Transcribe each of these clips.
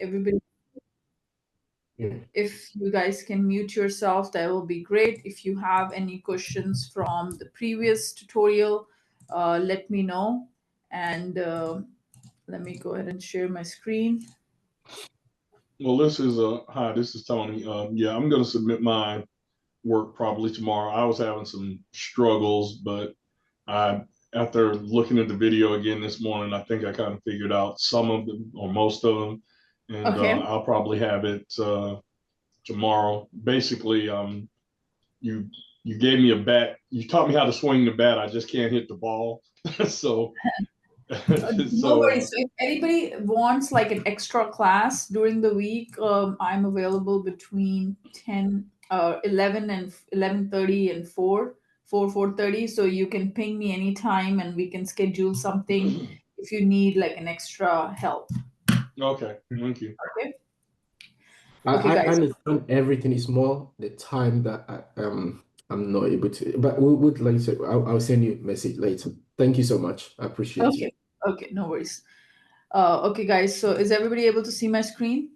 everybody, if you guys can mute yourself, that will be great. If you have any questions from the previous tutorial, let me know. And let me go ahead and share my screen. Well, this is hi, this is Tony. Yeah, I'm going to submit my work probably tomorrow. I was having some struggles, but after looking at the video again this morning, I think I kind of figured out some of them or most of them, and Okay. I'll probably have it tomorrow. Basically, you gave me a bat. You taught me how to swing the bat. I just can't hit the ball. So, No worries. So if anybody wants like an extra class during the week, I'm available between 11 and 11:30 and 4:30. So you can ping me anytime and we can schedule something if you need like an extra help. Okay, thank you. Okay. Okay, I understand everything is more the time that I'm not able to, but we would later. I'll send you a message later. Thank you so much. I appreciate you. Okay, no worries. Okay, guys. So is everybody able to see my screen?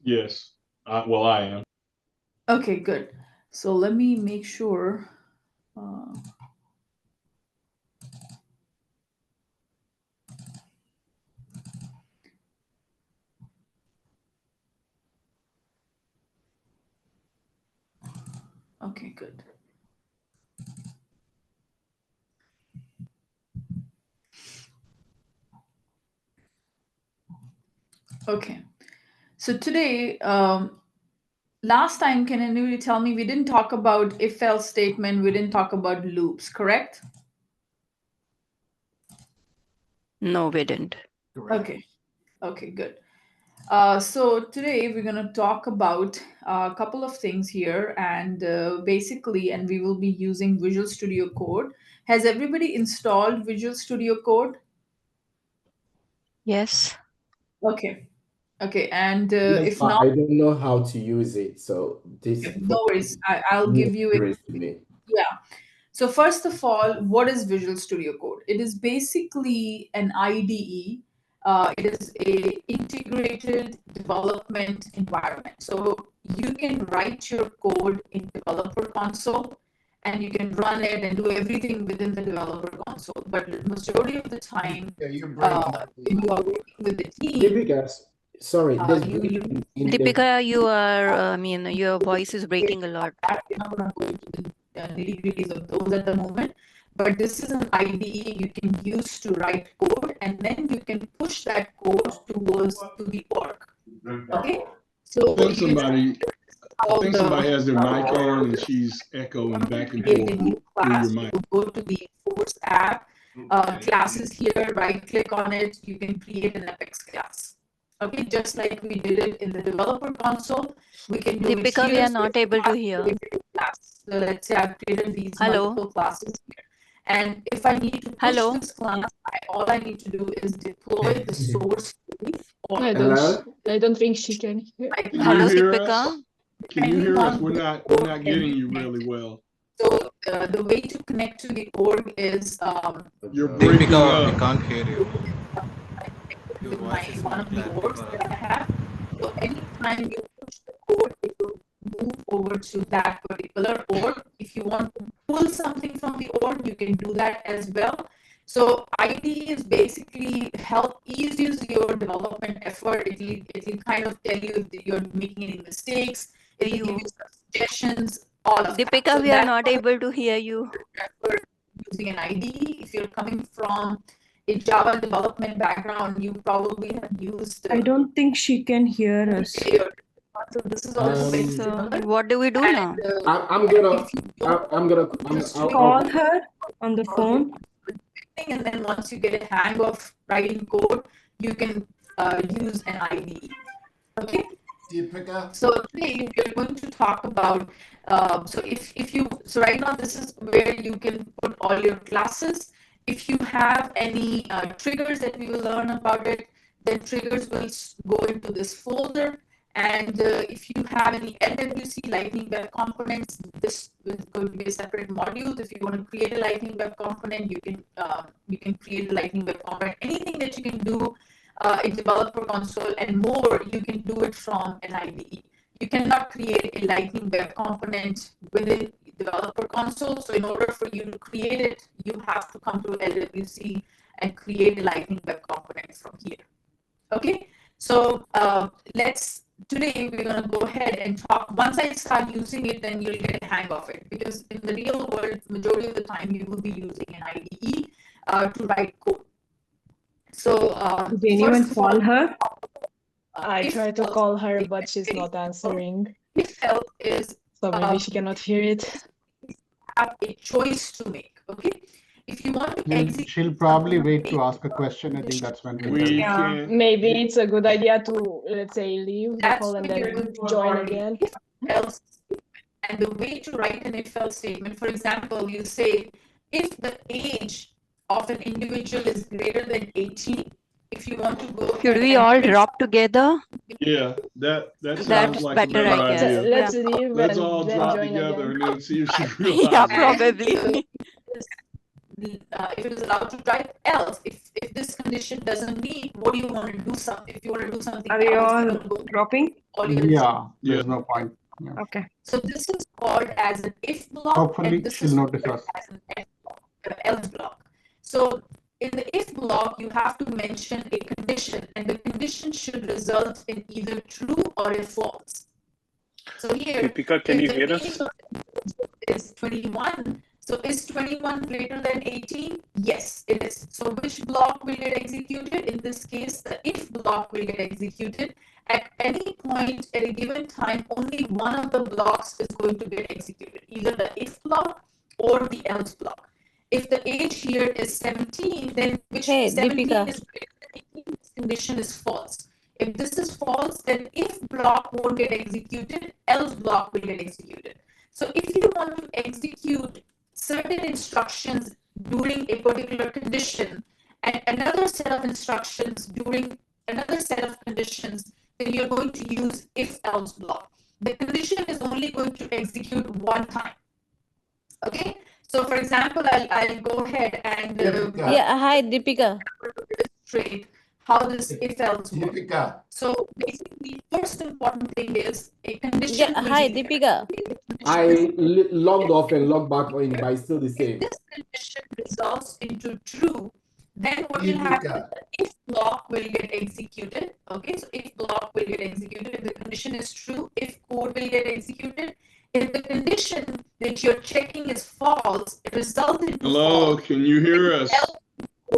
Yes. Well, I am. Okay, good. So let me make sure. Okay, good. Okay. So today, last time, can anybody tell me we didn't talk about if-else statement, we didn't talk about loops, correct? No, we didn't. Okay. Okay, good. So today we're going to talk about a couple of things here, and basically, and we will be using Visual Studio Code. Has everybody installed Visual Studio Code? Yes. Okay. Okay, and Yes, if not, I don't know how to use it, so this. No worries. I'll give you it. Yeah. So first of all, what is Visual Studio Code? It is basically an IDE. It is a integrated development environment. So you can write your code in Developer Console, and you can run it and do everything within the Developer Console. But the majority of the time, when you are working with the team, sorry, Deepika, your voice is breaking a lot. We're not going to go into the nitty-gritties of those at the moment, but this is an IDE you can use to write code, and then you can push that code to the org. Okay, so I think somebody has their mic on and she's echoing back and forth through your mic. Go to the Force app, classes here, right click on it, you can create an Apex class. Okay, just like we did it in the Developer Console, we can do Deepika, it here. We are not able to hear. So let's say I've created these multiple classes here. And if I need to push this class, all I need to do is deploy the source. I don't think she can hear. Hello, Deepika. Can you hear us? We're not getting you really well. So the way to connect to the org is you're breaking up. We can't hear you. With one of the orgs that I have. So anytime you push the code, it will move over to that particular org. If you want to pull something from the org, you can do that as well. So IDE is basically help ease your development effort. It will kind of tell you if you're making any mistakes. It will give you suggestions. All of Deepika, that. So we are not able to hear you. Using an IDE, if you're coming from a Java development background, you probably have used. I don't think she can hear us. So this is also very similar. What do we do now? I'm gonna call her on the phone. And then once you get a hang of writing code, you can use an IDE. Okay. Deepika. So today we're going to talk about. So right now this is where you can put all your classes. If you have any triggers that we will learn about it, then triggers will go into this folder. And if you have any LWC Lightning Web components, this is going to be a separate module. If you want to create a Lightning Web component, you can create a Lightning Web component. Anything that you can do in Developer Console and more, you can do it from an IDE. You cannot create a Lightning Web component within Developer Console. So in order for you to create it, you have to come to LWC and create a Lightning Web component from here. Okay, so today we're going to go ahead and talk. Once I start using it, then you'll get a hang of it, because in the real world, majority of the time you will be using an IDE to write code. So did anyone call her? I tried to call her, but she's not answering. If help is so maybe she cannot hear it. Have a choice to make. Okay, if you want to execute, she'll probably wait to ask a question. I think that's when we can. Maybe it's a good idea to, let's say, leave the call and then join again. If else, and the way to write an if else statement, for example, you say if the age of an individual is greater than 18. If you want to go, should we all drop together? Yeah, that sounds That's like better, a better I guess. idea. Let's leave. Let's and all then drop join together again. and then see if she realizes. Yeah, probably. If it is allowed to type else, if this condition doesn't meet, what do you want to do? Something. If you want to do something, are you all dropping? Yeah, there's no point. Yeah. Okay. So this is called as an if block. Hopefully and this she'll is notice called us. as an F block, else block. So in the if block, you have to mention a condition, and the condition should result in either true or a false. So here, Deepika, can you hear us? Is 21. So is 21 greater than 18? Yes, it is. So which block will get executed? In this case, the if block will get executed. At any point at a given time, only one of the blocks is going to get executed, either the if block or the else block. If the age here is 17, then which 17 Deepika. is greater than 18, this condition is false. If this is false, then if block won't get executed, else block will get executed. So if you want to execute certain instructions during a particular condition and another set of instructions during another set of conditions, then you're going to use if else block. The condition is only going to execute one time. Okay, so for example, I'll go ahead and Hi, Deepika. illustrate how this if else works. So basically, first important thing is a condition. Hi, Deepika. I logged off and logged back in, but it's still the same. If this condition resolves into true, then what will happen? If block will get executed. Okay, so if block will get executed, if the condition is true, if code will get executed. If the condition that you're checking is false, it results in Hello, false. can you hear us?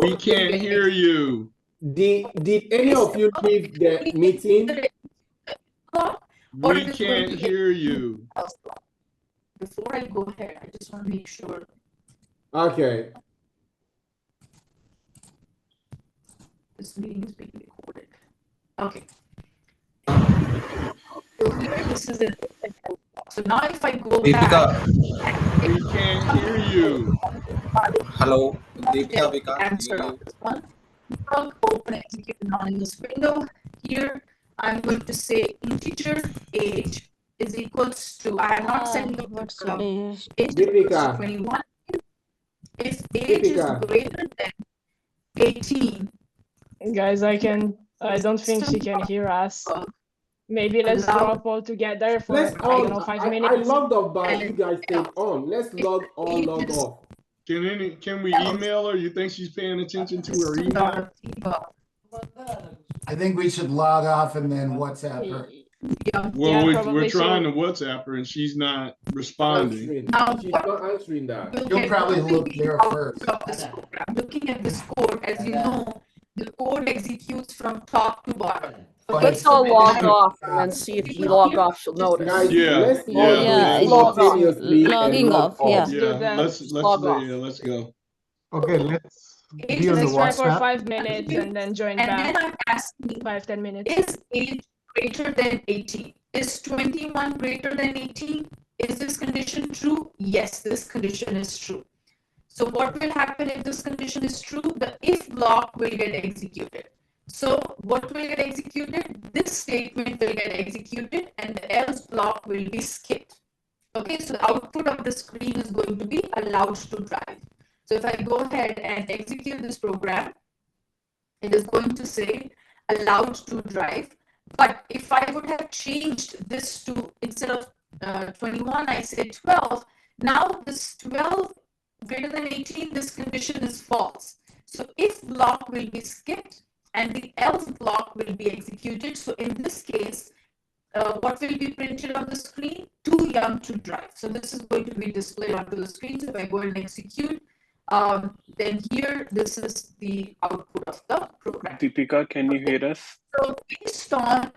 We can't hear you. Did any of you leave the meeting? We can't hear you. Before I go ahead, I just want to make sure. Okay. This meeting is being recorded. Okay. So here, this is it. So now if I go back. We can't hear you. Hello, Deepika, we can't Answer hear on you. this one. Open execute now in this window. Here, I'm going to say integer age is equals to, I am not sending it to age is equals to 21. If age is greater than 18. Guys, I don't think she can hear us. Maybe let's drop all together for, I don't know, 5 minutes. I logged off, but you guys stayed on. Let's log on, log off. Can we email her? You think she's paying attention to her email? I think we should log off and then WhatsApp her. Well, we're trying to WhatsApp her and she's not responding. She's not answering that. You'll probably look there first. I'm looking at this code. As you know, the code executes from top to bottom. Let's all log off and then see if you log off, she'll notice. Guys, Yeah. let's Logging off. Yeah. Yeah, let's go. Okay, let's be on the Let's try for WhatsApp. 5 minutes and then join And back. then I'm asking, 5-10 minutes. is age greater than 18? Is 21 greater than 18? Is this condition true? Yes, this condition is true. So what will happen if this condition is true? The if block will get executed. So what will get executed? This statement will get executed and the else block will be skipped. Okay, so the output of the screen is going to be allowed to drive. So if I go ahead and execute this program, it is going to say allowed to drive. But if I would have changed this to, instead of 21, I said 12, now this 12 greater than 18, this condition is false. So if block will be skipped and the else block will be executed. So in this case, what will be printed on the screen? Too young to drive. So this is going to be displayed onto the screen. So if I go and execute, then here, this is the output of the program. Deepika, can you hear us? So based on,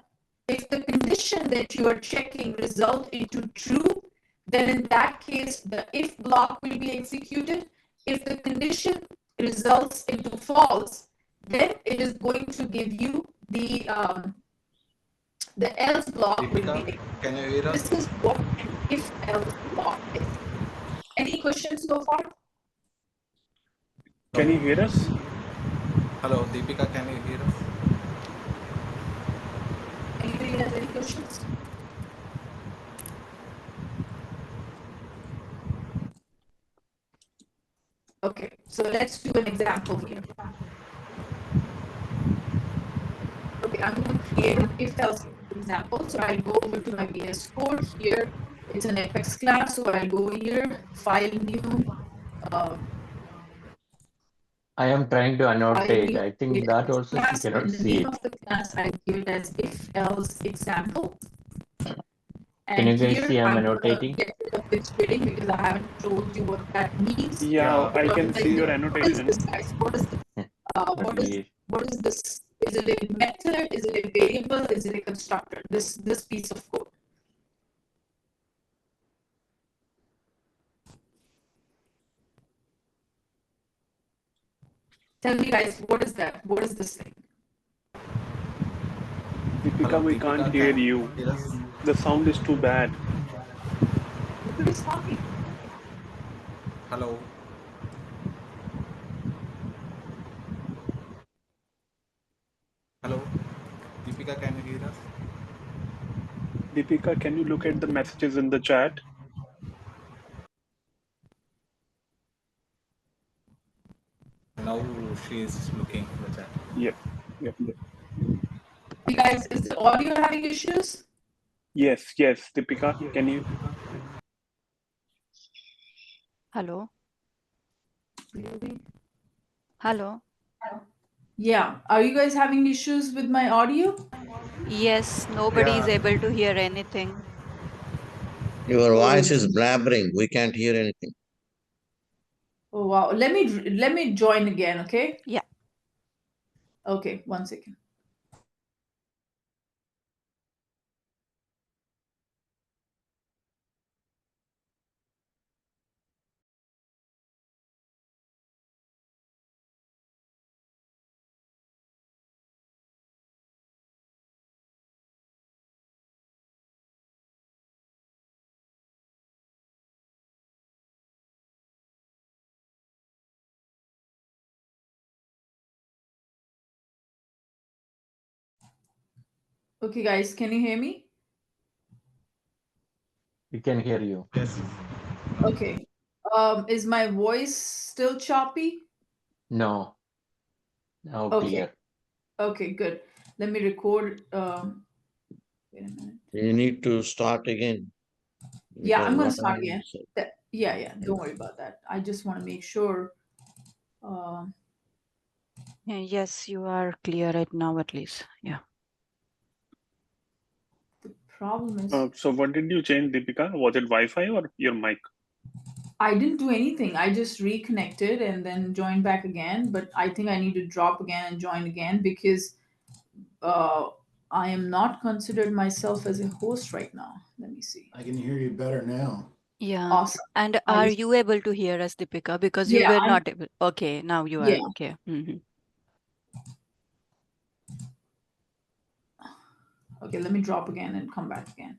if the condition that you are checking result into true, then in that case, the if block will be executed. If the condition results into false, then it is going to give you the else block will be. Can you hear us? This is what an if else block is. Any questions so far? Can you hear us? Hello, Deepika, can you hear us? Anybody has any questions? Okay, so let's do an example here. Okay, I'm going to create an if else example. So I'll go over to my VS Code here. It's an FX class, so I'll go here, file new. I am trying to annotate. New I think that also she class, cannot and the see name it. of the class I give it as if else example. Can you And guys here see I'm I'm going to annotating? get rid of this fitting because I haven't told you what that means. Yeah, I can see your What is annotation. this, guys? What is this? What is this? Is it a method? Is it a variable? Is it a constructor? This piece of code. Tell me, guys, what is that? What is this thing? Deepika, we can't hear you. The sound is too bad. Who is talking? Hello. Hello. Deepika, can you hear us? Deepika, can you look at the messages in the chat? Now she is looking at the chat. Yep. You guys, is the audio having issues? Yes, Deepika, can you? Hello. Really? Hello. Yeah. Are you guys having issues with my audio? Yes, nobody is able to hear anything. Your voice is blabbering. We can't hear anything. Oh wow. Let me join again, okay? Yeah. Okay, 1 second. Okay, guys, can you hear me? We can hear you. Yes. Okay. Is my voice still choppy? No. Now Okay. clear. Okay, good. Let me record. Wait a minute. You need to start again. Yeah, I'm gonna Because start whatever you again. said. Yeah. Don't worry about that. I just want to make sure. Yes, you are clear right now at least. Yeah. The problem is So what did you change, Deepika? Was it Wi-Fi or your mic? I didn't do anything. I just reconnected and then joined back again. But I think I need to drop again and join again because I am not considered myself as a host right now. Let me see. I can hear you better now. Yeah. Awesome. And are you able to hear us, Deepika? Because you Yeah, were not able. Okay, now you are. Yeah. Okay. Okay, let me drop again and come back again.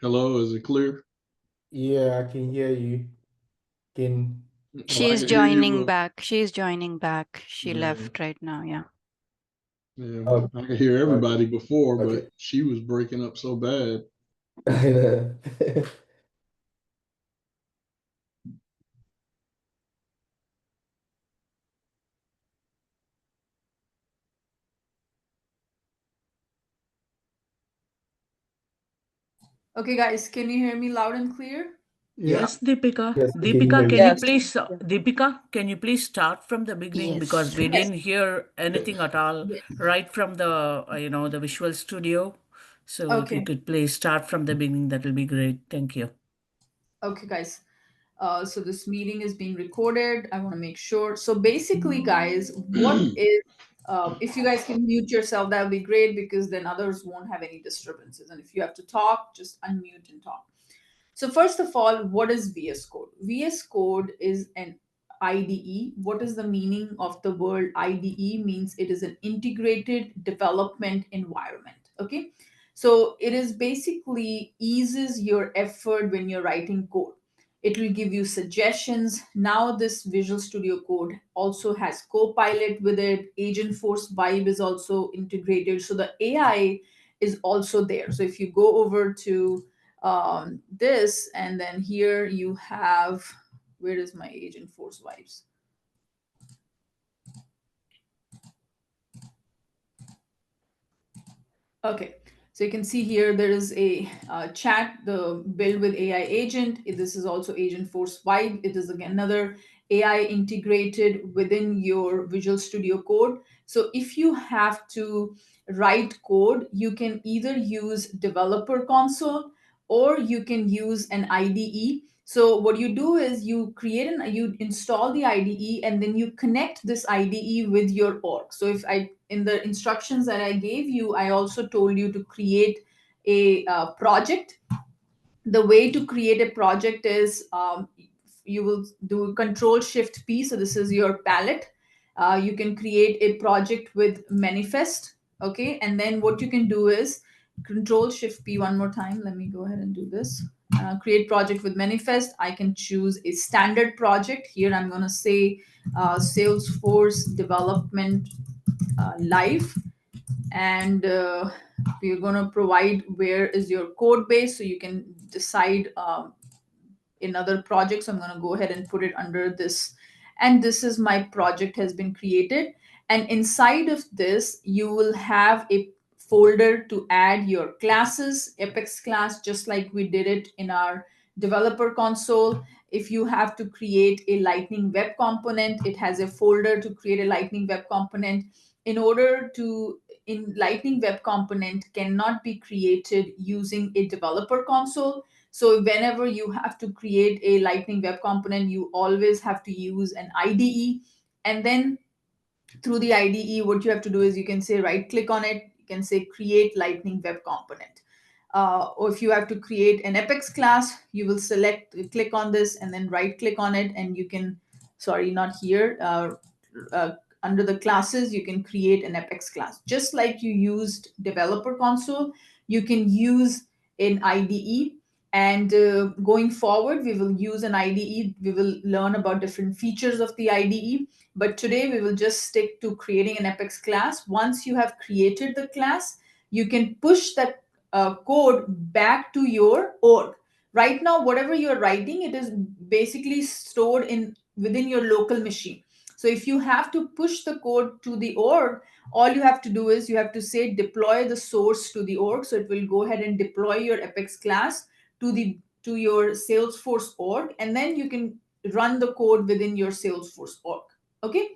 Hello, is it clear? Yeah, I can hear you. Can She's joining back. She's joining back. She Yeah. left right now. Yeah. Yeah, Oh, I could hear everybody before, okay. but she was breaking up so bad. I know. Okay, guys, can you hear me loud and clear? Yes, Deepika. Yes, we can Deepika, hear can you. you please, Deepika, can you please start from the beginning because we Yes. didn't hear anything at all Yes. right from the, the Visual Studio. So if you Okay. could please start from the beginning, that will be great. Thank you. Okay, guys. So this meeting is being recorded. I want to make sure. So basically, guys, what is if you guys can mute yourself, that would be great because then others won't have any disturbances. And if you have to talk, just unmute and talk. So first of all, what is VS Code? VS Code is an IDE. What is the meaning of the word IDE? Means it is an integrated development environment. Okay. So it is basically eases your effort when you're writing code. It will give you suggestions. Now this Visual Studio Code also has Copilot with it. Agent Force Vibe is also integrated. So the AI is also there. So if you go over to this, and then here you have, where is my Agent Force Vibes? Okay, so you can see here there is a chat, the build with AI agent. This is also Agent Force Vibe. It is again another AI integrated within your Visual Studio Code. So if you have to write code, you can either use Developer Console or you can use an IDE. So what you do is you install the IDE and then you connect this IDE with your org. So if I in the instructions that I gave you, I also told you to create a project. The way to create a project is you will do Control Shift P. So this is your palette. You can create a project with manifest. Okay, and then what you can do is Control Shift P one more time. Let me go ahead and do this. Create project with manifest. I can choose a standard project. Here I'm going to say Salesforce development live, and we're going to provide where is your code base so you can decide in other projects. I'm going to go ahead and put it under this, and this is my project has been created, and inside of this you will have a folder to add your classes, Apex class, just like we did it in our developer console. If you have to create a lightning web component, it has a folder to create a lightning web component. In order to in lightning web component cannot be created using a developer console. So whenever you have to create a lightning web component, you always have to use an IDE. And then through the IDE, what you have to do is you can say right click on it, you can say create lightning web component. Or if you have to create an Apex class, you will click on this and then right click on it, and you can, sorry, not here, under the classes, you can create an Apex class. Just like you used developer console, you can use an IDE. And going forward, we will use an IDE. We will learn about different features of the IDE. But today we will just stick to creating an Apex class. Once you have created the class, you can push that code back to your org. Right now, whatever you're writing, it is basically stored in within your local machine. So if you have to push the code to the org, all you have to do is you have to say deploy the source to the org. So it will go ahead and deploy your Apex class to your Salesforce org, and then you can run the code within your Salesforce org. Okay,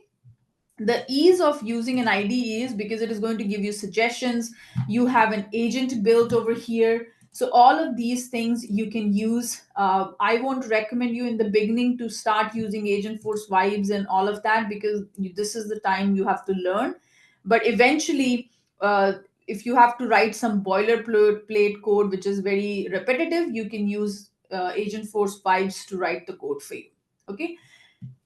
the ease of using an IDE is because it is going to give you suggestions. You have an agent built over here. So all of these things you can use. I won't recommend you in the beginning to start using Agent Force Vibes and all of that because this is the time you have to learn. But eventually, if you have to write some boilerplate code, which is very repetitive, you can use Agent Force Vibes to write the code for you. Okay.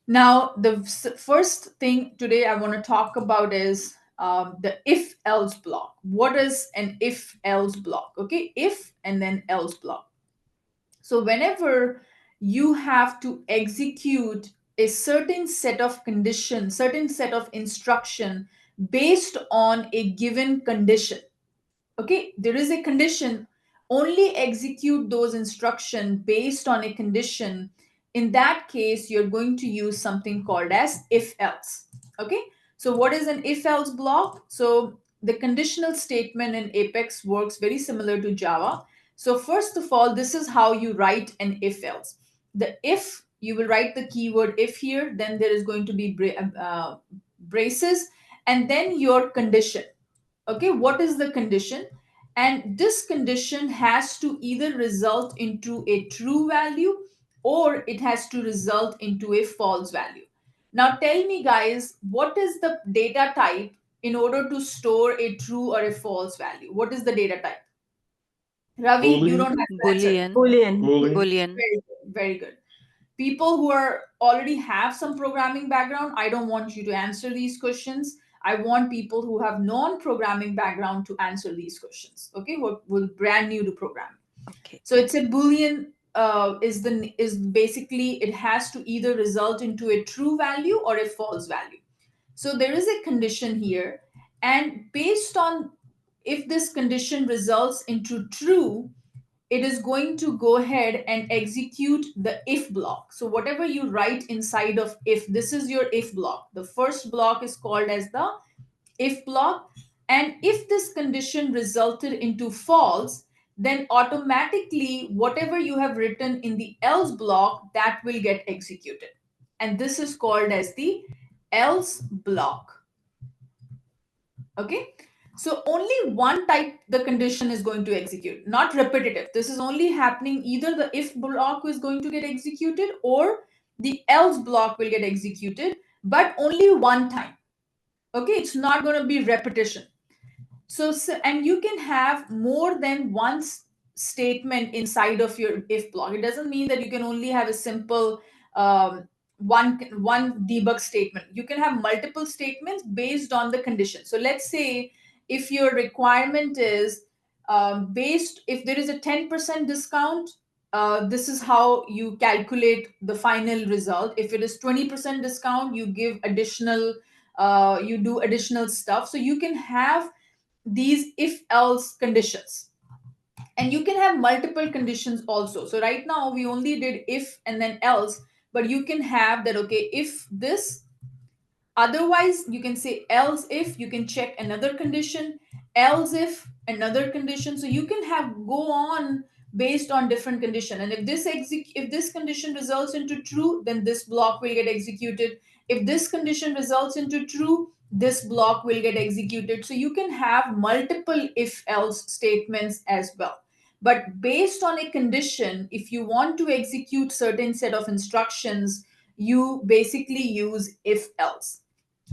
Now, the first thing today I want to talk about is the if else block. What is an if else block? Okay, if and then else block. So whenever you have to execute a certain set of conditions, certain set of instruction based on a given condition. Okay, there is a condition, only execute those instructions based on a condition. In that case, you're going to use something called as if else. Okay, so what is an if else block? So the conditional statement in Apex works very similar to Java. So first of all, this is how you write an if else. The if, you will write the keyword if here, then there is going to be braces, and then your condition. Okay, what is the condition? And this condition has to either result into a true value or it has to result into a false value. Now tell me guys, what is the data type in order to store a true or a false value? What is the data type? Ravi, you don't have to answer. Boolean. Very good, very good. People who are already have some programming background, I don't want you to answer these questions. I want people who have non-programming background to answer these questions. Okay, who are brand new to programming. Okay. So it's a Boolean. Is basically it has to either result into a true value or a false value. So there is a condition here, and based on if this condition results into true, it is going to go ahead and execute the if block. So whatever you write inside of if, this is your if block. The first block is called as the if block. And if this condition resulted into false, then automatically whatever you have written in the else block, that will get executed. And this is called as the else block. Okay. So only one type the condition is going to execute, not repetitive. This is only happening, either the if block is going to get executed or the else block will get executed, but only one time. Okay, it's not going to be repetition. So and you can have more than one statement inside of your if block. It doesn't mean that you can only have a simple one debug statement. You can have multiple statements based on the condition. So let's say if your requirement is based, if there is a 10% discount, this is how you calculate the final result. If it is 20% discount, you give additional, you do additional stuff. So you can have these if else conditions, and you can have multiple conditions also. So right now we only did if and then else, but you can have that, okay, if this, otherwise you can say else if, you can check another condition, else if another condition. So you can have go on based on different condition. And if this condition results into true, then this block will get executed. If this condition results into true, this block will get executed. So you can have multiple if else statements as well. But based on a condition, if you want to execute certain set of instructions, you basically use if else.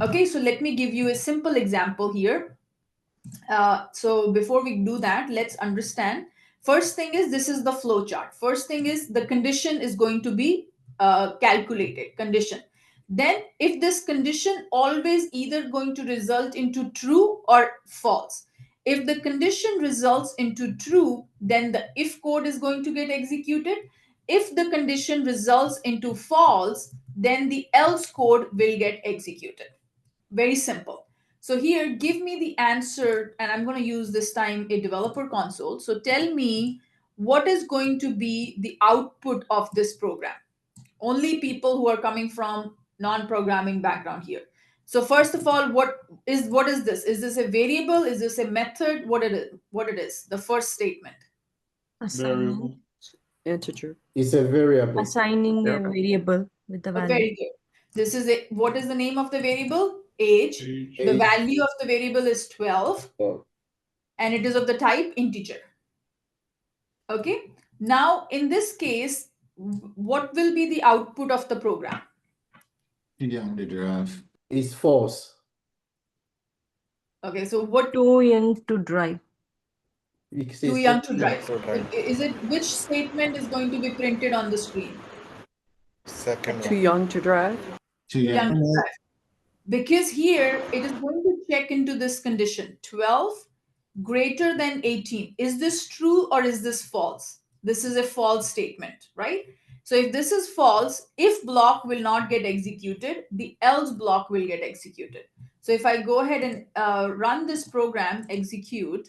Okay, so let me give you a simple example here. So before we do that, let's understand. First thing is, this is the flow chart. First thing is the condition is going to be calculated condition. Then if this condition always either going to result into true or false. If the condition results into true, then the if code is going to get executed. If the condition results into false, then the else code will get executed. Very simple. So here, give me the answer, and I'm going to use this time a developer console. So tell me what is going to be the output of this program. Only people who are coming from non-programming background here. So first of all, what is this? Is this a variable? Is this a method? What it is? The first statement. Variable. Integer. It's a variable. Assigning a variable with the value. Very good. This is a, what is the name of the variable? Age. The value of the variable is 12. And it is of the type integer. Okay. Now, in this case, what will be the output of the program? Too young to drive. It's false. Okay, so what? Too young to drive. Too young to drive. Is it, which statement is going to be printed on the screen? Second. Too young to drive. Too young. To drive. Because here it is going to check into this condition, 12 greater than 18. Is this true or is this false? This is a false statement, right? So if this is false, if block will not get executed, the else block will get executed. So if I go ahead and run this program, execute,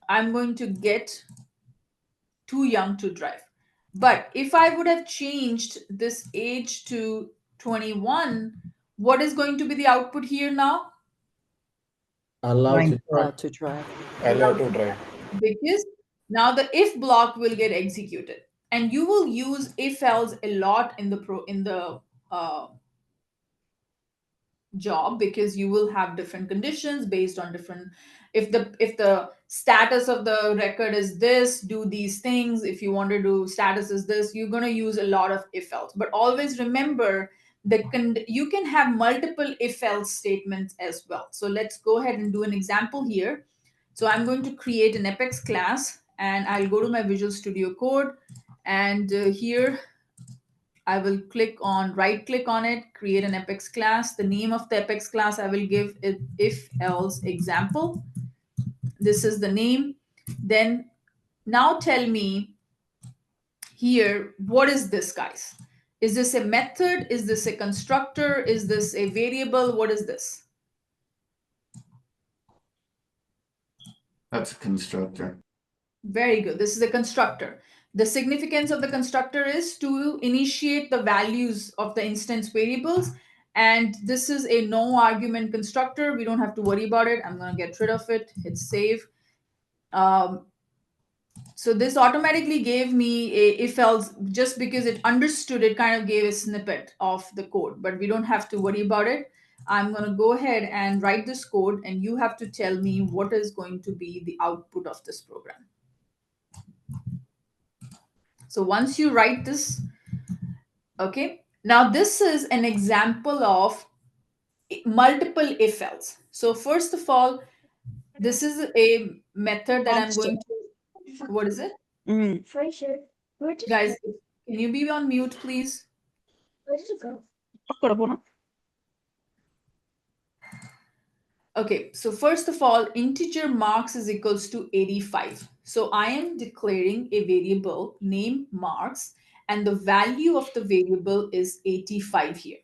I'm going to get too young to drive. But if I would have changed this age to 21, what is going to be the output here now? Allowed to Allowed to drive. Allowed to drive. Because now the if block will get executed, and you will use if else a lot in the job, because you will have different conditions based on different, if the status of the record is this, do these things. If you want to do status is this, you're going to use a lot of if else. But always remember you can have multiple if else statements as well. So let's go ahead and do an example here. So I'm going to create an Apex class, and I'll go to my Visual Studio Code, and here I will right click on it, create an Apex class. The name of the Apex class I will give it if else example. This is the name. Then now tell me here, what is this, guys? Is this a method? Is this a constructor? Is this a variable? What is this? That's a constructor. Very good. This is a constructor. The significance of the constructor is to initiate the values of the instance variables. And this is a no argument constructor. We don't have to worry about it. I'm going to get rid of it. Hit save. So this automatically gave me a if else, just because it understood, it kind of gave a snippet of the code, but we don't have to worry about it. I'm going to go ahead and write this code, and you have to tell me what is going to be the output of this program. So once you write this, okay, now this is an example of multiple if else. So first of all, this is a method that I'm going to, what is it? Guys, can you be on mute, please? Where did it go? Okay, so first of all, integer marks is equals to 85. So I am declaring a variable named marks, and the value of the variable is 85 here.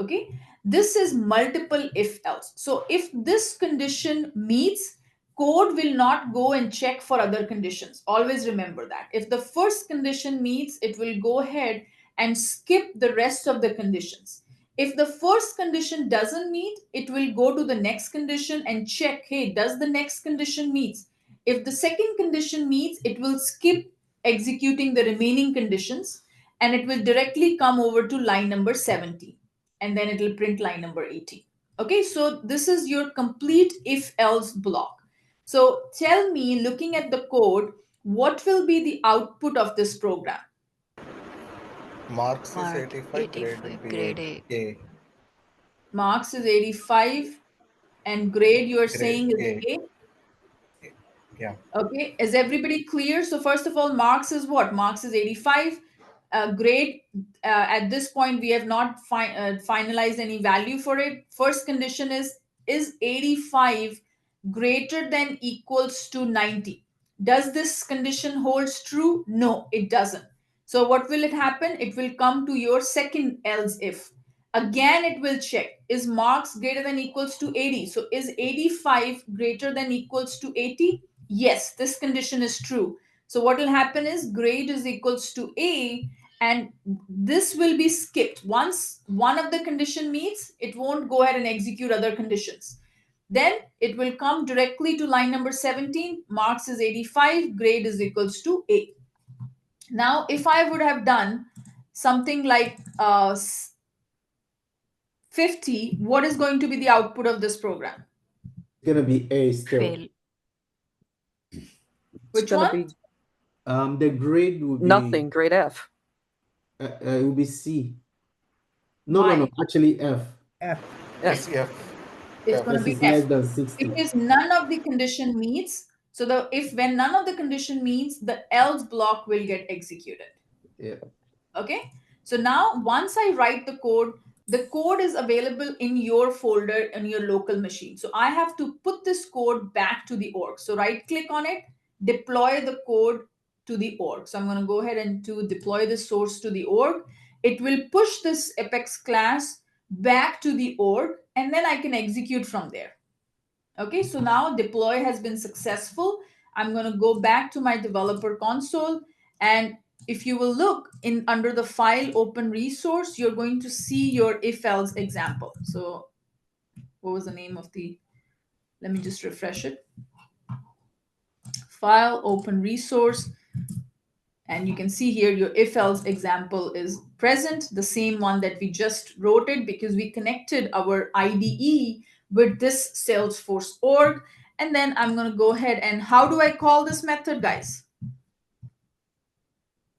Okay, this is multiple if else. So if this condition meets, code will not go and check for other conditions. Always remember that. If the first condition meets, it will go ahead and skip the rest of the conditions. If the first condition doesn't meet, it will go to the next condition and check, hey, does the next condition meets? If the second condition meets, it will skip executing the remaining conditions, and it will directly come over to line number 17, and then it will print line number 18. Okay, so this is your complete if else block. So tell me, looking at the code, what will be the output of this program? Marks is 85, grade will be A. Marks is 85, and grade you are saying is A. Yeah. Okay, is everybody clear? So first of all, marks is what? Marks is 85. Grade, at this point, we have not finalized any value for it. First condition is 85 greater than equals to 90? Does this condition holds true? No, it doesn't. So what will it happen? It will come to your second else if. Again, it will check, is marks greater than equals to 80? So is 85 greater than equals to 80? Yes, this condition is true. So what will happen is grade is equals to A, and this will be skipped. Once one of the condition meets, it won't go ahead and execute other conditions. Then it will come directly to line number 17. Marks is 85, grade is equals to A. Now, if I would have done something like 50, what is going to be the output of this program? It's going to be A still. Fail. Which one? The grade will be nothing. Grade F. It will be C. No, actually F. F. Yes. F. It's going to be less F. than 60. Because none of the condition meets. So when none of the condition meets, the else block will get executed. Yeah. Okay. So now once I write the code, the code is available in your folder in your local machine. So I have to put this code back to the org. So right click on it, deploy the code to the org. So I'm going to go ahead and to deploy the source to the org. It will push this Apex class back to the org, and then I can execute from there. Okay, so now deploy has been successful. I'm going to go back to my developer console, and if you will look in under the file open resource, you're going to see your if else example. So what was the name of the, let me just refresh it. File open resource. And you can see here your if else example is present, the same one that we just wrote it, because we connected our IDE with this Salesforce org. And then I'm going to go ahead and how do I call this method, guys?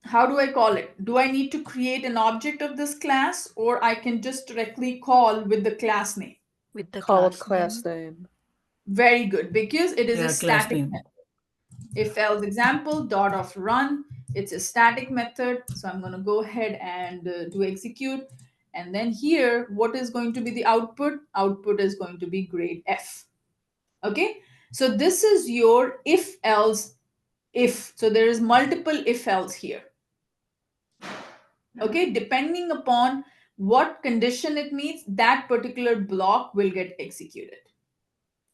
How do I call it? Do I need to create an object of this class, or I can just directly call with the class name? With the Call class name. name. Very good, because it is Yeah, a class static name. method. If else example dot of run, it's a static method. So I'm going to go ahead and do execute. And then here, what is going to be the output? Output is going to be grade F. Okay. So this is your if else if. So there is multiple if else here. Okay. Depending upon what condition it meets, that particular block will get executed.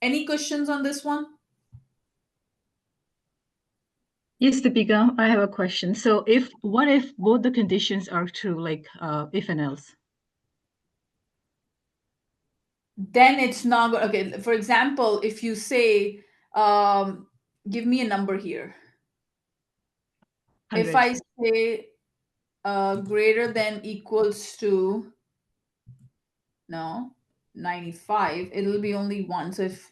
Any questions on this one? Yes, Deepika, I have a question. So what if both the conditions are true, like if and else? Then it's not good. Okay, for example, if you say, give me a number here. 100. If I say greater than equals to, no, 95, it'll be only one. So if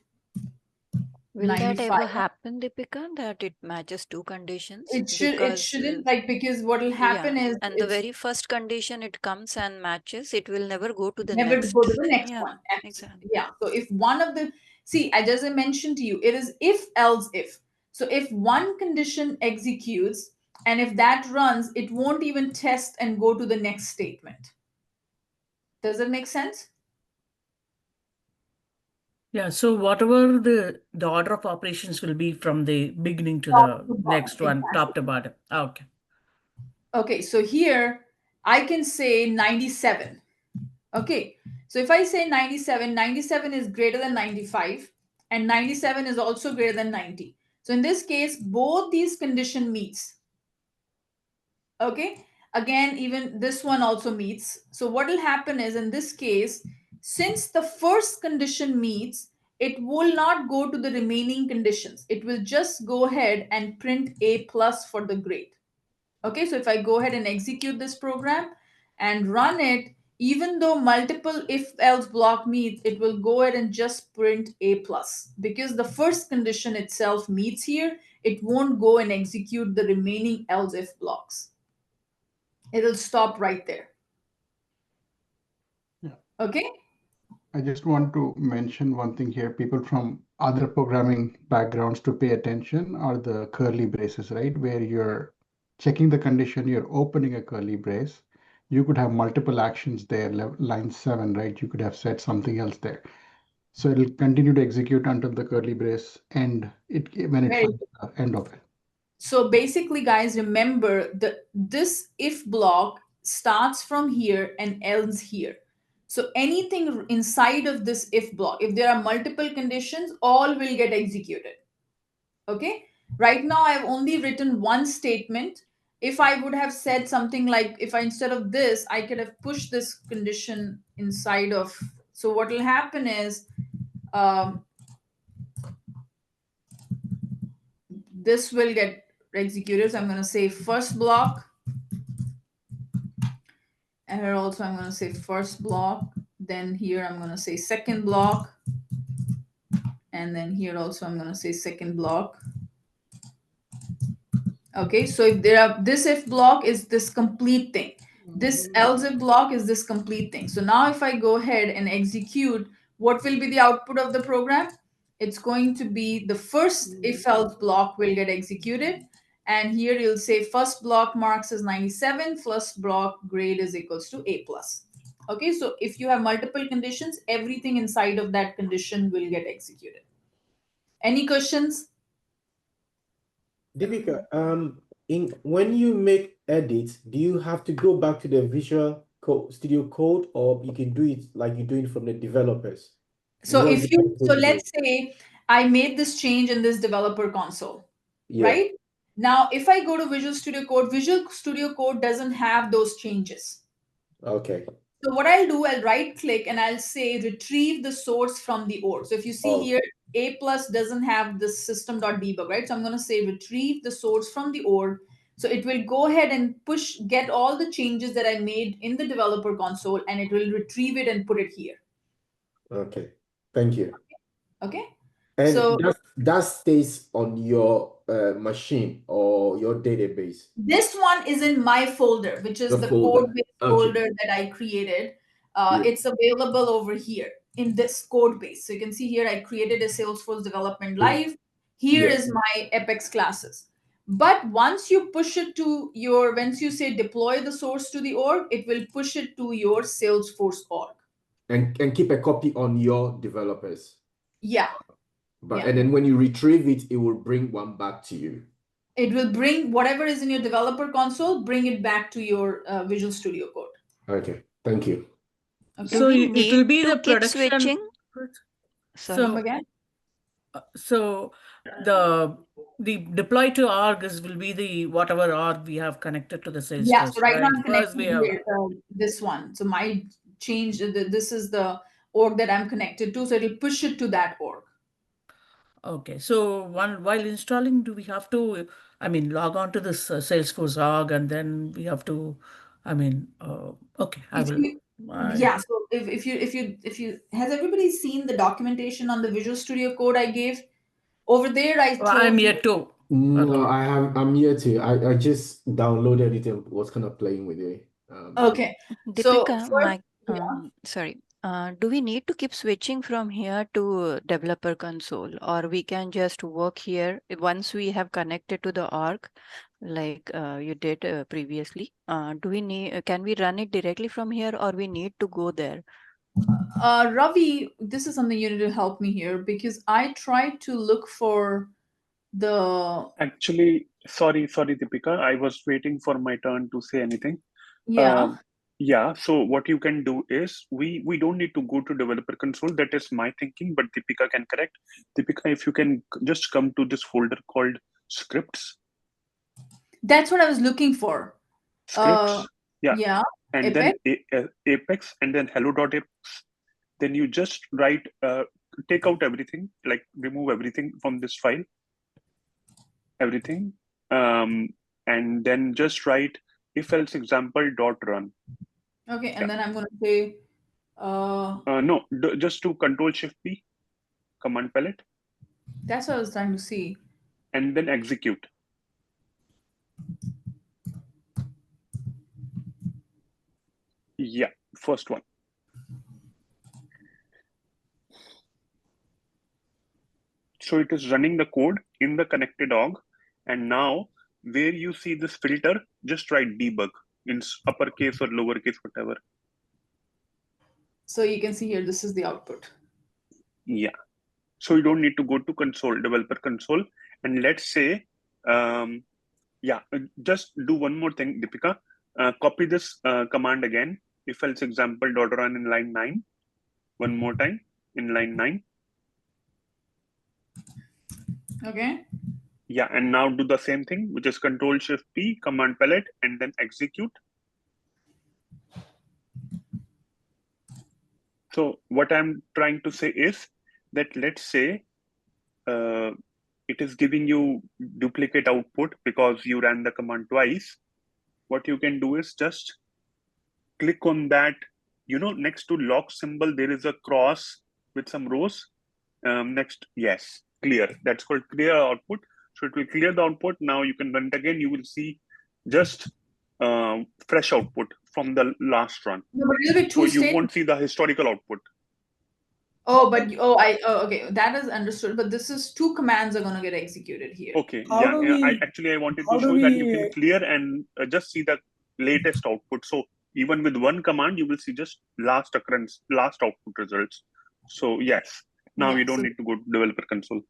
Will 95, that ever happen, Deepika, that it matches two conditions? it Because shouldn't, like, because what will happen is and the it's very first condition it comes and matches, it will never go to the never next. go to the next Yeah, one. exactly. Yeah. So if one of the, see, as I mentioned to you, it is if else if. So if one condition executes and if that runs, it won't even test and go to the next statement. Does that make sense? Yeah, so whatever the order of operations will be from the beginning to Top the to next bottom, one, top to bottom. Okay. Okay, so here I can say 97. Okay, so if I say 97, 97 is greater than 95, and 97 is also greater than 90. So in this case, both these condition meets. Okay, again, even this one also meets. So what will happen is in this case, since the first condition meets, it will not go to the remaining conditions. It will just go ahead and print A plus for the grade. Okay, so if I go ahead and execute this program and run it, even though multiple if else block meets, it will go ahead and just print A plus, because the first condition itself meets here. It won't go and execute the remaining else if blocks. It'll stop right there. Yeah. Okay. I just want to mention one thing here. People from other programming backgrounds to pay attention are the curly braces, right? Where you're checking the condition, you're opening a curly brace. You could have multiple actions there, line 7, right? You could have said something else there. So it'll continue to execute until the curly brace end when it Very finds the end of it. So basically, guys, remember that this if block starts from here and ends here. So anything inside of this if block, if there are multiple conditions, all will get executed. Okay. Right now, I've only written one statement. If I would have said something like, if I instead of this, I could have pushed this condition inside of. So what will happen is, this will get executed. So I'm going to say first block. And here also I'm going to say first block. Then here I'm going to say second block. And then here also I'm going to say second block. Okay, so if there are, this if block is this complete thing. This else if block is this complete thing. So now if I go ahead and execute, what will be the output of the program? It's going to be the first if else block will get executed. And here you'll say first block marks as 97, first block grade is equals to A plus. Okay, so if you have multiple conditions, everything inside of that condition will get executed. Any questions? Deepika, when you make edits, do you have to go back to the Visual Studio Code, or you can do it like you're doing from the developers? So let's say I made this change in this developer console, right? Now, if I go to Visual Studio Code doesn't have those changes. Okay. So what I'll do, I'll right click and I'll say retrieve the source from the org. So if you see here, A+ doesn't have the system.debug, right? So I'm going to say retrieve the source from the org. So it will go ahead and get all the changes that I made in the developer console, and it will retrieve it and put it here. Okay. Thank you. Okay. And so that stays on your machine or your database. This one is in my folder, which is the code base folder that I created. It's available over here in this code base. So you can see here, I created a Salesforce development live. Here is my Apex classes. But once you push it to once you say deploy the source to the org, it will push it to your Salesforce org. And keep a copy on your developers. Yeah. And then when you retrieve it, it will bring one back to you. It will bring whatever is in your developer console, bring it back to your Visual Studio Code. Okay, thank you. Okay. So it will be the production. Switching? So again. So the deploy to org will be the whatever org we have connected to the Salesforce. Yeah, so right now I'm because connected to this one. So my change, this is the org that I'm connected to. So it'll push it to that org. Okay, so while installing, do we have to, log on to this Salesforce org, and then we have to, okay, I will. Yeah, so if you has everybody seen the documentation on the Visual Studio Code I gave? Over there, I'm yet to. No, I'm yet to. I just downloaded it and was kind of playing with it. Okay. Deepika, sorry. Do we need to keep switching from here to developer console, or we can just work here once we have connected to the org, like you did previously? Can we run it directly from here, or we need to go there? Ravi, this is something you need to help me here, because I tried to look for the. Actually, sorry, Deepika. I was waiting for my turn to say anything. Yeah. Yeah, so what you can do is we don't need to go to developer console. That is my thinking, but Deepika can correct. Deepika, if you can just come to this folder called scripts. That's what I was looking for. Scripts. Yeah. And Apex. then Apex and then hello.apex. Then you just write, take out everything, like remove everything from this file. Everything. And then just write if else example.run. Okay, and then I'm going to say. No, just do Control-Shift-P, command palette. That's what I was trying to see. And then execute. Yeah, first one. So it is running the code in the connected org. And now where you see this filter, just write debug in uppercase or lowercase, whatever. So you can see here, this is the output. Yeah. So you don't need to go to console, developer console. And let's say, just do one more thing, Deepika. Copy this command again, if else example.run in line 9. One more time in line 9. Okay. Yeah, and now do the same thing, which is Control-Shift-P, command palette, and then execute. So what I'm trying to say is that let's say it is giving you duplicate output because you ran the command twice. What you can do is just click on that, next to log symbol, there is a cross with some rows. Next, yes, clear. That's called clear output. So it will clear the output. Now you can run it again. You will see just fresh output from the last run. No, but it'll be two so you won't see the historical output. Oh, but okay, that is understood. But this is two commands are going to get executed here. Okay, I wanted to show that you can clear and just see the latest output. So even with one command, you will see just last occurrence, last output results. So yes, now you don't need to go to developer console.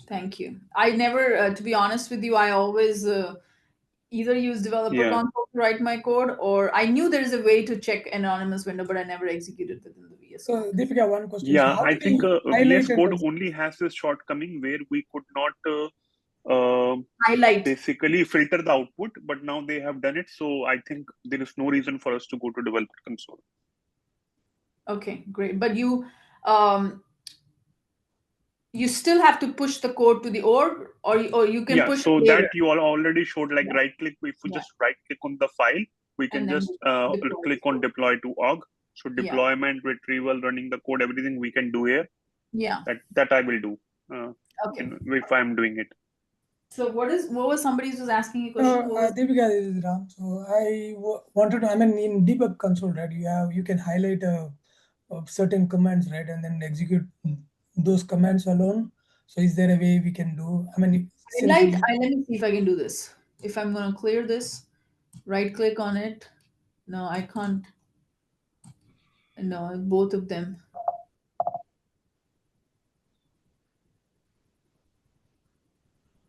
Thank you. I never, to be honest with you, I always either use developer console to write my code, or I knew there is a way to check anonymous window, but I never executed within the VS Code. So Deepika, one question. Yeah, So I think VS Code only has this shortcoming where we could not highlight, basically filter the output, but now they have done it. So I think there is no reason for us to go to developer console. Okay, great. But you still have to push the code to the org, or you can push so later. That you all already showed, like right click. If we just right click on the file, we can just click on deploy to org. So deployment, retrieval, running the code, everything we can do here. Yeah, that I will do. Okay. If I'm doing it. So what was somebody was asking a question? Deepika, this is Ram. So I wanted to, in debug console, right? You can highlight certain commands, right, and then execute those commands alone. So is there a way we can do? Let me see if I can do this. If I'm going to clear this, right click on it. No, I can't. No, both of them.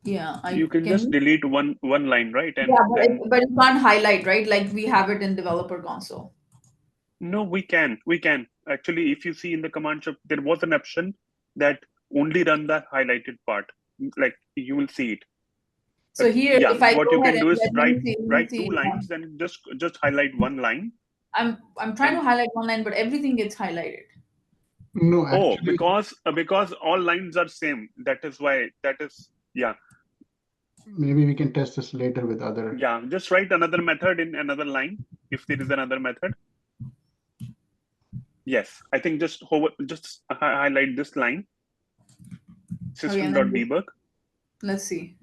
Yeah, you can just delete one line, right? And but you can't highlight, right? Like we have it in developer console. No, we can. Actually, if you see in the command shop, there was an option that only run the highlighted part. Like you will see it. So here, if I what go you can ahead do and is write two lines and just highlight one line. I'm trying to highlight one line, but everything gets highlighted. No, actually. Because all lines are same. That is why. Maybe we can test this later with other. Yeah, just write another method in another line if there is another method. Yes, I think just highlight this line. System.debug. Let's see.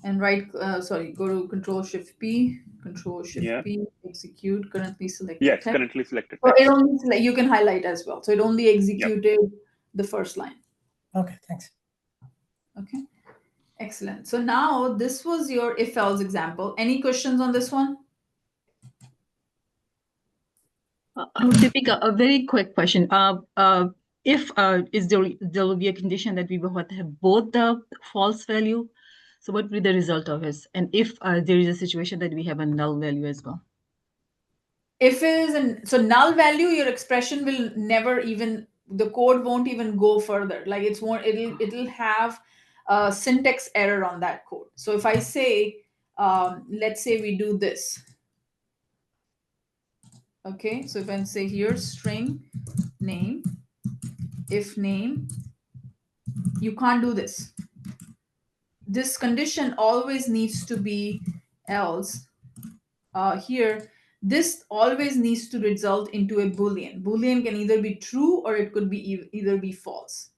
And go to Control Shift P, Control Shift P, execute, currently selected. Yes, currently selected. So it only, you can highlight as well. So it only executed the first line. Okay, thanks. Okay, excellent. So now this was your if-else example. Any questions on this one? Deepika, a very quick question. If there will be a condition that we will have both the false value, so what will be the result of it? And if there is a situation that we have a null value as well? If it is so null value, your expression will never even, the code won't even go further. Like it'll have a syntax error on that code. So if I say, let's say we do this. Okay, so if I say here string name, if name, you can't do this. This condition always needs to be else. Here, this always needs to result into a Boolean. Boolean can either be true or it could be either be false.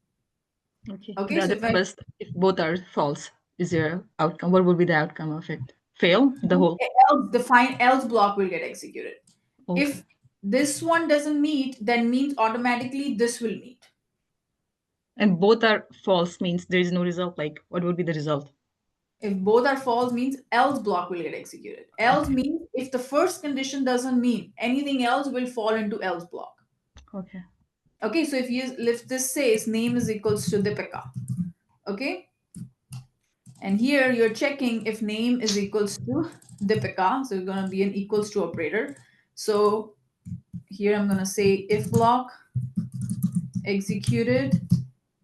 Okay. So if both are false, is there outcome? What would be the outcome of it? Fail the whole. Else block will get executed. Okay. If this one doesn't meet, then means automatically this will meet. And both are false means there is no result. Like what would be the result? If both are false means else block will get executed. Else means if the first condition doesn't meet, anything else will fall into else block. Okay. Okay, so if this says name is equals to Deepika, okay? And here you're checking if name is equals to Deepika, so it's gonna be an equals to operator. So here I'm gonna say if block executed,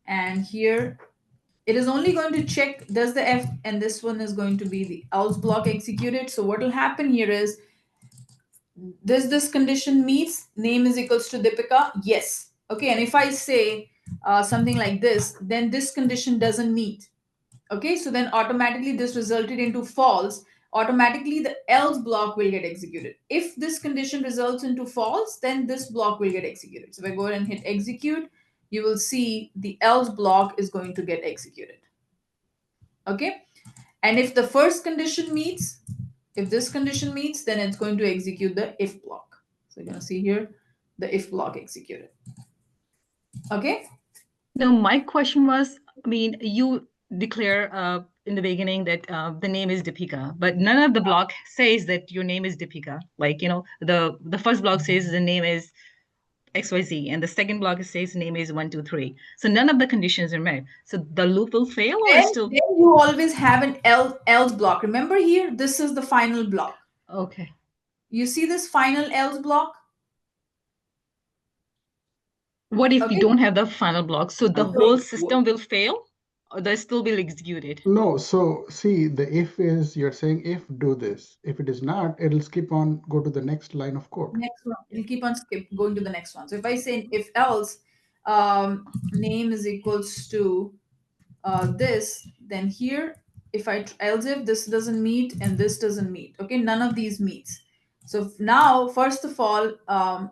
and here it is only going to check does the F, and this one is going to be the else block executed. So what will happen here is, does this condition meets name is equals to Deepika? Yes. Okay, and if I say something like this, then this condition doesn't meet. Okay, so then automatically this resulted into false. Automatically the else block will get executed. If this condition results into false, then this block will get executed. So if I go ahead and hit execute, you will see the else block is going to get executed. Okay, and if the first condition meets, if this condition meets, then it's going to execute the if block. So you're going to see here the if block executed. Okay. Now my question was, you declare in the beginning that the name is Deepika, but none of the block says that your name is Deepika. Like, you know, the first block says the name is XYZ, and the second block says name is 123. So none of the conditions are met. So the loop will fail, or still. Then you always have an else block. Remember here, this is the final block. Okay. You see this final else block? What if we don't have the final block? So the whole system will fail, or they still will execute? No, so see, the if is, you're saying if do this. If it is not, it'll skip on, go to the next line of code. Next one, it'll keep on going to the next one. So if I say if else name is equals to this, then here, if I else if this doesn't meet and this doesn't meet, okay, none of these meets. So now, first of all,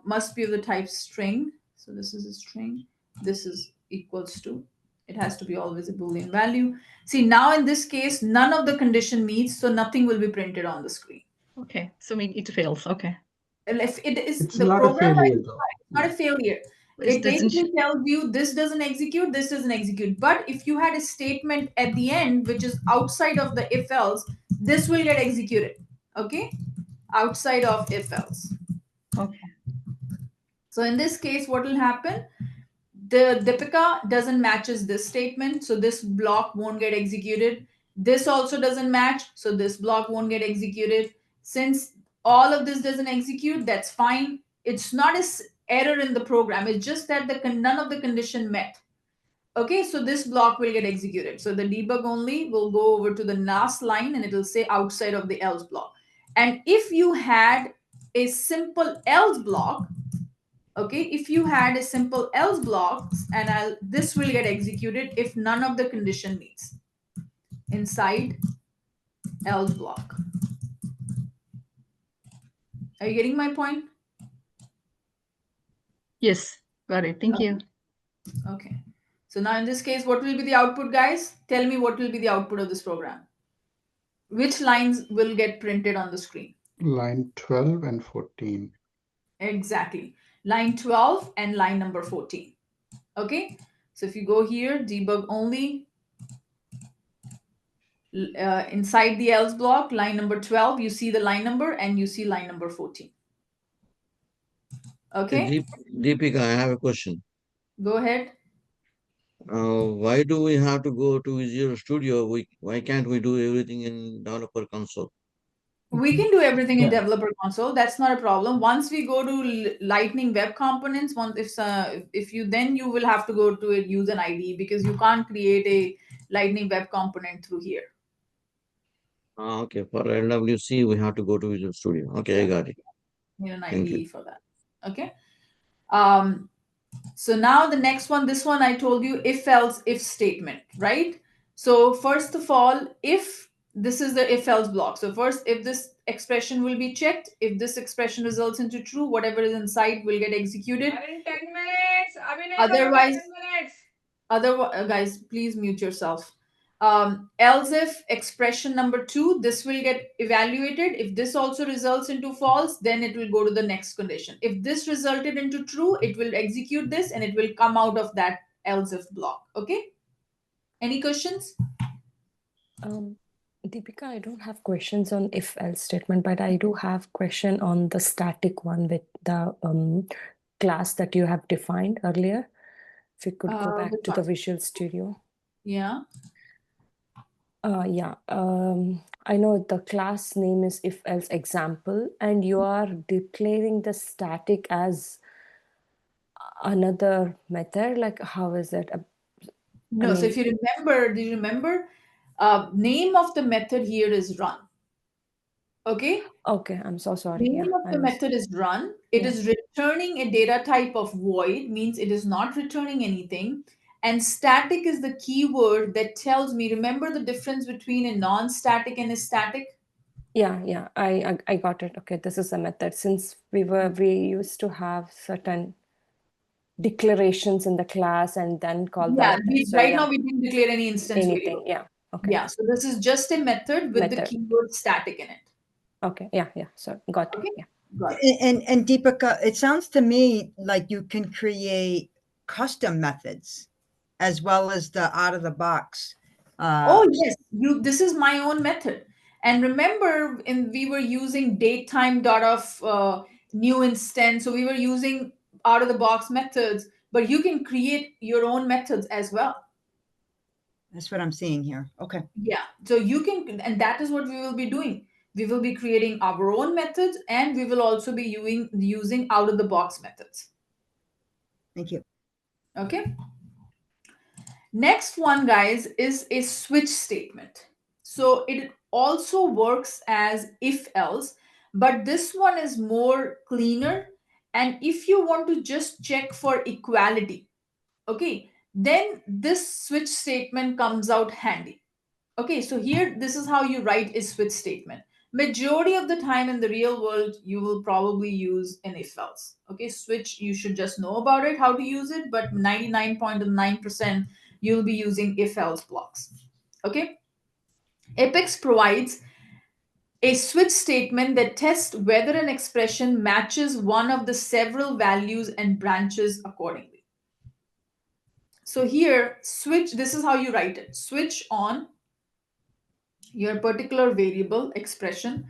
must be of the type string. So this is a string. This is equals to. It has to be always a Boolean value. See, now in this case, none of the condition meets, so nothing will be printed on the screen. Okay, so it fails. Okay. And if it is It's the not program, a failure, though. it's not a failure. It It basically tells you this doesn't execute, this doesn't execute. But if you had a statement at the end which is outside of the if else, this will get executed. Okay, outside of if else. Okay. So in this case, what will happen? The Deepika doesn't matches this statement, so this block won't get executed. This also doesn't match, so this block won't get executed. Since all of this doesn't execute, that's fine. It's not an error in the program. It's just that none of the condition met. Okay, so this block will get executed. So the debug only will go over to the last line and it'll say outside of the else block. And if you had a simple else block, okay, if you had a simple else block, and this will get executed if none of the condition meets inside else block. Are you getting my point? Yes, got it. Thank you. Okay. So now in this case, what will be the output, guys? Tell me what will be the output of this program. Which lines will get printed on the screen? Line 12 and 14. Exactly. Line 12 and line number 14. Okay. So if you go here, debug only, inside the else block, line number 12, you see the line number and you see line number 14. Okay. Deepika, I have a question. Go ahead. Why do we have to go to Visual Studio? Why can't we do everything in Developer Console? We can do everything in Developer Console. That's not a problem. Once we go to Lightning Web Components, if you will have to go to it, use an IDE, because you can't create a Lightning Web Component through here. Okay, for LWC, we have to go to Visual Studio. Okay, I got it. Need an IDE for that. Okay. So now the next one, this one I told you, if else if statement, right? So first of all, if this is the if else block. So first, if this expression will be checked, if this expression results into true, whatever is inside will get executed. 10 minutes. Otherwise, guys, please mute yourself. Else if expression number 2, this will get evaluated. If this also results into false, then it will go to the next condition. If this resulted into true, it will execute this and it will come out of that else if block. Okay. Any questions? Deepika, I don't have questions on if else statement, but I do have question on the static one with the class that you have defined earlier. If you could go back to the Visual Studio. Yeah. Yeah. I know the class name is if else example, and you are declaring the static as another method. Like, how is it? No. So if you remember, do you remember? Name of the method here is run. Okay. Okay. I'm so sorry. Name of the method is run. It is returning a data type of void, means it is not returning anything. And static is the keyword that tells me, remember the difference between a non-static and a static? Yeah, I got it. Okay, this is a method. Since we used to have certain declarations in the class and then call back. Right now we didn't declare any instance anything. Yeah. Okay. Yeah, so this is just a method with the keyword static in it. Okay. Yeah. So got it. Yeah. And Deepika, it sounds to me like you can create custom methods as well as the out of the box Oh yes, this is my own method. And remember, we were using datetime dot of new instance, so we were using out of the box methods, but you can create your own methods as well. That's what I'm seeing here. Okay. Yeah, so you can, and that is what we will be doing. We will be creating our own methods, and we will also be using out of the box methods. Thank you. Okay. Next one, guys, is a switch statement. So it also works as if else, but this one is more cleaner. And if you want to just check for equality, okay, then this switch statement comes out handy. Okay, so here, this is how you write a switch statement. Majority of the time in the real world, you will probably use an if else. Okay, switch, you should just know about it, how to use it, but 99.9% you'll be using if else blocks. Okay, Apex provides a switch statement that tests whether an expression matches one of the several values and branches accordingly. So here, switch, this is how you write it. Switch on your particular variable expression,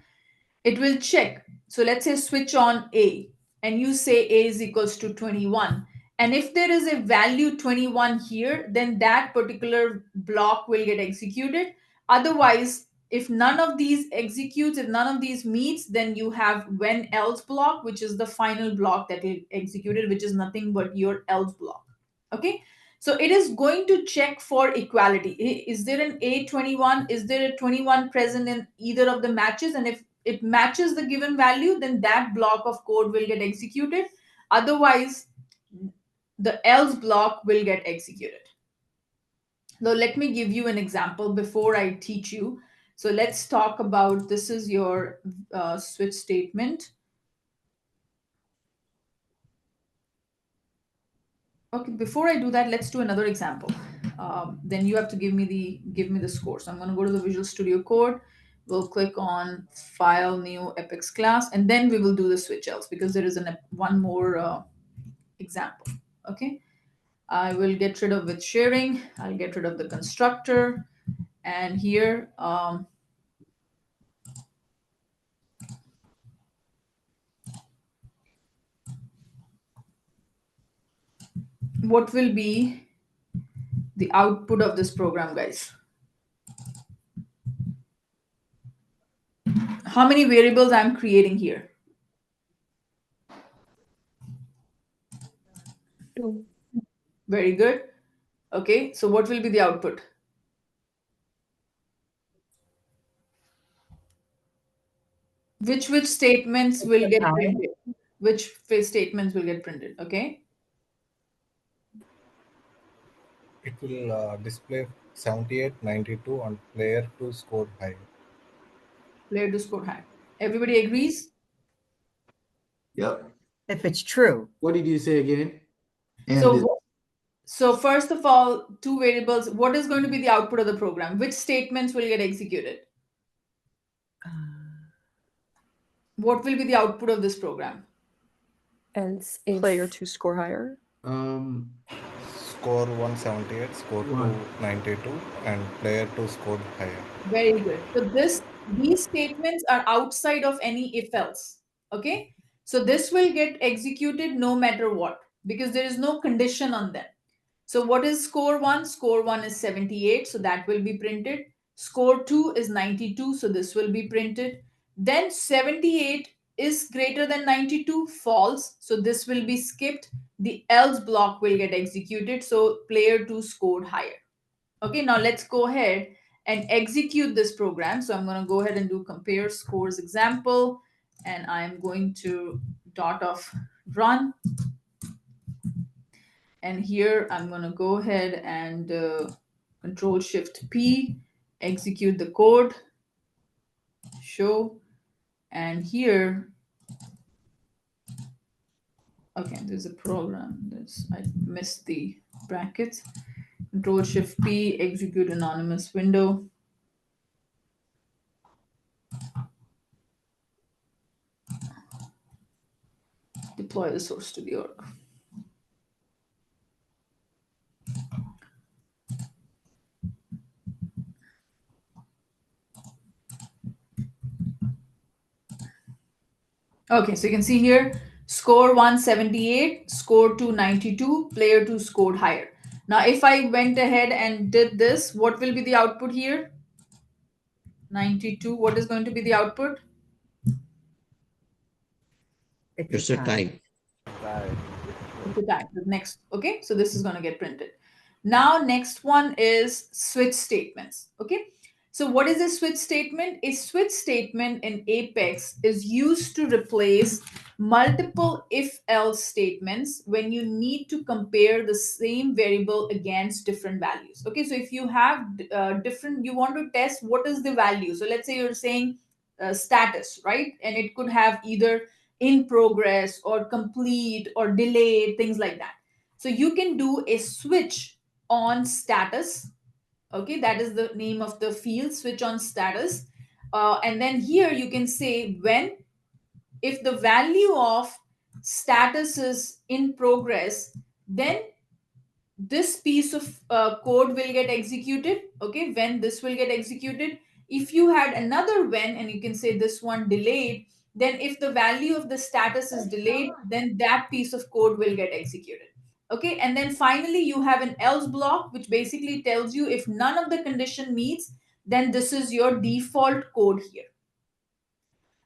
it will check. So let's say switch on A, and you say A is equals to 21. And if there is a value 21 here, then that particular block will get executed. Otherwise, if none of these executes, if none of these meets, then you have when else block, which is the final block that will executed, which is nothing but your else block. Okay. So it is going to check for equality. Is there an A21? Is there a 21 present in either of the matches? And if it matches the given value, then that block of code will get executed. Otherwise, the else block will get executed. Now, let me give you an example before I teach you. So let's talk about, this is your switch statement. Okay, before I do that, let's do another example. Then you have to give me the score. So I'm going to go to the Visual Studio Code. We'll click on File, New, Apex Class, and then we will do the switch else because there is one more example. Okay, I will get rid of with sharing. I'll get rid of the constructor, and here what will be the output of this program, guys? How many variables I'm creating here? 2. Very good. Okay, so what will be the output? Which statements will get printed? Which statements will get printed? Okay. It will display 78, 92 and player to score high. Player to score high. Everybody agrees? Yep. If it's true. What did you say again? So first of all, two variables. What is going to be the output of the program? Which statements will get executed? What will be the output of this program? Else if player to score higher. Score 178, score 292, and player to score higher. Very good. So these statements are outside of any if else. Okay. So this will get executed no matter what, because there is no condition on them. So what is score 1? Score 1 is 78, so that will be printed. Score 2 is 92, so this will be printed. Then 78 is greater than 92, false, so this will be skipped. The else block will get executed, so player 2 scored higher. Okay, now let's go ahead and execute this program. So I'm going to go ahead and do compare scores example, and I'm going to dot of run. And here I'm going to go ahead and Control Shift P, execute the code, show, and here, okay, there's a program. I missed the brackets. Control Shift P, execute anonymous window. Deploy the source to the org. Okay, so you can see here, score 178, score 292, player 2 scored higher. Now, if I went ahead and did this, what will be the output here? 92, what is going to be the output? It's a tie. The time. The next, okay, so this is going to get printed. Now next one is switch statements. Okay, so what is a switch statement? A switch statement in Apex is used to replace multiple if else statements when you need to compare the same variable against different values. Okay, so if you have different, you want to test what is the value. So let's say you're saying status, right? And it could have either in progress or complete or delayed, things like that. So you can do a switch on status. Okay, that is the name of the field, switch on status. And then here you can say when, if the value of status is in progress, then this piece of code will get executed. Okay, when this will get executed. If you had another when, and you can say this one delayed, then if the value of the status is delayed, then that piece of code will get executed. Okay, and then finally you have an else block, which basically tells you if none of the condition meets, then this is your default code here.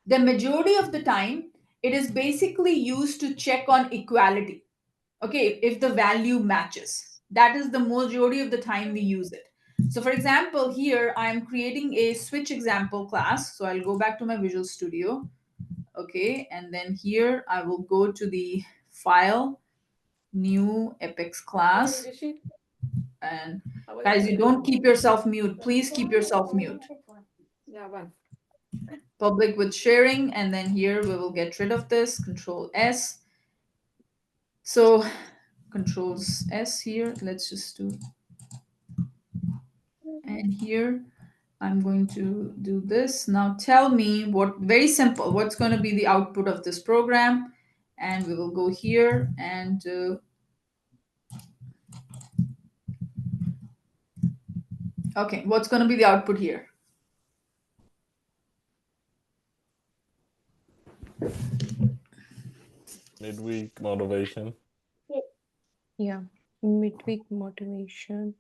The majority of the time, it is basically used to check on equality. Okay, if the value matches, that is the majority of the time we use it. So for example, here I'm creating a switch example class. So I'll go back to my Visual Studio. Okay, and then here I will go to the file, new Apex class. And guys, you don't keep yourself mute. Please keep yourself mute. Public with sharing, and then here we will get rid of this, Control S. So Controls S here, let's just do, and here I'm going to do this. Now tell me what, very simple, what's going to be the output of this program. And we will go here and okay, what's going to be the output here? Midweek motivation. Yeah, midweek motivation.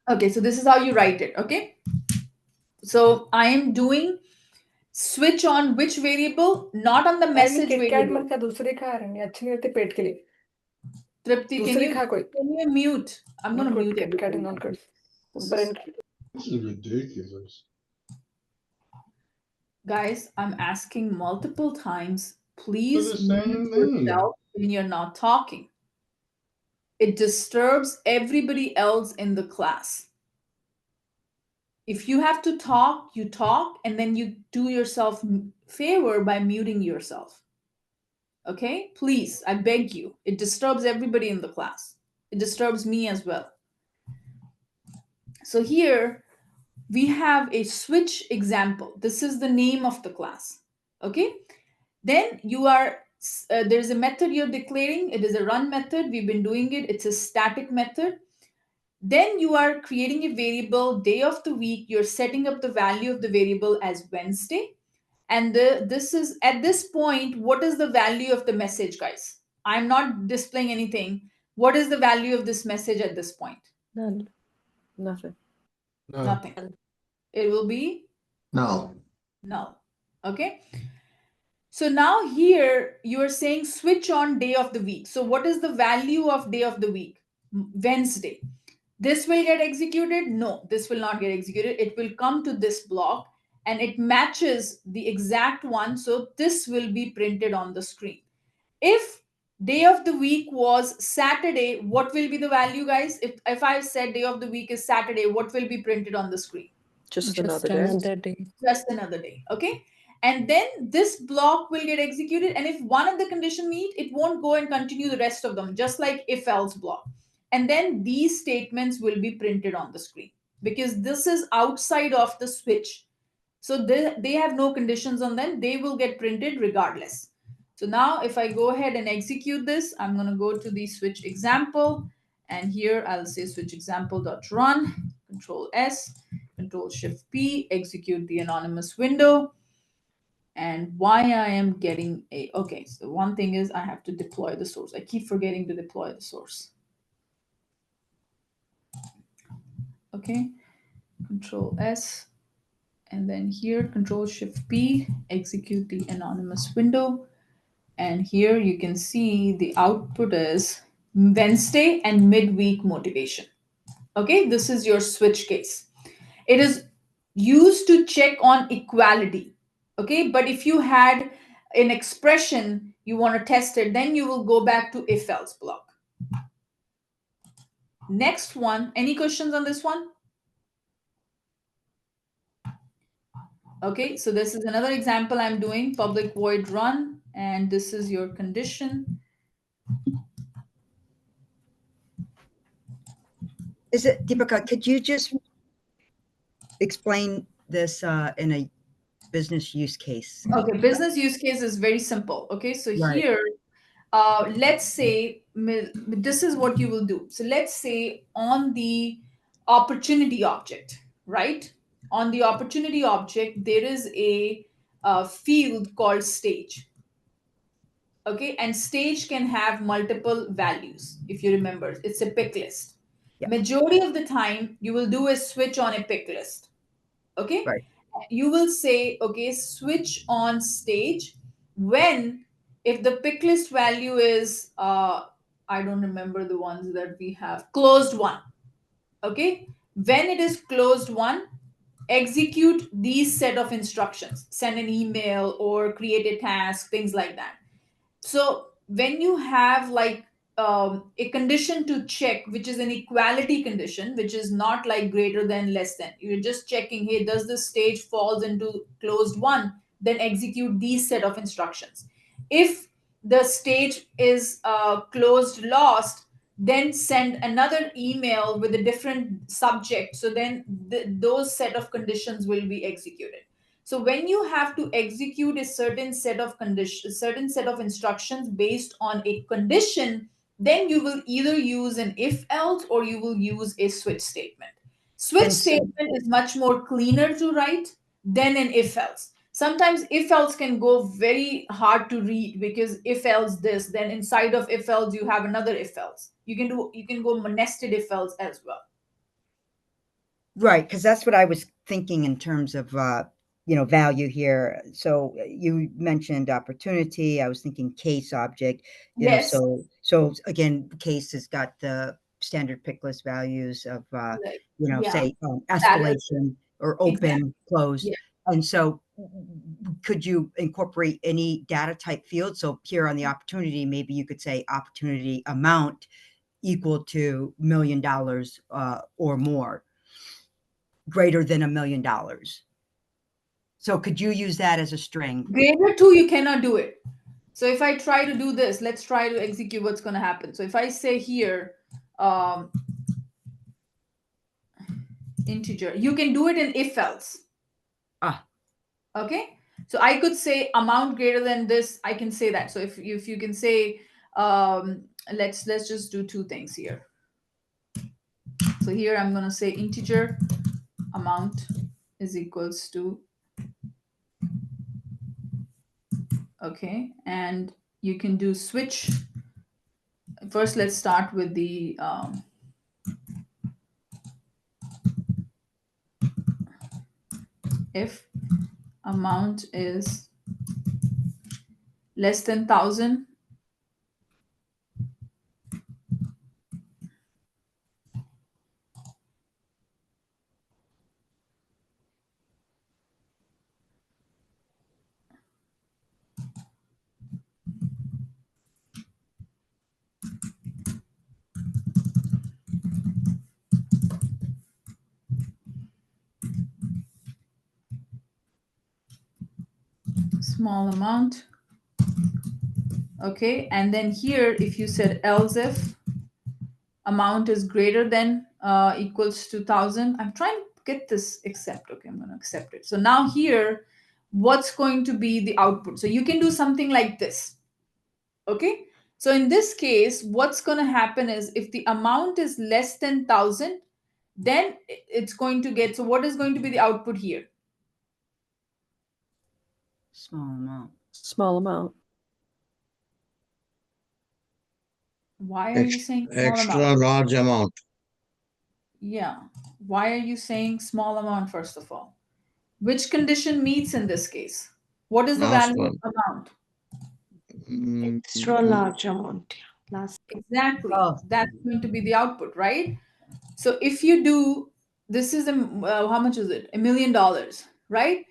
Okay, so this is how you write it. Okay, so I am doing switch on which variable, not on the message variable. Tripti, can you mute? I'm going to mute everybody. This is ridiculous. Guys, I'm asking multiple times, please the same mute thing. yourself when you're not talking. It disturbs everybody else in the class. If you have to talk, you talk, and then you do yourself favor by muting yourself. Okay, please, I beg you. It disturbs everybody in the class. It disturbs me as well. So here we have a switch example. This is the name of the class. Okay, then you are there's a method you're declaring. It is a run method. We've been doing it. It's a static method. Then you are creating a variable day of the week. You're setting up the value of the variable as Wednesday. And this is at this point, what is the value of the message, guys? I'm not displaying anything. What is the value of this message at this point? None. Nothing. No. Nothing. It will be No. null. Okay. So now here you are saying switch on day of the week. So what is the value of day of the week? Wednesday. This will get executed? No, this will not get executed. It will come to this block and it matches the exact one. So this will be printed on the screen. If day of the week was Saturday, what will be the value, guys? If I've said day of the week is Saturday, what will be printed on the screen? Just another day. Just another day. Okay. And then this block will get executed. And if one of the condition meet, it won't go and continue the rest of them, just like if else block. And then these statements will be printed on the screen because this is outside of the switch. So they have no conditions on them. They will get printed regardless. So now if I go ahead and execute this, I'm going to go to the switch example. And here I'll say switch example.run, Control S, Control Shift P, execute the anonymous window. And why I am getting a, okay, so one thing is I have to deploy the source. I keep forgetting to deploy the source. Okay, Control S, and then here, Control Shift P, execute the anonymous window. And here you can see the output is Wednesday and midweek motivation. Okay, this is your switch case. It is used to check on equality. Okay, but if you had an expression you want to test it, then you will go back to if else block. Next one, any questions on this one? Okay, so this is another example I'm doing, public void run, and this is your condition. Is it, Deepika, could you just explain this in a business use case? Okay, business use case is very simple. Okay, so Right. here, let's say this is what you will do. So let's say on the opportunity object, right? On the opportunity object, there is a field called stage. Okay, and stage can have multiple values. If you remember, it's a pick list. Majority of the time, you will do a switch on a pick list. Okay, right. You will say, okay, switch on stage when, if the pick list value is, I don't remember the ones that we have, closed one. Okay, when it is closed one, execute these set of instructions, send an email or create a task, things like that. So when you have like a condition to check, which is an equality condition, which is not like greater than, less than, you're just checking, hey, does this stage falls into closed one, then execute these set of instructions. If the stage is closed lost, then send another email with a different subject, so then those set of conditions will be executed. So when you have to execute a certain set of conditions, certain set of instructions based on a condition, then you will either use an if else or you will use a switch statement. Switch statement is much more cleaner to write than an if else. Sometimes if else can go very hard to read, because if else this, then inside of if else you have another if else. You can go nested if else as well. Right, because that's what I was thinking in terms of value here. So you mentioned opportunity. I was thinking case object. Yes. So again, case has got the standard pick list values of say escalation or open, closed. Yeah. And so could you incorporate any data type field? So here on the opportunity, maybe you could say opportunity amount equal to $1 million or more, greater than $1 million. So could you use that as a string? Greater to, you cannot do it. So if I try to do this, let's try to execute what's going to happen. So if I say here, integer, you can do it in if else. Okay, so I could say amount greater than this, I can say that. So if you can say, let's just do two things here. So here I'm going to say integer amount is equals to, okay, and you can do switch. First, let's start with the if amount is less than 1,000, small amount. Okay, and then here, if you said else if amount is greater than equals to 1,000, I'm trying to get this accept. Okay, I'm going to accept it. So now here, what's going to be the output? So you can do something like this. Okay, so in this case, what's going to happen is if the amount is less than 1,000, then it's going to get, so what is going to be the output here? Small amount. Small amount. Why are you saying small Extra amount? large amount. Yeah. Why are you saying small amount, first of all? Which condition meets in this case? What is the Last value of one. amount? Extra large amount. Last. Exactly. Oh. That's going to be the output, right? So if you do, this is how much is it? $1 million, right?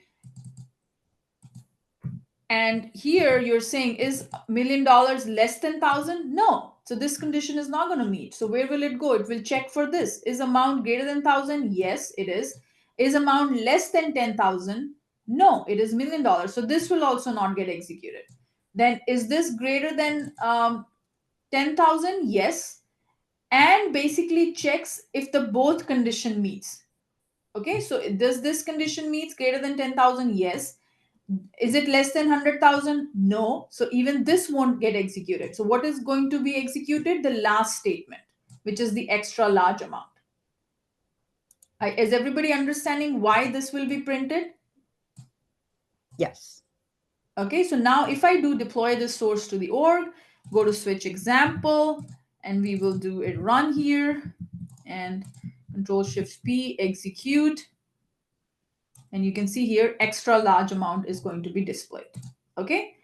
And here you're saying, is $1 million less than 1,000? No. So this condition is not going to meet. So where will it go? It will check for this. Is amount greater than 1,000? Yes, it is. Is amount less than 10,000? No, it is $1 million. So this will also not get executed. Then is this greater than 10,000? Yes. And basically checks if the both condition meets. Okay, so does this condition meets greater than 10,000? Yes. Is it less than 100,000? No. So even this won't get executed. So what is going to be executed? The last statement, which is the extra large amount. Is everybody understanding why this will be printed? Yes. Okay, so now if I do deploy this source to the org, go to switch example, and we will do it run here, and Control-Shift-P, execute. And you can see here, extra large amount is going to be displayed. Okay.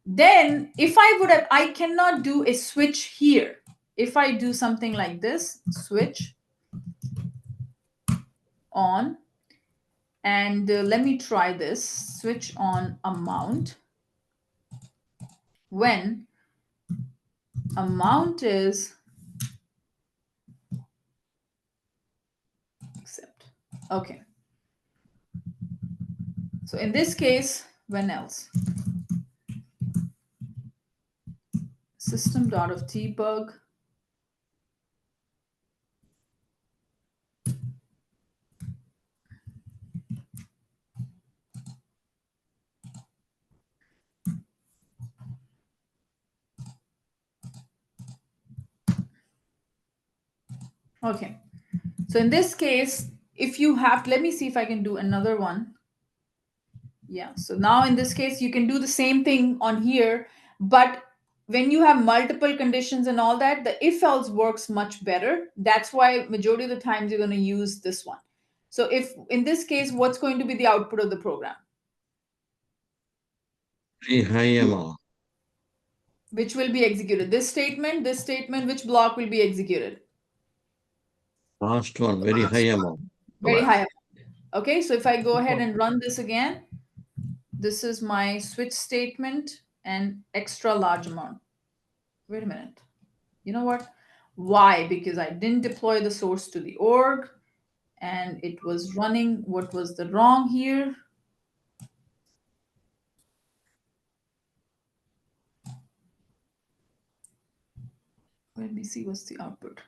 Then if I cannot do a switch here. If I do something like this, switch on, and let me try this, switch on amount. When amount is accept. Okay. So in this case, when else? System.of_debug. Okay. So in this case, if you have, let me see if I can do another one. Yeah. So now in this case, you can do the same thing on here, but when you have multiple conditions and all that, the if else works much better. That's why majority of the times you're going to use this one. So if in this case, what's going to be the output of the program? Very high amount. Which will be executed. This statement, which block will be executed? Last one, very high amount. Very high amount. Okay, so if I go ahead and run this again, this is my switch statement and extra large amount. Wait a minute. You know what? Why? Because I didn't deploy the source to the org and it was running. What was the wrong here? Let me see what's the output.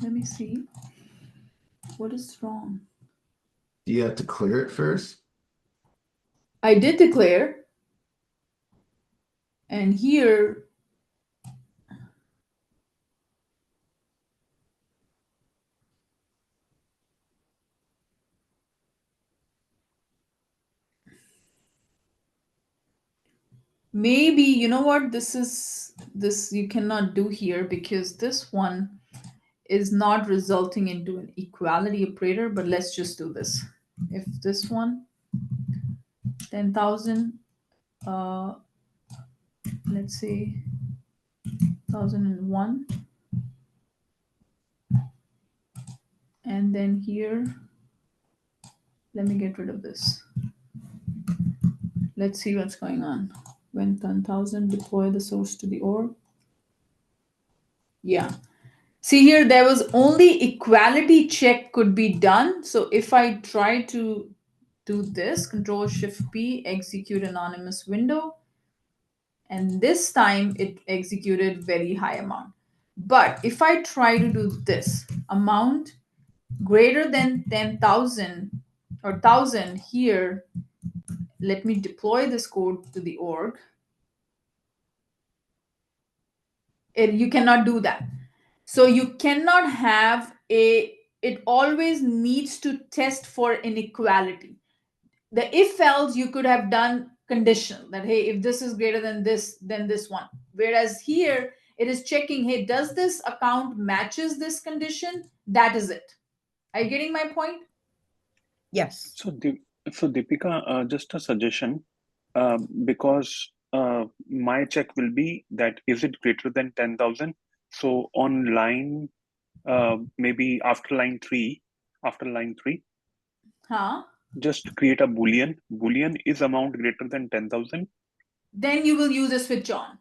Let me see. What is wrong? Do you have to clear it first? I did declare. And here, maybe, you know what, this you cannot do here because this one is not resulting into an equality operator, but let's just do this. If this one 10,000, let's say 1,001, and then here, let me get rid of this. Let's see what's going on. When 10,000, deploy the source to the org. Yeah. See here, there was only equality check could be done. So if I try to do this, Control-Shift-P, execute anonymous window, and this time it executed very high amount. But if I try to do this, amount greater than 10,000 or 1,000 here, let me deploy this code to the org. You cannot do that. So you cannot have it always needs to test for inequality. The if else you could have done conditional that, hey, if this is greater than this, then this one. Whereas here it is checking, hey, does this account matches this condition? That is it. Are you getting my point? Yes. So Deepika, just a suggestion, because my check will be that is it greater than 10,000? So on line, maybe after line three, Huh? just create a Boolean. Boolean is amount greater than 10,000. Then you will use a switch on.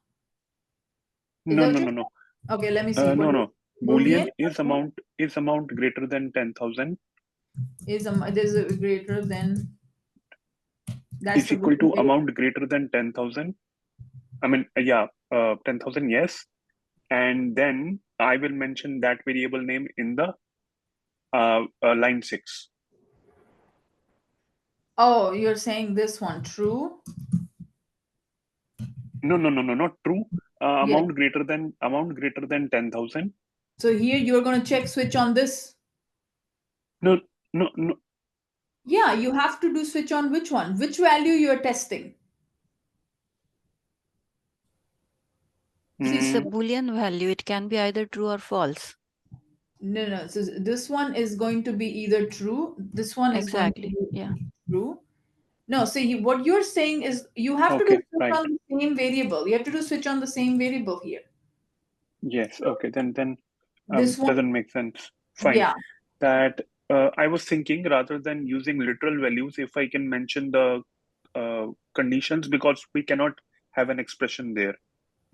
No, no, no, no. Okay, let me see. No. Boolean is amount greater than 10,000. Is a greater than Is equal to amount greater than 10,000. I mean, 10,000, yes. And then I will mention that variable name in the line 6. Oh, you're saying this one, true? No, not true. Yes. Amount greater than 10,000. So here you're going to check switch on this. No. Yeah, you have to do switch on which one? Which value you're testing? It's a Boolean value. It can be either true or false. No. So this one is going to be either true. This one is going to be true. No, see, what you're saying is you have to do switch on the same variable. You have to do switch on the same variable here. Yes. Okay. Then this one doesn't make sense. Fine. Yeah. That I was thinking rather than using literal values, if I can mention the conditions, because we cannot have an expression there.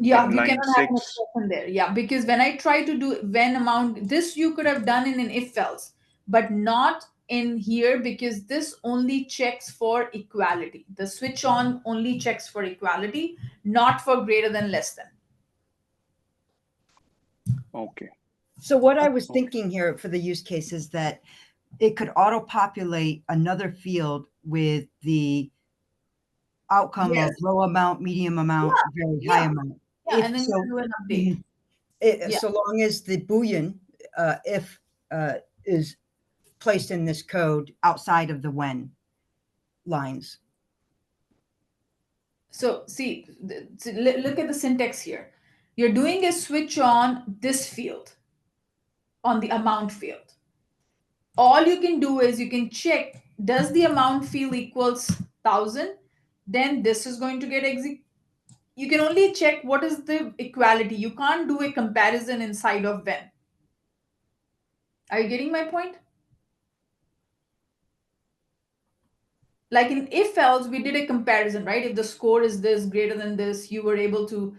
Yeah, we cannot have an expression there. Yeah, because when I try to do when amount, this you could have done in an if else, but not in here because this only checks for equality. The switch on only checks for equality, not for greater than less than. Okay. So what I was thinking here for the use case is that it could auto-populate another field with the outcome of low amount, medium amount, very high amount. Yeah, and then you do an update. So long as the Boolean if is placed in this code outside of the when lines. So see, look at the syntax here. You're doing a switch on this field, on the amount field. All you can do is you can check, does the amount field equals 1,000? Then this is going to get executed. You can only check what is the equality. You can't do a comparison inside of when. Are you getting my point? Like in if else, we did a comparison, right? If the score is this greater than this, you were able to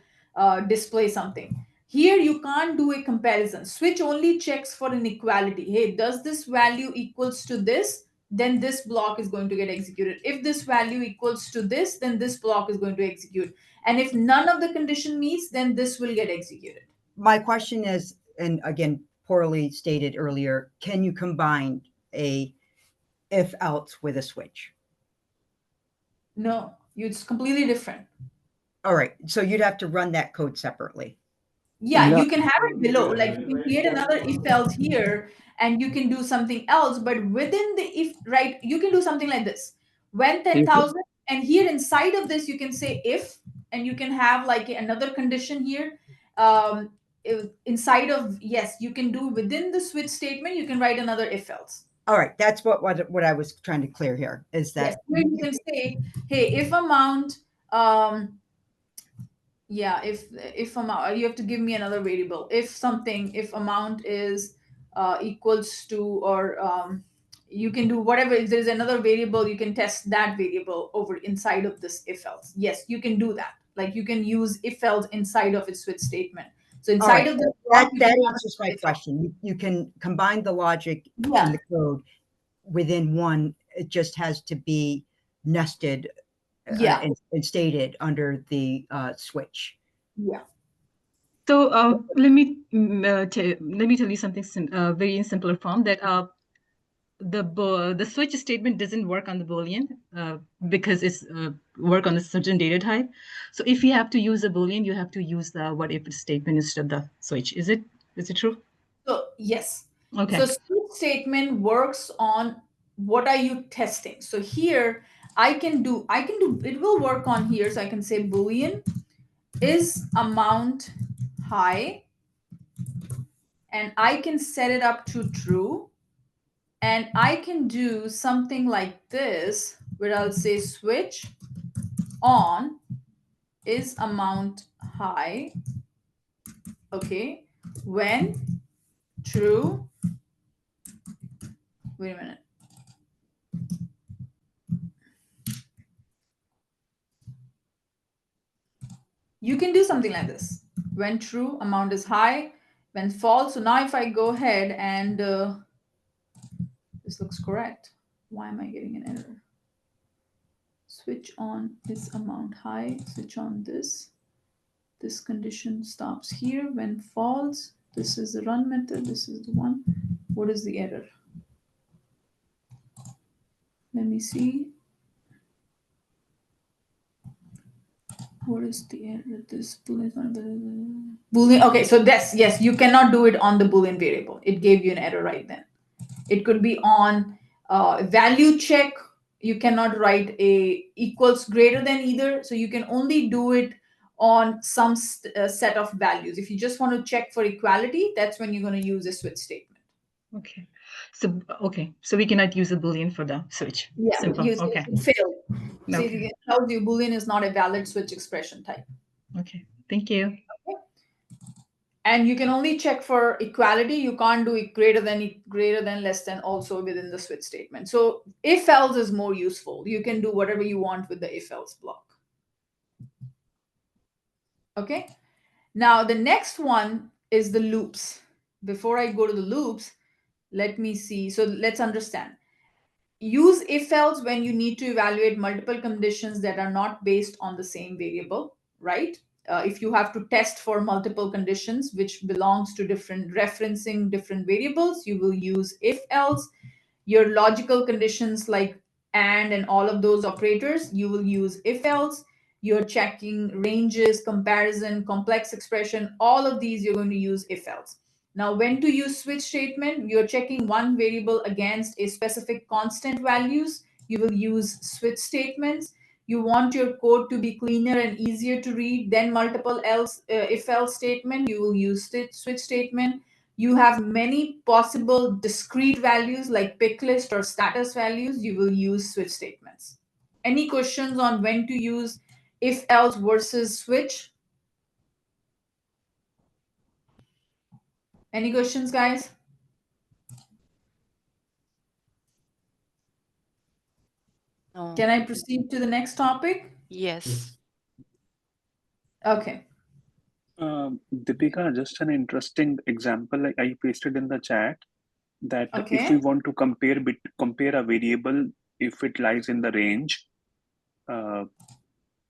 display something. Here you can't do a comparison. Switch only checks for inequality. Hey, does this value equals to this? Then this block is going to get executed. If this value equals to this, then this block is going to execute. And if none of the condition meets, then this will get executed. My question is, and again, poorly stated earlier, can you combine a if else with a switch? No, it's completely different. All right. So you'd have to run that code separately. Yeah, you can have it below. Like you can create another if else here and you can do something else, but within the if, right, you can do something like this. When 10,000 and here inside of this, you can say if, and you can have like another condition here. Inside of, yes, you can do within the switch statement, you can write another if else. All right. That's what I was trying to clear here is that yes, you can say, hey, if amount, yeah, if amount, you have to give me another variable. If amount is equals to, or you can do whatever. If there's another variable, you can test that variable over inside of this if else. Yes, you can do that. Like you can use if else inside of its switch statement. So inside of the that answers my question. You can combine the logic in the code within one. It just has to be nested and stated under the switch. Yeah. So let me tell you something very in simpler form that the switch statement doesn't work on the Boolean because it's work on a certain data type. So if you have to use a Boolean, you have to use the what if statement instead of the switch. Is it true? So yes. Okay. So switch statement works on what are you testing. So here I can do it will work on here. So I can say Boolean is amount high, and I can set it up to true, and I can do something like this where I'll say switch on is amount high, okay, when true. Wait a minute. You can do something like this. When true, amount is high. When false, so now if I go ahead and this looks correct. Why am I getting an error? Switch on is amount high. Switch on this. This condition stops here. When false, this is the run method. This is the one. What is the error? Let me see. What is the error? This Boolean is not Boolean. Okay, so this, yes, you cannot do it on the Boolean variable. It gave you an error right then. It could be on value check. You cannot write a equals greater than either. So you can only do it on some set of values. If you just want to check for equality, that's when you're going to use a switch statement. Okay. So we cannot use a Boolean for the switch. Yeah, Simple. Okay. It failed. So Okay. it tells you Boolean is not a valid switch expression type. Okay. Thank you. Okay. And you can only check for equality. You can't do it greater than, less than also within the switch statement. So if else is more useful. You can do whatever you want with the if else block. Okay. Now the next one is the loops. Before I go to the loops, let me see. So let's understand. Use if else when you need to evaluate multiple conditions that are not based on the same variable, right? If you have to test for multiple conditions which belongs to referencing different variables, you will use if else. Your logical conditions like and all of those operators, you will use if else. You're checking ranges, comparison, complex expression, all of these you're going to use if else. Now, when to use switch statement, you're checking one variable against a specific constant values, you will use switch statements. You want your code to be cleaner and easier to read than multiple else if else statement, you will use switch statement. You have many possible discrete values like pick list or status values, you will use switch statements. Any questions on when to use if else versus switch? Any questions, guys? No. Can I proceed to the next topic? Yes. Okay. Deepika, just an interesting example I pasted in the chat that Okay. if we want to compare a variable if it lies in the range,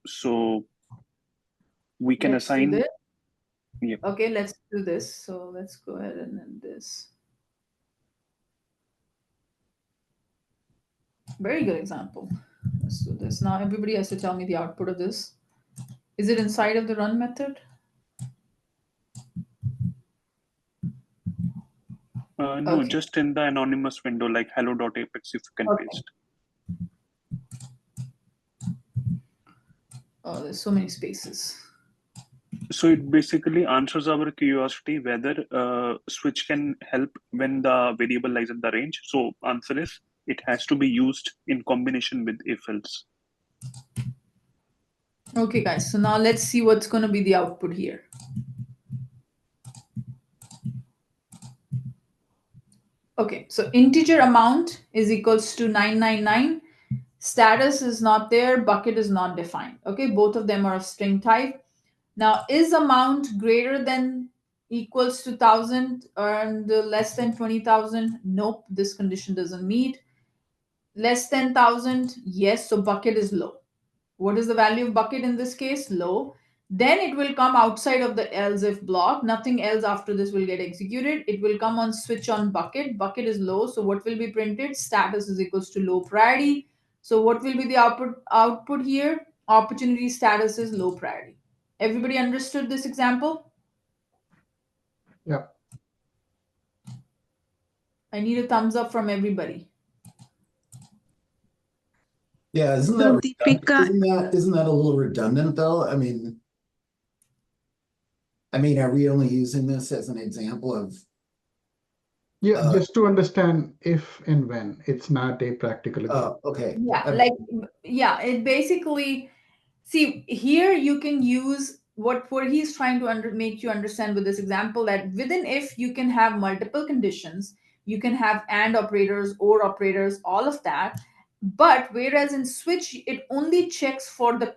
so we can assign. Yep. Okay, let's do this. So let's go ahead and then this. Very good example. Let's do this. Now everybody has to tell me the output of this. Is it inside of the run method? No, just in the anonymous window like hello.apex if you can paste. Oh, there's so many spaces. So it basically answers our curiosity whether switch can help when the variable lies in the range. So answer is it has to be used in combination with if else. Okay, guys. So now let's see what's going to be the output here. Okay, so integer amount is equals to 999. Status is not there. Bucket is not defined. Okay, both of them are of string type. Now, is amount greater than equals to 1,000 and less than 20,000? Nope, this condition doesn't meet. Less than 1,000? Yes, so bucket is low. What is the value of bucket in this case? Low. Then it will come outside of the else if block. Nothing else after this will get executed. It will come on switch on bucket. Bucket is low. So what will be printed? Status is equals to low priority. So what will be the output here? Opportunity status is low priority. Everybody understood this example? Yeah. I need a thumbs up from everybody. Yeah, isn't that a little redundant though? I mean, are we only using this as an example of? Yeah, just to understand if and when. It's not a practical example. Oh, okay. Yeah, it basically, see, here you can use what he's trying to make you understand with this example, that within if you can have multiple conditions, you can have and operators, or operators, all of that. But whereas in switch, it only checks for the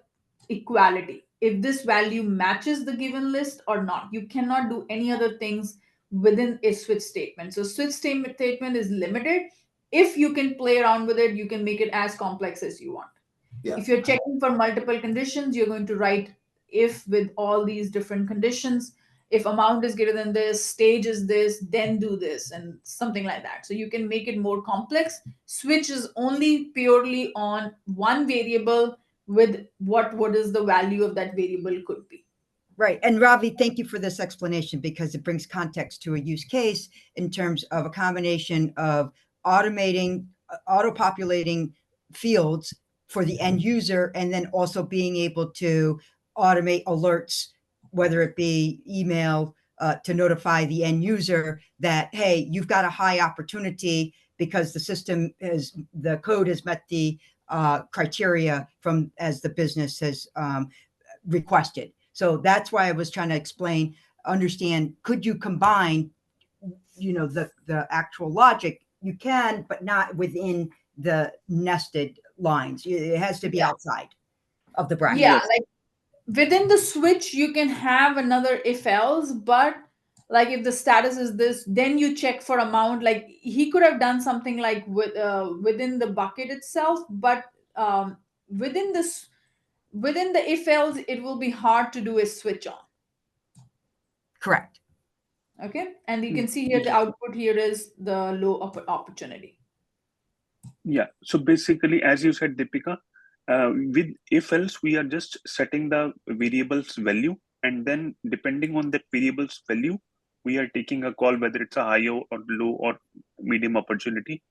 equality. If this value matches the given list or not, you cannot do any other things within a switch statement. So switch statement is limited. If you can play around with it, you can make it as complex as you want. Yeah. If you're checking for multiple conditions, you're going to write if with all these different conditions. If amount is greater than this, stage is this, then do this, and something like that. So you can make it more complex. Switch is only purely on one variable with what is the value of that variable could be. Right. And Ravi, thank you for this explanation, because it brings context to a use case in terms of a combination of automating, auto-populating fields for the end user, and then also being able to automate alerts, whether it be email, to notify the end user that, hey, you've got a high opportunity because the code has met the criteria from as the business has requested. So that's why I was trying to understand, could you combine, the actual logic? You can, but not within the nested lines. It has to be outside of the bracket. Yeah, like within the switch, you can have another if else, but like if the status is this, then you check for amount. Like he could have done something like within the bucket itself, but within this within the if else, it will be hard to do a switch on. Correct. Okay, and you can see here the output here is the low opportunity. Yeah. So basically, as you said, Deepika, with if else, we are just setting the variable's value, and then depending on that variable's value, we are taking a call whether it's a high or low or medium opportunity.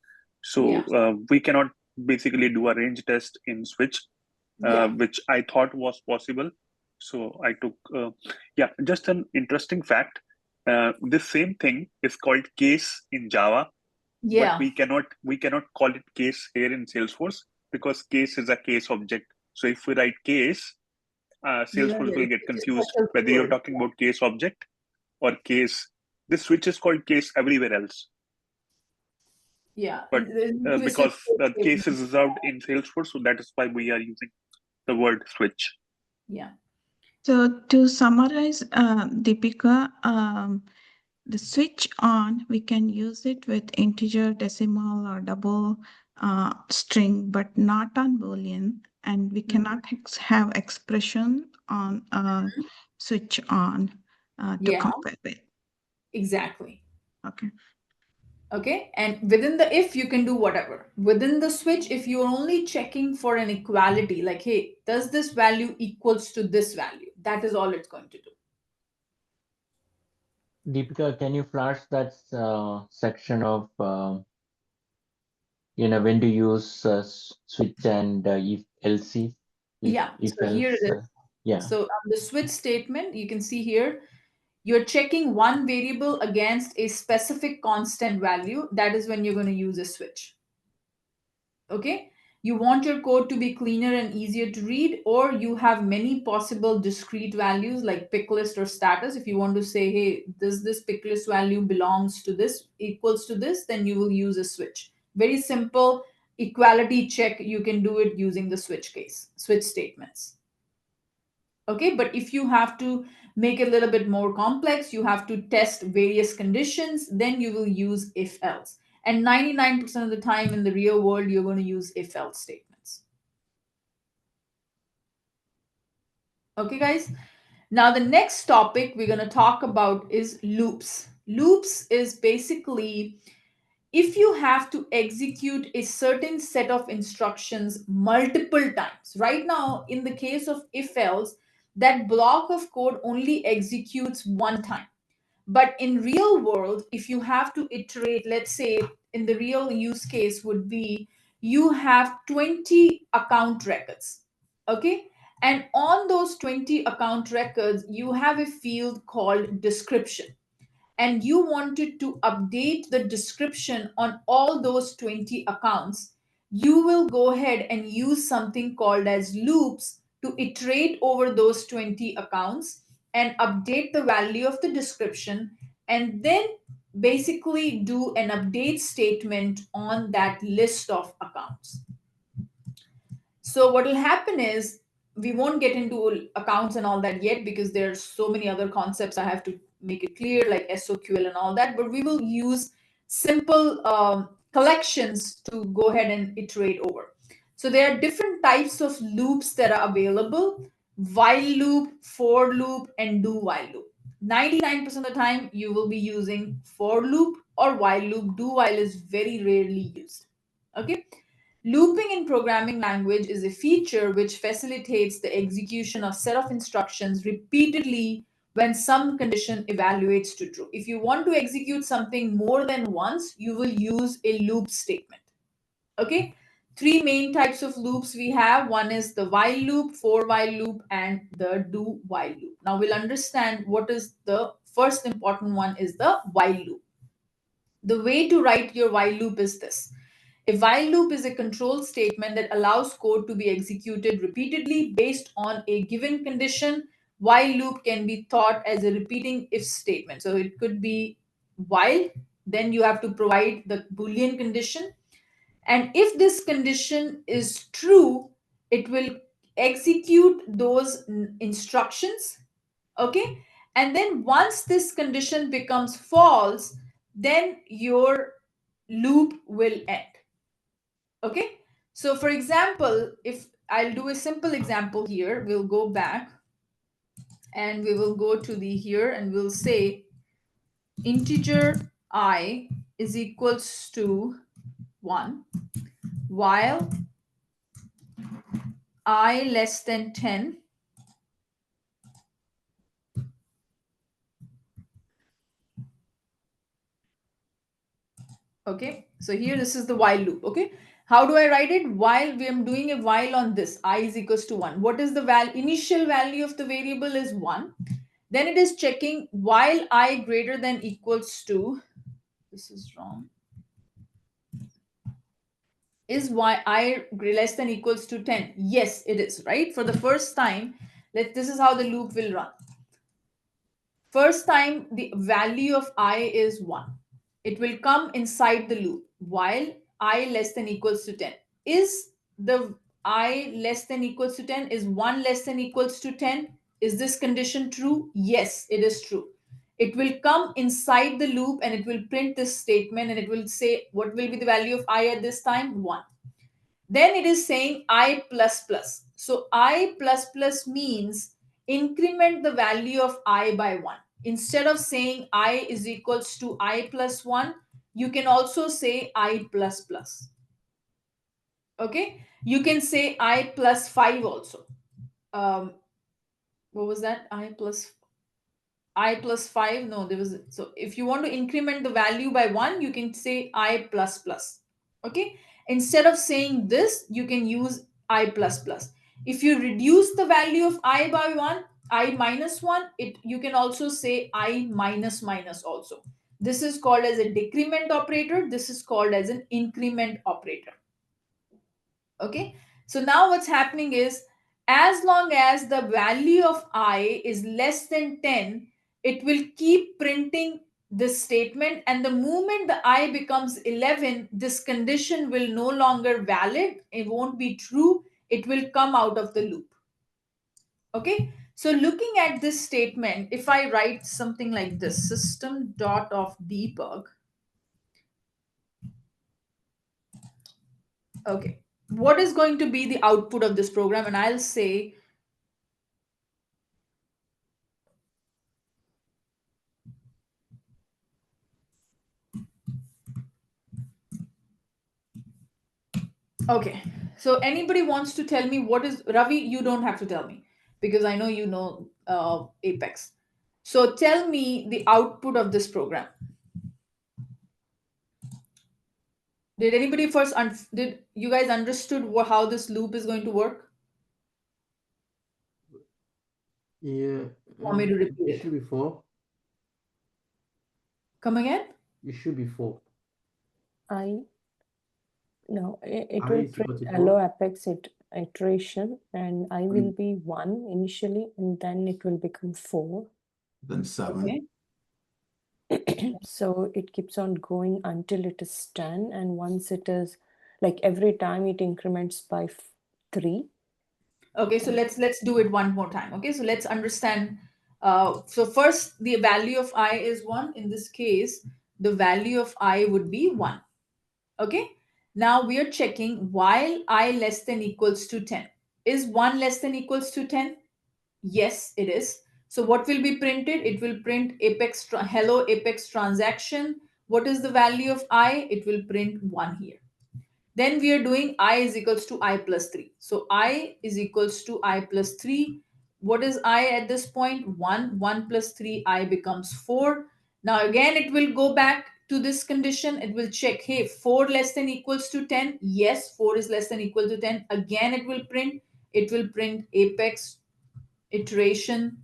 So we cannot basically do a range test in switch, which I thought was possible. So I took, just an interesting fact. This same thing is called case in Java. Yeah. But we cannot call it case here in Salesforce, because case is a case object. So if we write case, Salesforce will get confused whether you're talking about case object or case. This switch is called case everywhere else. Yeah. But because the case is reserved in Salesforce, so that is why we are using the word switch. Yeah. So to summarize, Deepika, the switch on, we can use it with integer, decimal, or double string, but not on Boolean. And we cannot have expression on switch on to compare with. Exactly. Okay. Okay, and within the if, you can do whatever. Within the switch, if you're only checking for an equality, like, hey, does this value equals to this value? That is all it's going to do. Deepika, can you flash that section of, when to use switch and if else? So here it is. So on the switch statement, you can see here, you're checking one variable against a specific constant value. That is when you're going to use a switch. Okay. You want your code to be cleaner and easier to read, or you have many possible discrete values like pick list or status. If you want to say, hey, does this pick list value belongs to this, equals to this, then you will use a switch. Very simple equality check. You can do it using the switch statements. Okay, but if you have to make it a little bit more complex, you have to test various conditions, then you will use if else. And 99% of the time in the real world, you're going to use if else statements. Okay, guys. Now, the next topic we're going to talk about is loops. Loops is basically if you have to execute a certain set of instructions multiple times. Right now, in the case of if else, that block of code only executes one time. But in real world, if you have to iterate, let's say in the real use case would be you have 20 account records. Okay. And on those 20 account records, you have a field called description. And you wanted to update the description on all those 20 accounts, you will go ahead and use something called as loops to iterate over those 20 accounts and update the value of the description, and then basically do an update statement on that list of accounts. So what will happen is we won't get into accounts and all that yet because there's so many other concepts I have to make it clear, like SOQL and all that. But we will use simple collections to go ahead and iterate over. So there are different types of loops that are available: while loop, for loop, and do while loop. 99% of the time you will be using for loop or while loop. Do while is very rarely used. Okay. Looping in programming language is a feature which facilitates the execution of set of instructions repeatedly when some condition evaluates to true. If you want to execute something more than once, you will use a loop statement. Okay? Three main types of loops we have. One is the while loop, for while loop, and the do while loop. Now we'll understand what is the first important one is the while loop. The way to write your while loop is this. A while loop is a control statement that allows code to be executed repeatedly based on a given condition. While loop can be thought as a repeating if statement. So it could be while, then you have to provide the Boolean condition. And if this condition is true, it will execute those instructions. Okay. And then once this condition becomes false, then your loop will end. Okay. So for example, if I'll do a simple example here, we'll go back and we will go to the here and we'll say integer I is equals to 1 while I less than 10 Okay, so here this is the while loop. Okay, how do I write it? While we am doing a while on this, I is equals to 1. What is the initial value of the variable is 1. Then it is checking while I greater than equals to, this is wrong, is why I less than equals to 10. Yes, it is, right? For the first time, this is how the loop will run. First time the value of I is 1. It will come inside the loop while I less than equals to 10. Is the I less than equals to 10, is 1 less than equals to 10? Is this condition true? Yes, it is true. It will come inside the loop and it will print this statement and it will say what will be the value of I at this time? 1. Then it is saying I plus plus. So I plus plus means increment the value of I by 1. Instead of saying I is equals to I plus 1, you can also say I plus plus. Okay, you can say I plus 5 also. What was that? I plus 5. No, there was, so if you want to increment the value by 1, you can say I plus plus. Okay, instead of saying this, you can use I plus plus. If you reduce the value of I by 1, I minus 1, you can also say I minus minus also. This is called as a decrement operator. This is called as an increment operator. Okay, so now what's happening is as long as the value of I is less than 10, it will keep printing this statement, and the moment the I becomes 11, this condition will no longer valid, it won't be true, it will come out of the loop. Okay, so looking at this statement, if I write something like this, system dot of debug, okay, what is going to be the output of this program? And I'll say Okay, so anybody wants to tell me what is, Ravi, you don't have to tell me because I know you know Apex. So tell me the output of this program. Did anybody first, did you guys understood how this loop is going to work? Yeah. Want me to repeat It it? should be 4. Come again? It should be 4. No, it I will is equal print to hello 4. Apex iteration, and I will be 1 initially, and then it will become 4. Then 7. Okay. So it keeps on going until it is 10, and once it is, like, every time it increments by 3. Okay, so let's do it one more time. Okay, so let's understand. So first, the value of I is 1. In this case, the value of I would be 1. Okay, now we are checking while I less than equals to 10. Is 1 less than equals to 10? Yes, it is. So what will be printed? It will print Apex hello Apex transaction. What is the value of I? It will print 1 here. Then we are doing I is equals to I plus 3. So I is equals to I plus 3. What is I at this point? 1. 1 plus 3, I becomes 4. Now again, it will go back to this condition. It will check, hey, 4 less than equals to 10. Yes, 4 is less than equal to 10. Again, it will print Apex iteration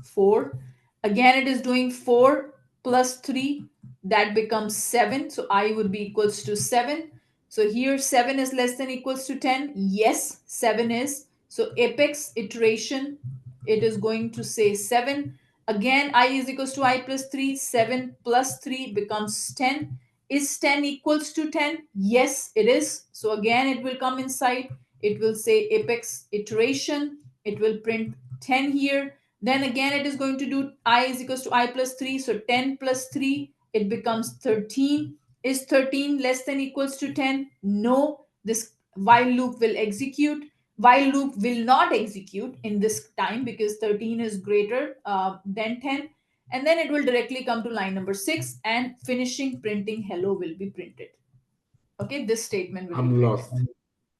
4. Again, it is doing 4 plus 3. That becomes 7. So I would be equals to 7. So here 7 is less than equals to 10. Yes, 7 is. So Apex iteration, it is going to say 7. Again, I is equals to I plus 3. 7 plus 3 becomes 10. Is 10 equals to 10? Yes, it is. So again, it will come inside. It will say Apex iteration. It will print 10 here. Then again, it is going to do I is equals to I plus 3. So 10 plus 3, it becomes 13. Is 13 less than equals to 10? No. This while loop will execute. While loop will not execute in this time because 13 is greater than 10. And then it will directly come to line number 6 and finishing printing hello will be printed. Okay, this statement will be I'm printed.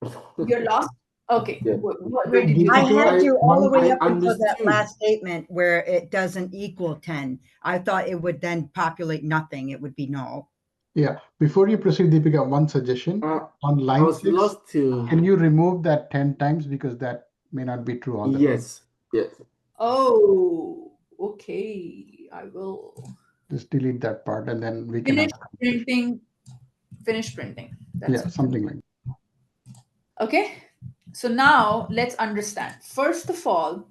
lost. You're lost? Okay. Yeah. Where did you I So had you all the way I up until that understood. last statement where it doesn't equal 10. I thought it would then populate nothing. It would be null. Yeah. Before you proceed, Deepika, one suggestion. On I line was 6, lost till. can you remove that 10 times because that may not be true all the time. Yes. Yes. Oh, okay. I will Just delete that part and then we can finish have printing. Finish printing. That's yeah, it. something like that. Okay. So now let's understand. First of all,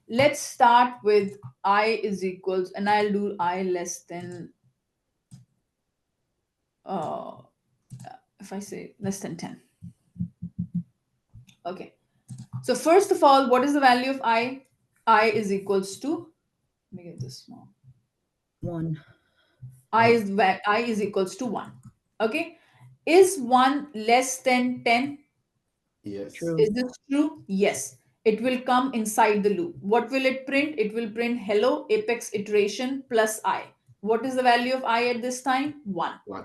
let's start with I is equals, and I'll do I less than if I say less than 10. Okay. So first of all, what is the value of I? I is equals to, let me get this small. 1. I is equals to 1. Okay. Is 1 less than 10? Yes. True. Is this true? Yes. It will come inside the loop. What will it print? It will print hello Apex iteration plus I. What is the value of I at this time? 1. 1.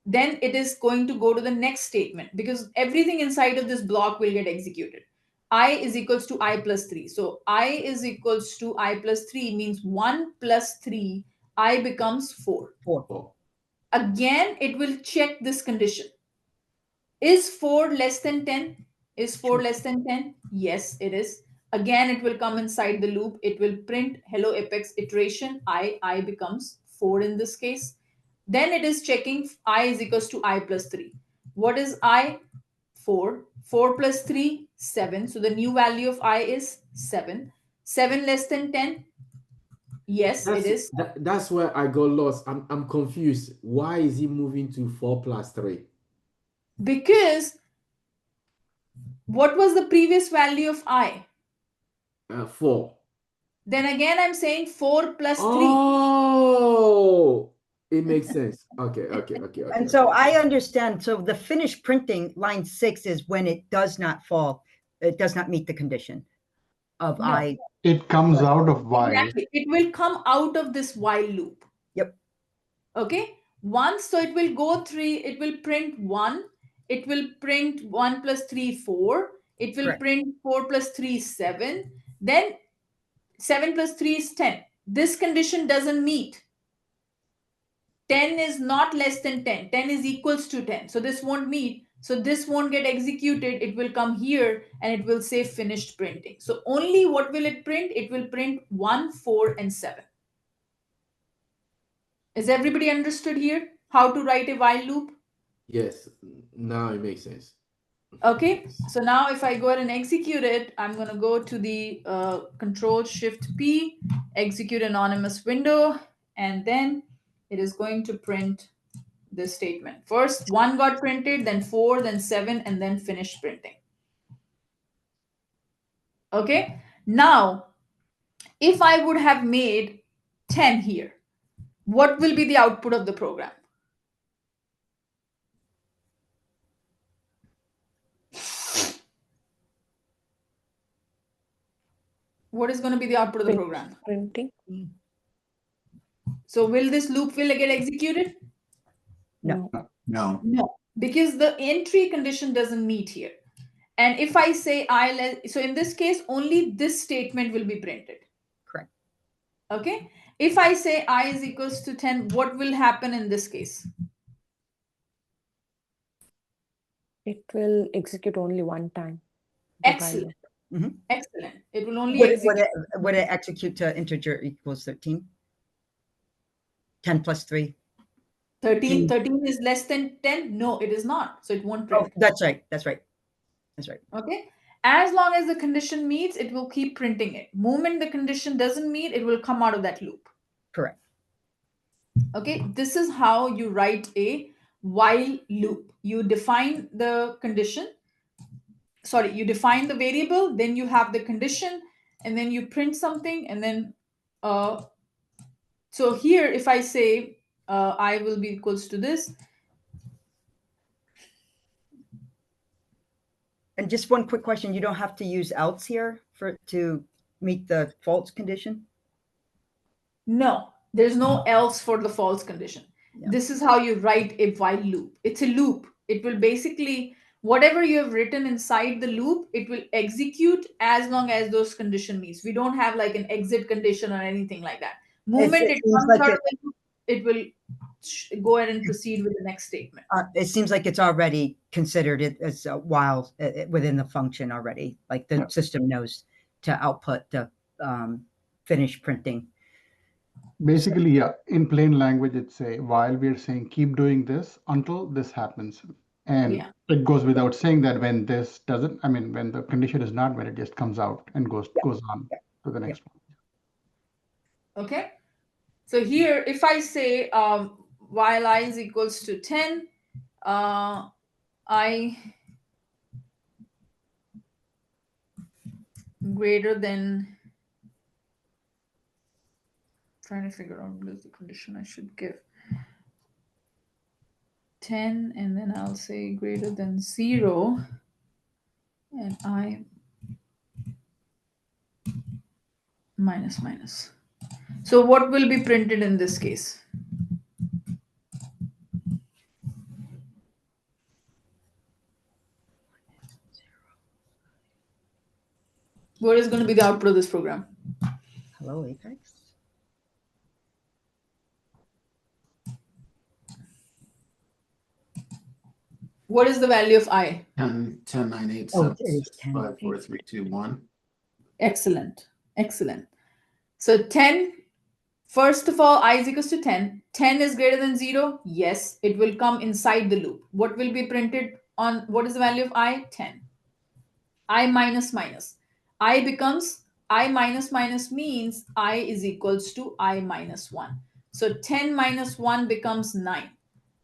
Then it is going to go to the next statement because everything inside of this block will get executed. I is equals to I plus 3. So I is equals to I plus 3 means 1 plus 3, I becomes 4. 4. Again, it will check this condition. Is 4 less than 10? Is 4 less than 10? Yes, it is. Again, it will come inside the loop. It will print hello Apex iteration. I becomes 4 in this case. Then it is checking I is equals to I plus 3. What is I? 4. 4 plus 3, 7. So the new value of I is 7. 7 less than 10? Yes, it is. That's where I got lost. I'm confused. Why is he moving to 4 plus 3? Because what was the previous value of I? 4. Then again, I'm saying 4 plus 3. Oh, it makes sense. Okay. And so I understand. So the finished printing line 6 is when it does not fall. It does not meet the condition of No. I. It comes out of while. Exactly. It will come out of this while loop. Yep. Okay. Once, so it will go 3, it will print 1, it will print 1 plus 3, 4, it will print 4 plus 3, 7, then 7 plus 3 is 10. This condition doesn't meet. 10 is not less than 10. 10 is equals to 10. So this won't meet. So this won't get executed. It will come here and it will say finished printing. So only what will it print? It will print 1, 4, and 7. Is everybody understood here how to write a while loop? Yes, now it makes sense. Okay, so now if I go ahead and execute it, I'm going to go to the Control Shift P, execute anonymous window, and then it is going to print this statement. First 1 got printed, then 4, then 7, and then finished printing. Okay, now if I would have made 10 here, what will be the output of the program? What is going to be the output of the program? Printing. So will this loop will get executed? No. No. No, because the entry condition doesn't meet here. And if I say so in this case, only this statement will be printed. Correct. Okay. If I say I is equals to 10, what will happen in this case? It will execute only one time. Excellent. Excellent. It will only would it execute to integer equals 13? 10 plus 3? 13. 13 is less than 10? No, it is not. So it won't print. Oh, that's right. That's right. That's right. Okay. As long as the condition meets, it will keep printing it. Moment the condition doesn't meet, it will come out of that loop. Correct. Okay. This is how you write a while loop. You define the condition. Sorry, you define the variable, then you have the condition, and then you print something, and then so here if I say I will be equals to this. And just one quick question, you don't have to use else here to meet the false condition? No, there's no else for the false condition. Yeah. This is how you write a while loop. It's a loop. It will basically, whatever you have written inside the loop, it will execute as long as those condition meets. We don't have like an exit condition or anything like that. Moment it comes like out of the loop, it will go ahead and proceed with the next statement. It seems like it's already considered it as a while within the function already. Like the system knows to output the finished printing. Basically, yeah, in plain language, it's a while we're saying keep doing this until this happens. And it goes without saying that when this doesn't, I mean, when the condition is not met, it just comes out and goes on to the next one. Okay. So here, if I say while I is equals to 10, I greater than, trying to figure out what is the condition I should give. 10, and then I'll say greater than 0, and I minus minus. So what will be printed in this case? What is going to be the output of this program? Hello, Apex. What is the value of I? 10, 9, 8, 7, 6, 5, 4, 3, 2, 1. Excellent. Excellent. So 10, first of all, I is equals to 10. 10 is greater than 0. Yes, it will come inside the loop. What will be printed on, what is the value of I? 10. I minus minus. I becomes, I minus minus means I is equals to I minus 1. So 10 minus 1 becomes 9.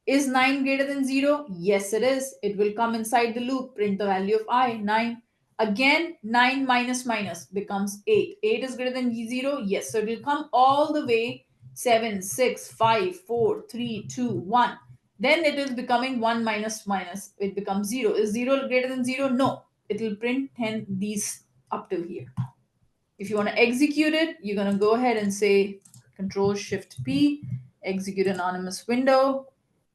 Is 9 greater than 0? Yes, it is. It will come inside the loop, print the value of I, 9. Again, 9 minus minus becomes 8. 8 is greater than 0? Yes. So it will come all the way 7, 6, 5, 4, 3, 2, 1. Then it is becoming 1 minus minus. It becomes 0. Is 0 greater than 0? No. It will print 10 these up till here. If you want to execute it, you're going to go ahead and say Control Shift P, execute anonymous window,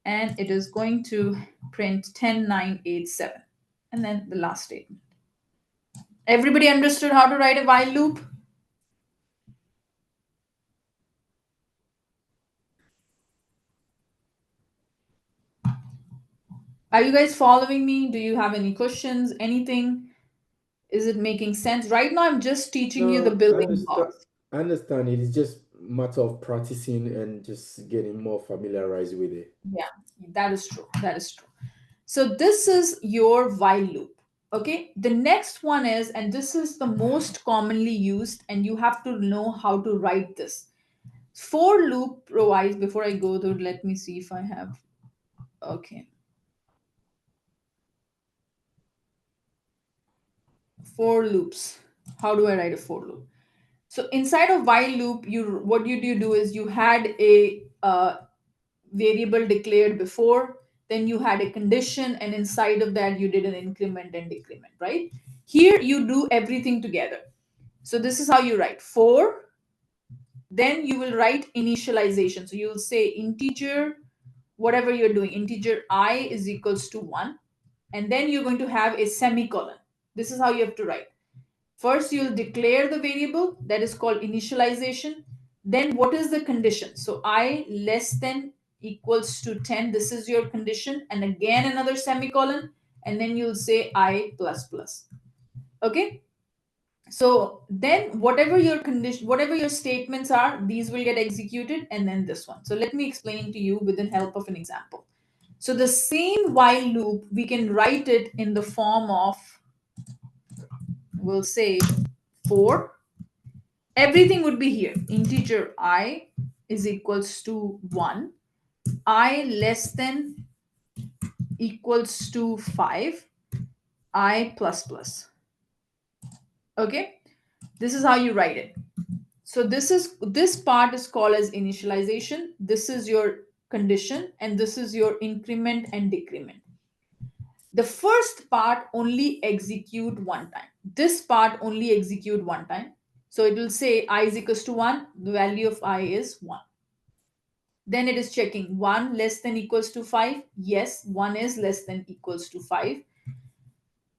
and it is going to print 10987, and then the last statement. Everybody understood how to write a while loop? Are you guys following me? Do you have any questions? Anything? Is it making sense? Right now, I'm just teaching you the building blocks. I understand. It is just matter of practicing and just getting more familiarized with it. Yeah, that is true. That is true. So this is your while loop. Okay. The next one is, and this is the most commonly used, and you have to know how to write this. For loop provides, before I go through, let me see if I have, okay. For loops. How do I write a for loop? So inside of while loop, what you do is you had a variable declared before, then you had a condition, and inside of that you did an increment and decrement, right? Here you do everything together. So this is how you write for, then you will write initialization. So you'll say integer, whatever you're doing, integer I is equals to 1, and then you're going to have a semicolon. This is how you have to write. First, you'll declare the variable, that is called initialization. Then what is the condition? So I less than equals to 10. This is your condition. And again, another semicolon. And then you'll say I plus plus. Okay. So then whatever your condition, whatever your statements are, these will get executed, and then this one. So let me explain to you with the help of an example. So the same while loop, we can write it in the form of, we'll say for, everything would be here. Integer I is equals to 1. I less than equals to 5. I plus plus. Okay. This is how you write it. So this part is called as initialization. This is your condition, and this is your increment and decrement. The first part only execute one time. This part only execute one time. So it will say I is equals to 1. The value of I is 1. Then it is checking 1 less than equals to 5. Yes, 1 is less than equals to 5.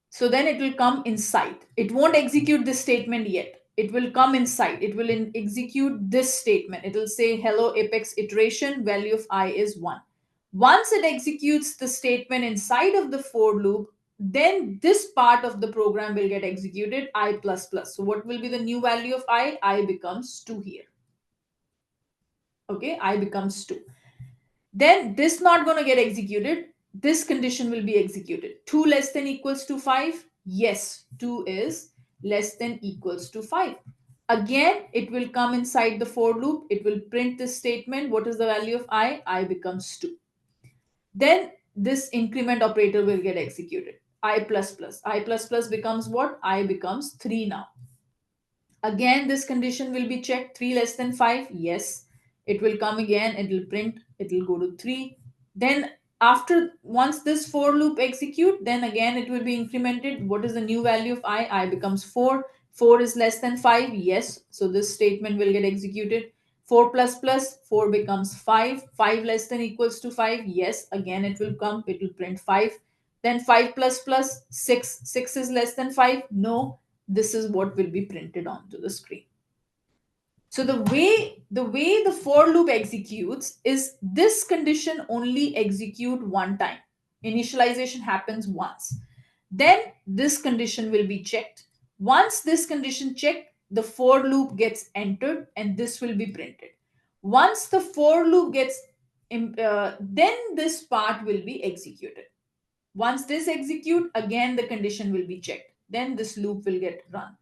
So then it will come inside. It won't execute this statement yet. It will come inside. It will execute this statement. It will say hello apex iteration, value of I is 1. Once it executes the statement inside of the for loop, then this part of the program will get executed, I plus plus. So what will be the new value of I? I becomes 2 here. Okay, I becomes 2. Then this not going to get executed. This condition will be executed. 2 less than equals to 5. Yes, 2 is less than equals to 5. Again, it will come inside the for loop. It will print this statement. What is the value of I? I becomes 2. Then this increment operator will get executed. I plus plus. I plus plus becomes what? I becomes 3 now. Again, this condition will be checked. 3 less than 5. Yes. It will come again. It will print. It will go to 3. Then once this for loop execute, then again it will be incremented. What is the new value of I? I becomes 4. 4 is less than 5. Yes. So this statement will get executed. 4 plus plus 4 becomes 5. 5 less than equals to 5. Yes. Again it will come. It will print 5. Then 5 plus plus 6. 6 is less than 5. No. This is what will be printed onto the screen. So the way the for loop executes is this condition only execute one time. Initialization happens once. Then this condition will be checked. Once this condition checked, the for loop gets entered and this will be printed. Once the for loop gets, then this part will be executed. Once this execute, again the condition will be checked. Then this loop will get run.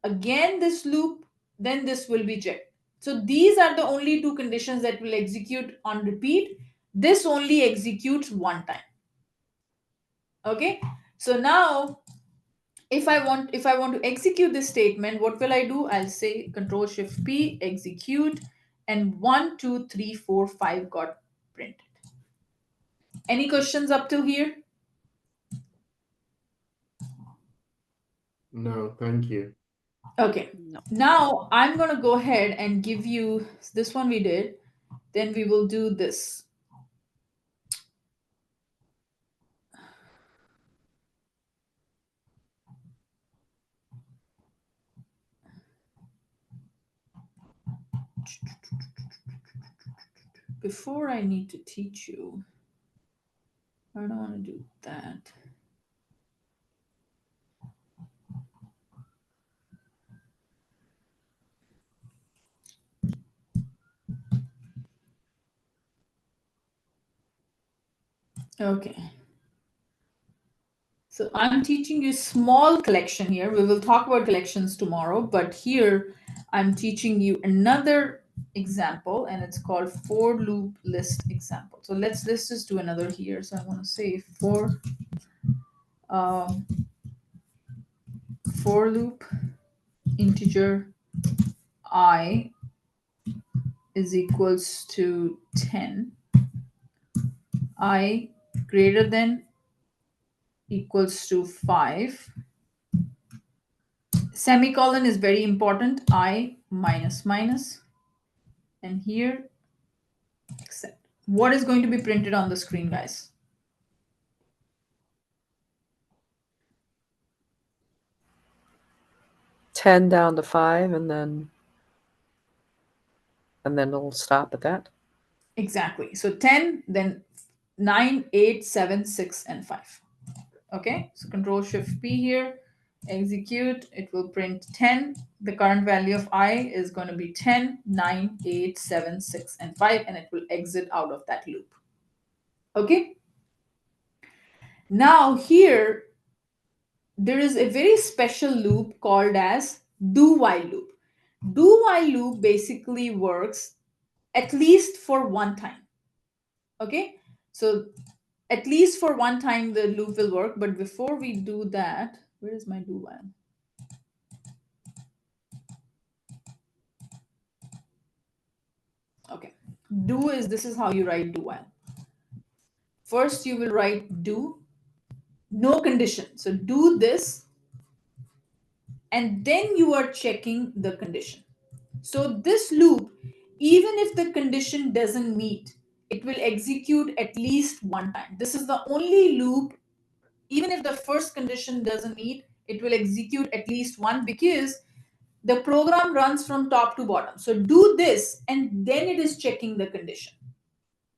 Again this loop, then this will be checked. So these are the only two conditions that will execute on repeat. This only executes one time. Okay. So now if I want to execute this statement, what will I do? I'll say Control Shift P, execute, and 1, 2, 3, 4, 5 got printed. Any questions up to here? No, thank you. Okay. No. Now I'm going to go ahead and give you this one we did. then we will do this. Before I need to teach you, I don't want to do that. Okay. So I'm teaching you small collection here. We will talk about collections tomorrow, but here I'm teaching you another example, and it's called for loop list example. So let's just do another here. So I want to say for loop integer I is equals to 10, I greater than equals to 5, semicolon is very important, I minus minus, and here except. What is going to be printed on the screen, guys? Ten down to 5, and then it'll stop at that. Exactly. So 10, then 9, 8, 7, 6, and 5. Okay, so Control Shift P here, execute, it will print 10. The current value of I is going to be 10, 9, 8, 7, 6, and 5, and it will exit out of that loop. Okay. Now here, there is a very special loop called as do-while loop. Do-while loop basically works at least for one time. Okay, so at least for one time the loop will work, but before we do that, where is my do-while? Okay, this is how you write do-while. First you will write do, no condition. So do this, and then you are checking the condition. So this loop, even if the condition doesn't meet, it will execute at least one time. This is the only loop, even if the first condition doesn't meet, it will execute at least one, because the program runs from top to bottom. So do this, and then it is checking the condition.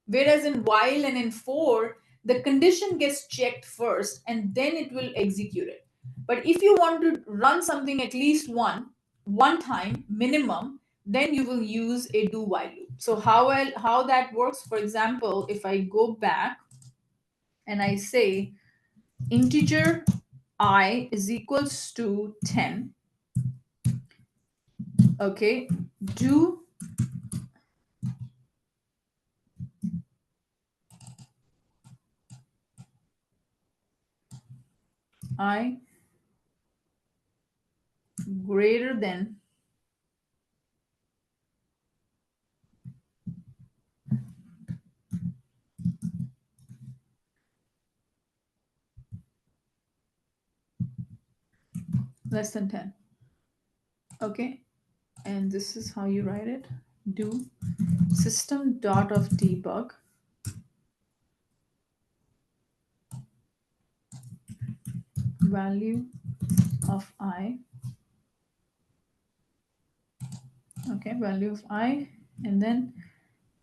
Whereas in while and in for, the condition gets checked first and then it will execute it. But if you want to run something at least one time minimum, then you will use a do while loop. So how that works, for example, if I go back and I say integer I is equals to 10, okay, do I greater than less than 10. Okay, and this is how you write it. Do system dot of debug value of I. Okay, value of I, and then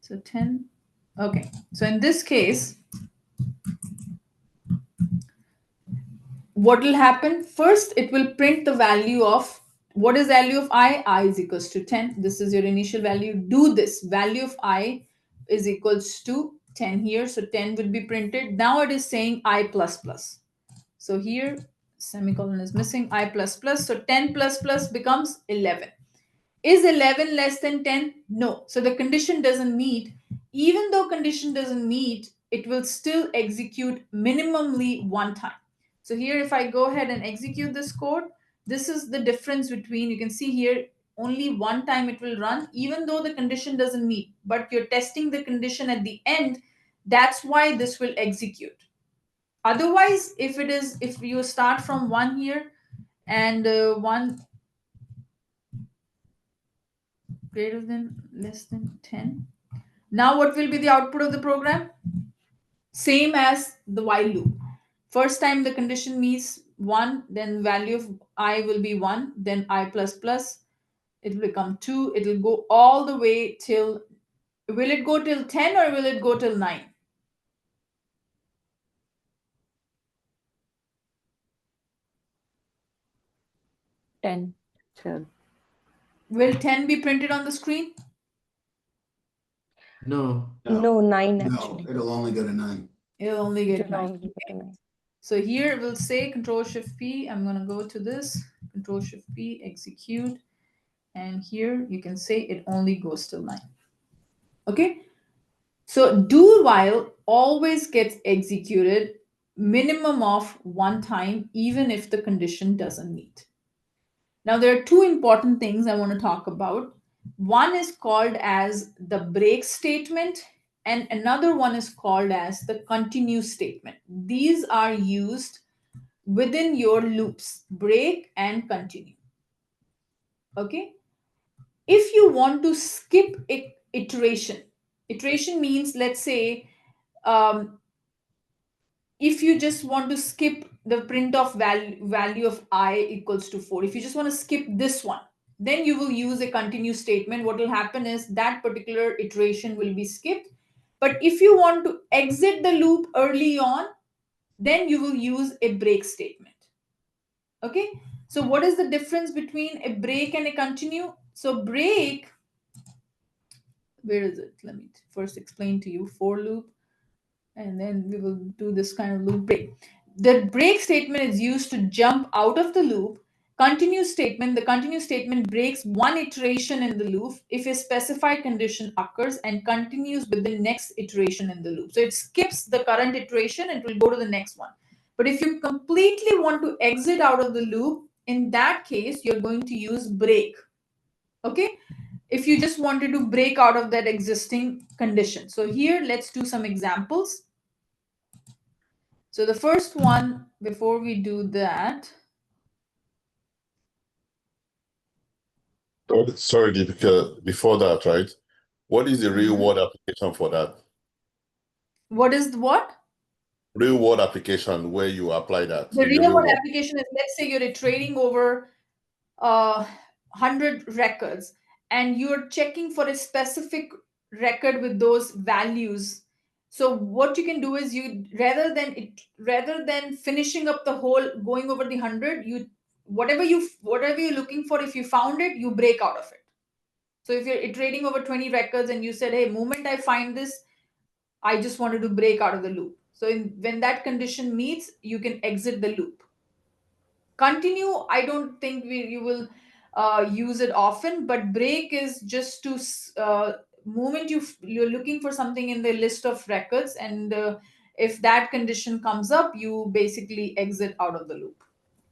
so 10. Okay, so in this case, what will happen? First, it will print the value of, what is value of I? I is equals to 10. This is your initial value. Do this, value of I is equals to 10 here. So 10 will be printed. Now it is saying I plus plus. So here, semicolon is missing, I plus plus. So 10 plus plus becomes 11. Is 11 less than 10? No. So the condition doesn't meet. Even though condition doesn't meet, it will still execute minimally one time. So here, if I go ahead and execute this code, this is the difference between, you can see here, only one time it will run, even though the condition doesn't meet, but you're testing the condition at the end. That's why this will execute. Otherwise, if you start from 1 here and 1 greater than less than 10, Now what will be the output of the program? Same as the while loop. First time the condition meets 1, then value of I will be 1, then I plus plus, it will become 2, it will go all the way till, will it go till 10 or will it go till 9? 10. 10. Will 10 be printed on the screen? No. No, 9 No, actually. it'll only go to 9. It'll only It get will 9. only go to 9. So here we'll say Control Shift P. I'm going to go to this, Control Shift P, execute. And here you can say it only goes till 9. Okay. So do while always gets executed minimum of 1 time, even if the condition doesn't meet. Now there are 2 important things I want to talk about. One is called as the break statement, and another one is called as the continue statement. These are used within your loops, break and continue. Okay. If you want to skip iteration means, let's say, if you just want to skip the print of value of I equals to 4, if you just want to skip this one, then you will use a continue statement. What will happen is that particular iteration will be skipped. But if you want to exit the loop early on, then you will use a break statement. Okay. So what is the difference between a break and a continue? So break, where is it? Let me first explain to you for loop, and then we will do this kind of loop break. The break statement is used to jump out of the loop. Continue statement, the continue statement breaks one iteration in the loop if a specified condition occurs and continues with the next iteration in the loop. So it skips the current iteration and it will go to the next one. But if you completely want to exit out of the loop, in that case, you're going to use break. Okay. If you just wanted to break out of that existing condition. So here, let's do some examples. So the first one, before we do that. Sorry, Deepika, before that, right? What is the real world application for that? What is the what? Real world application where you apply that. The In the real real world world. application is, let's say you're trading over 100 records and you're checking for a specific record with those values. So what you can do is, you rather than finishing up the whole, going over the 100, you whatever you're looking for, if you found it, you break out of it. So if you're trading over 20 records and you said, hey, moment I find this, I just wanted to break out of the loop. So when that condition meets, you can exit the loop. Continue, I don't think you will use it often, but break is just to moment you're looking for something in the list of records, and if that condition comes up, you basically exit out of the loop.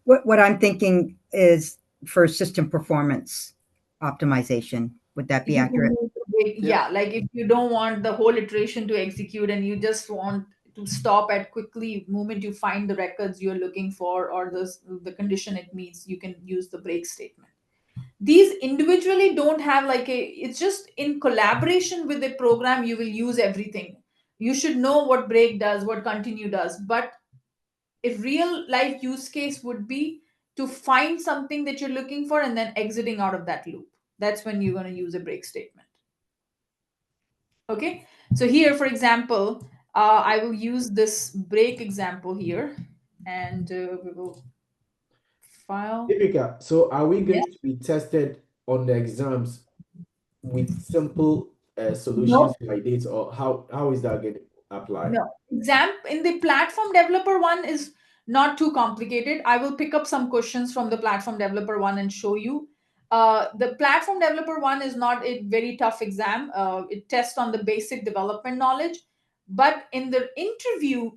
What I'm thinking is for system performance optimization. Would that be accurate? Yeah, like if you don't want the whole iteration to execute and you just want to stop at quickly moment you find the records you're looking for, or the condition it meets, you can use the break statement. These individually don't have like it's just in collaboration with the program you will use everything. You should know what break does, what continue does, but a real life use case would be to find something that you're looking for and then exiting out of that loop. That's when you're going to use a break statement. Okay, so here, for example, I will use this break example here, and we will file. Deepika, so are we going Yes. to be tested on the exams with simple solutions No. like this, or how is that going to apply? No, in the platform developer one is not too complicated. I will pick up some questions from the platform developer one and show you. The platform developer one is not a very tough exam. It tests on the basic development knowledge, but in the interview,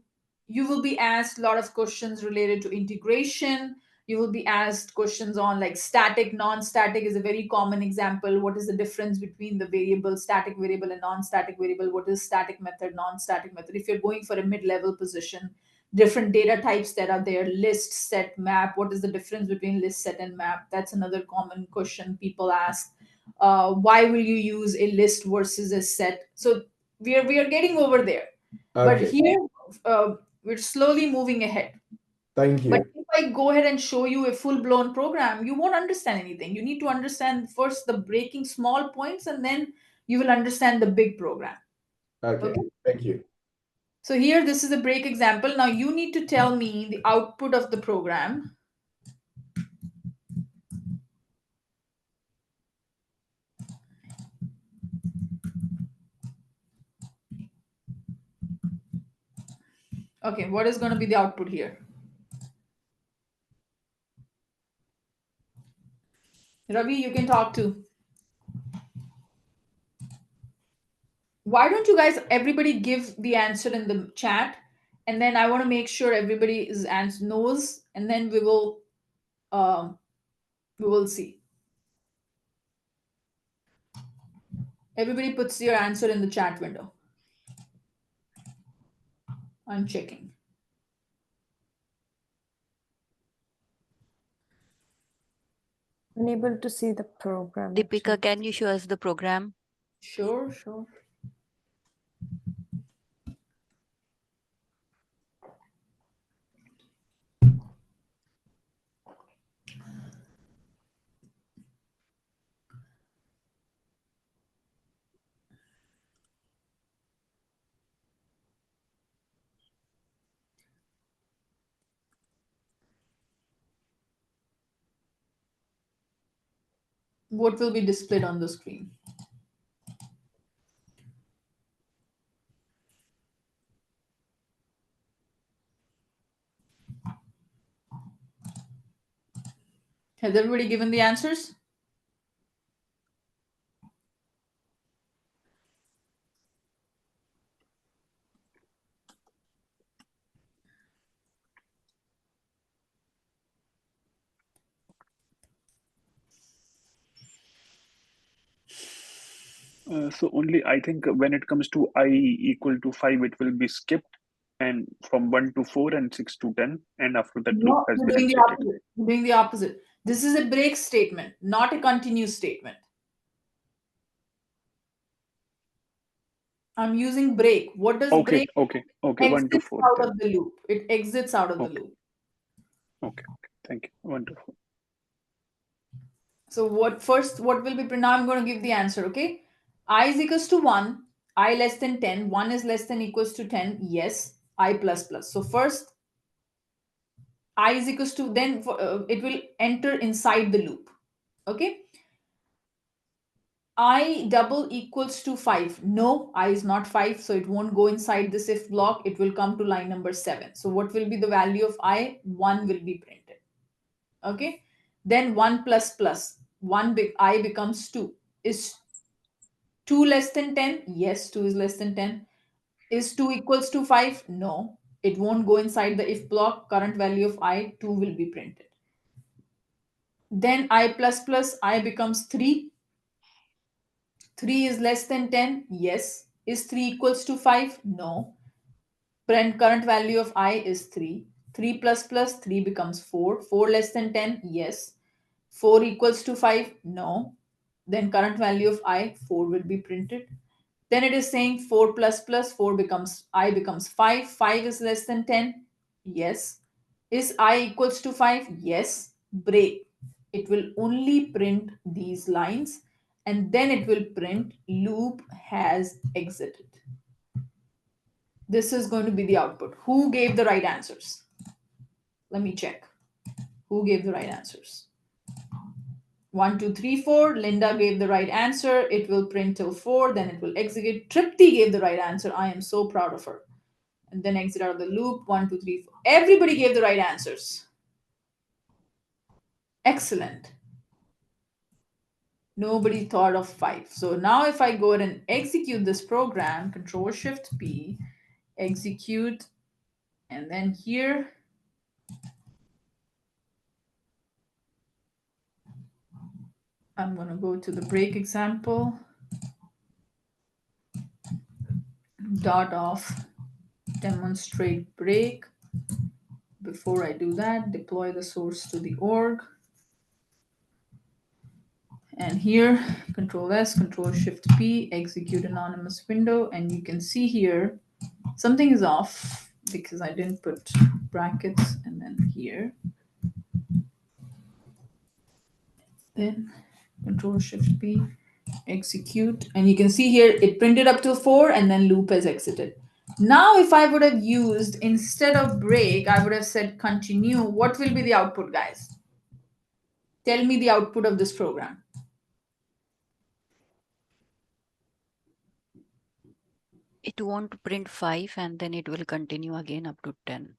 you will be asked a lot of questions related to integration. You will be asked questions on like static, non-static is a very common example. What is the difference between the variable, static variable and non-static variable? What is static method, non-static method? If you're going for a mid-level position, different data types that are there, list, set, map. What is the difference between list, set, and map? That's another common question people ask. why will you use a list versus a set. So we are getting over there. But Okay. here we're slowly moving ahead. Thank you. But if I go ahead and show you a full-blown program, you won't understand anything. You need to understand first the breaking small points, and then you will understand the big program. Okay. Thank you. So here, this is a break example. Now you need to tell me the output of the program. Okay, what is going to be the output here? Ravi, you can talk too. Why don't you guys, everybody give the answer in the chat, and then I want to make sure everybody is knows, and then we will see. Everybody puts your answer in the chat window. I'm checking. Unable to see the program. Deepika, can you show us the program? Sure. What will be displayed on the screen? Has everybody given the answers? So only I think when it comes to I equal to 5, it will be skipped, and from 1 to 4 and 6 to 10, and after that loop No, has you're been doing the exited. opposite. You're doing the opposite. This is a break statement, not a continuous statement. I'm using break. What does break? Okay. 1 to 4. Out Then. of the loop. It exits out of the loop. Okay. Thank you. Wonderful. So what will be, now I'm going to give the answer, okay? I is equals to 1, I less than 10, 1 is less than equals to 10, yes, I plus plus. So first, I is equals to, then it will enter inside the loop, okay? I double equals to 5. No, I is not 5, so it won't go inside this if block. It will come to line number 7. So what will be the value of I? 1 will be printed. Okay. Then 1 plus plus. I becomes 2. Is 2 less than 10? Yes, 2 is less than 10. Is 2 equals to 5? No. It won't go inside the if block. Current value of I, 2 will be printed. Then I plus plus, I becomes 3. 3 is less than 10? Yes. Is 3 equals to 5? No. Current value of I is 3. 3 plus plus 3 becomes 4. 4 less than 10? Yes. 4 equals to 5? No. Then current value of I, 4 will be printed. Then it is saying 4 plus plus 4 becomes 5. 5 is less than 10? Yes. Is I equals to 5? Yes. Break. It will only print these lines, and then it will print loop has exited. This is going to be the output. Who gave the right answers? Let me check. Who gave the right answers? 1, 2, 3, 4. Linda gave the right answer. It will print till 4, then it will execute. Tripti gave the right answer. I am so proud of her. And then exit out of the loop. 1, 2, 3, 4. Everybody gave the right answers. Excellent. Nobody thought of 5. So now if I go ahead and execute this program, Control Shift P, execute, and then here, I'm going to go to the break example. Dot off demonstrate break. Before I do that, deploy the source to the org. And here, Control S, Control Shift P, execute anonymous window. And you can see here, something is off because I didn't put brackets, and then here. Then Control Shift P, execute. And you can see here, it printed up to 4 and then loop has exited. Now, if I would have used, instead of break, I would have said continue. What will be the output, guys? Tell me the output of this program. It won't print 5 and then it will continue again up to 10.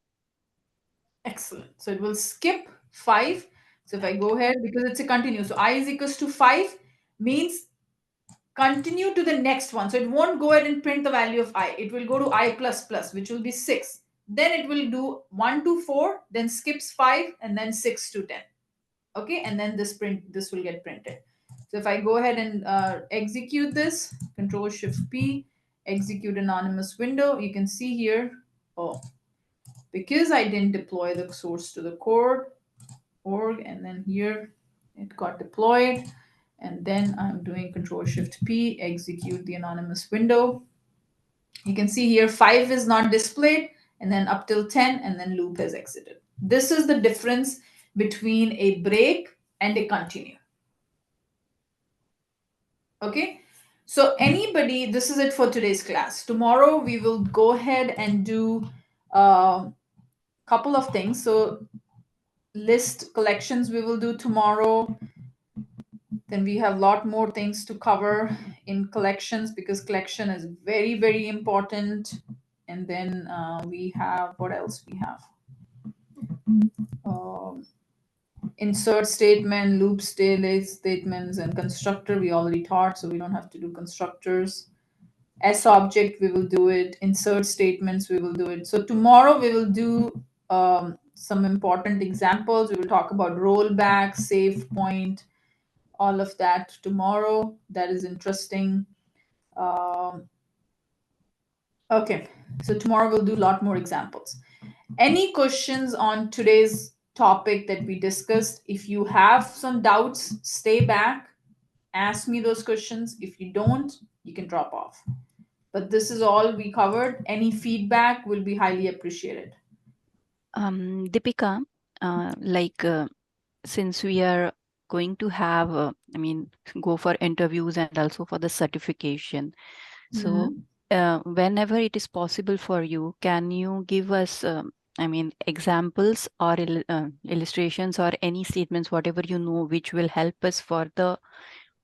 Excellent. So it will skip 5. So if I go ahead, because it's a continue. So I is equals to 5 means continue to the next one. So it won't go ahead and print the value of I. It will go to I plus plus, which will be 6. Then it will do 1 to 4, then skips 5, and then 6 to 10. Okay, and then this will get printed. So if I go ahead and execute this, Control Shift P, execute anonymous window, you can see here, oh, because I didn't deploy the source to the org, and then here it got deployed, and then I'm doing Control Shift P, execute the anonymous window. You can see here 5 is not displayed, and then up till 10, and then loop has exited. This is the difference between a break and a continue. Okay, so anybody, this is it for today's class. Tomorrow we will go ahead and do a couple of things. So list collections we will do tomorrow. Then we have a lot more things to cover in collections because collection is very, very important. And then we have, what else we have? Insert statement, loop statements, and constructor we already taught, so we don't have to do constructors. S object, we will do it. Insert statements, we will do it. So tomorrow we will do some important examples. We will talk about rollback, save point, all of that tomorrow. That is interesting. Okay, so tomorrow we'll do a lot more examples. Any questions on today's topic that we discussed? If you have some doubts, stay back, ask me those questions. If you don't, you can drop off. But this is all we covered. Any feedback will be highly appreciated. Deepika, since we are going to have, go for interviews and also for the certification. So whenever it is possible for you, can you give us, examples or illustrations or any statements, whatever you know, which will help us for the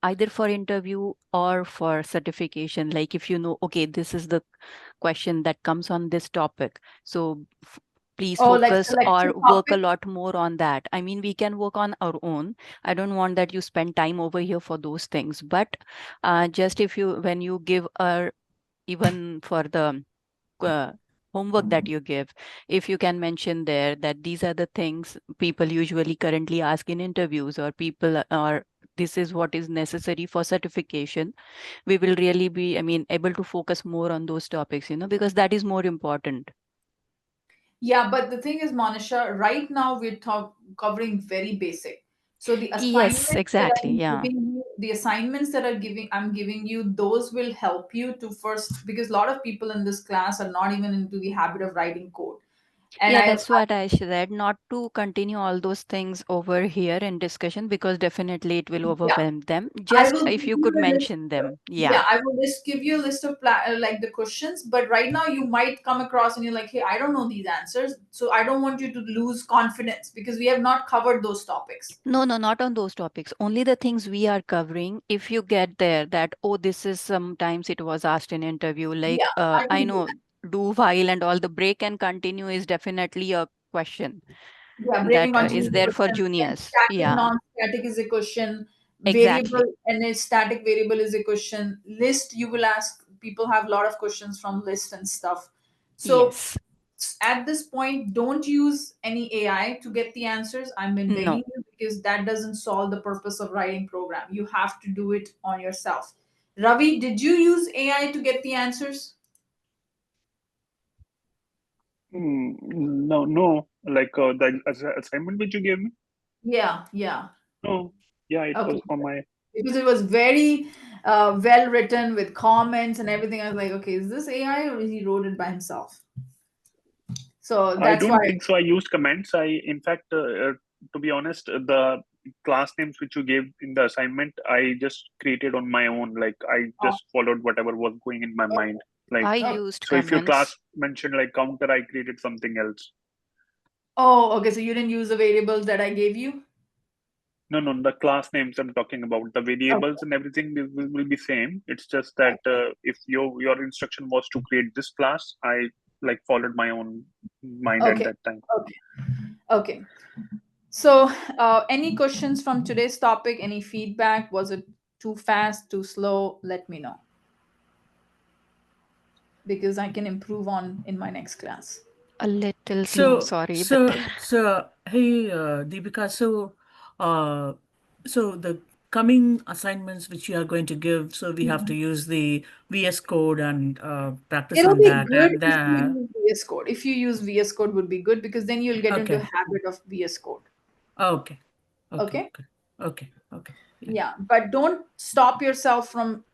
either for interview or for certification? Like if you know, okay, this is the question that comes on this topic. So please focus or work a lot more on that. I mean, we can work on our own. I don't want that you spend time over here for those things, but just if you, when you give even for the homework that you give, if you can mention there that these are the things people usually currently ask in interviews, or people are, this is what is necessary for certification, we will really be, able to focus more on those topics, because that is more important. Yeah, but the thing is, Monisha, right now we're covering very basic. So the assignments yes, exactly, yeah. The assignments that I'm giving you, those will help you to first, because a lot of people in this class are not even into the habit of writing code. And yeah, that's what I said, not to continue all those things over here in discussion, because definitely it will overwhelm them. Just if you could mention them. Yeah, I will just give you a list of like the questions, but right now you might come across and you're like, hey, I don't know these answers. So I don't want you to lose confidence because we have not covered those topics. No, not on those topics. Only the things we are covering. If you get there that, oh, this is sometimes it was asked in interview, like I know do while and all, the break and continue is definitely a question. Yeah, break and continue is there for juniors. Static, yeah, non-static is a question. Exactly. Variable and a static variable is a question. List, you will ask, people have a lot of questions from list and stuff. So yes. At this point, don't use any AI to get the answers. I'm begging you, because that doesn't solve the purpose of writing program. You have to do it on yourself. Ravi, did you use AI to get the answers? No. Like the assignment which you gave me? Yeah. No. Yeah, it was on my. because it was very well written with comments and everything. I was like, okay, is this AI or he wrote it by himself? So I that's don't why. think so. I used comments. In fact, to be honest, the class names which you gave in the assignment, I just created on my own. Like I just followed whatever was going in my mind. Like, I used so if your class comments. mentioned like counter, I created something else. Oh, okay. So you didn't use the variables that I gave you? No, the class names I'm talking about, the variables and everything will be same. It's just that if your instruction was to create this class, I like followed my own mind at that time. Okay. So any questions from today's topic? Any feedback? Was it too fast, too slow? Let me know, because I can improve on in my next class. A little slow, sorry. But Hey, Deepika, so the coming assignments which you are going to give, so we have to use the VS Code and practice It'll on be that. good And if you use VS Code. If you use VS Code, would be good, because then you'll get into Okay. habit of VS Code. Okay. Okay. Okay. Yeah, but don't stop yourself from.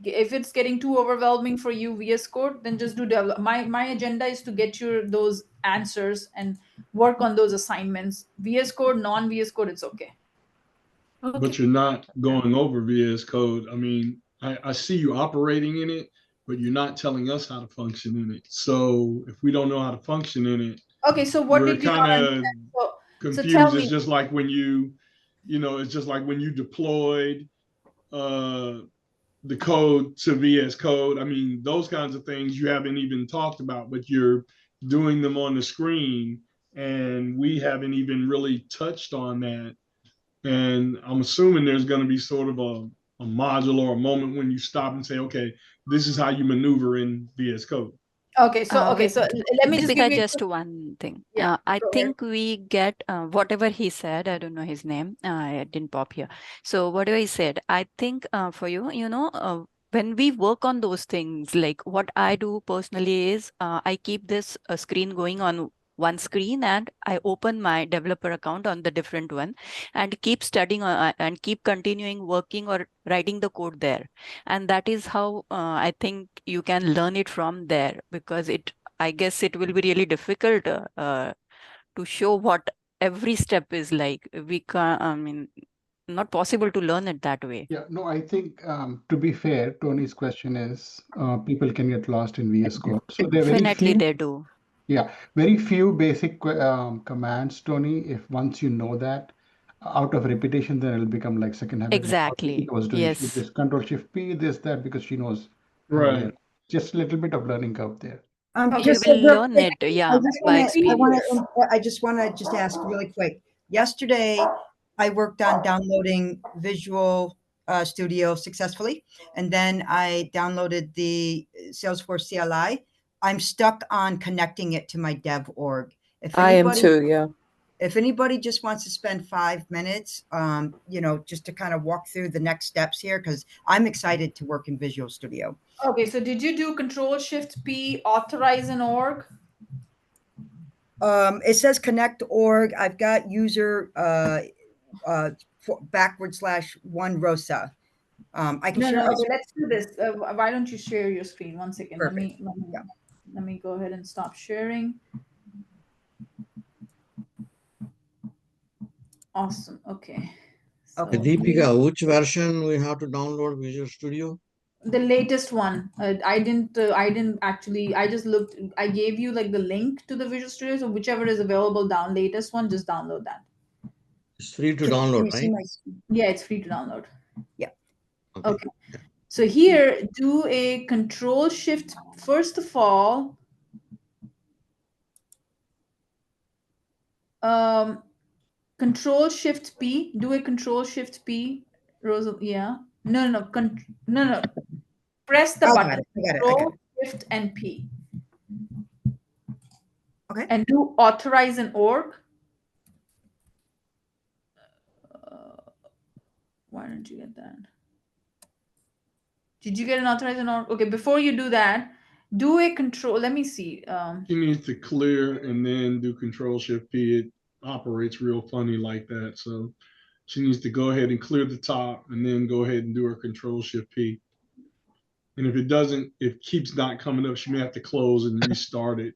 If it's getting too overwhelming for you, VS Code, then just do develop. My agenda is to get you those answers and work on those assignments. VS Code, non VS Code, it's okay. But you're not going over VS Code. I mean, I see you operating in it, but you're not telling us how to function in it. So if we don't know how to function in it, okay. So what we're did you kind not of understand? So tell confused. me. It's just like when it's just like when you deployed the code to VS Code. I mean, those kinds of things you haven't even talked about, but you're doing them on the screen, and we haven't even really touched on that. And I'm assuming there's going to be sort of a module or a moment when you stop and say, okay, this is how you maneuver in VS Code. Okay, so let me just give Deepika, you just one thing. Yeah, I go ahead. think we get whatever he said. I don't know his name. It didn't pop here. So whatever he said, I think for you, when we work on those things, like what I do personally is I keep this screen going on one screen and I open my developer account on the different one and keep studying and keep continuing working or writing the code there. And that is how I think you can learn it from there, because I guess it will be really difficult to show what every step is like. We can't, I mean, not possible to learn it that way. Yeah, no, I think to be fair, Tony's question is people can get lost in VS Code. So there are very Definitely few. they do. Yeah, very few basic commands, Tony. If once you know that out of repetition, then it'll become like second habit. Exactly. Like I was doing. She Yes. just Control Shift P, this, that, because she knows. Right. Just a little bit of learning curve there. Just will learn it, yeah, by experience. I just want to ask really quick. Yesterday, I worked on downloading Visual Studio successfully, and then I downloaded the Salesforce CLI. I'm stuck on connecting it to my dev org. I am too, yeah. If anybody just wants to spend 5 minutes, just to kind of walk through the next steps here, because I'm excited to work in Visual Studio. Okay, so did you do Control Shift P, authorize an org? It says connect org. I've got user /1 Rosa. I can share. Okay, let's do this. Why don't you share your screen? 1 second. Perfect. Let me go ahead and stop sharing. Awesome. Okay. Okay, Deepika, which version we have to download Visual Studio? The latest one. I didn't actually. I just looked. I gave you like the link to the Visual Studio. So whichever is available, latest one, just download that. It's free to download, right? Yeah, it's free to download. Yeah. Okay. So here, do a Control Shift. First of all, Control Shift P. Do a Control Shift P. Rosa, yeah. No. Press the button. I got it. Control Shift and P. Okay. And do authorize an org. Why don't you get that? Did you get an authorize an org? Okay, before you do that, do a control. Let me see. She needs to clear and then do Control Shift P. It operates real funny like that. So she needs to go ahead and clear the top and then go ahead and do her Control-Shift-P. And if it doesn't, if it keeps not coming up, she may have to close and restart it.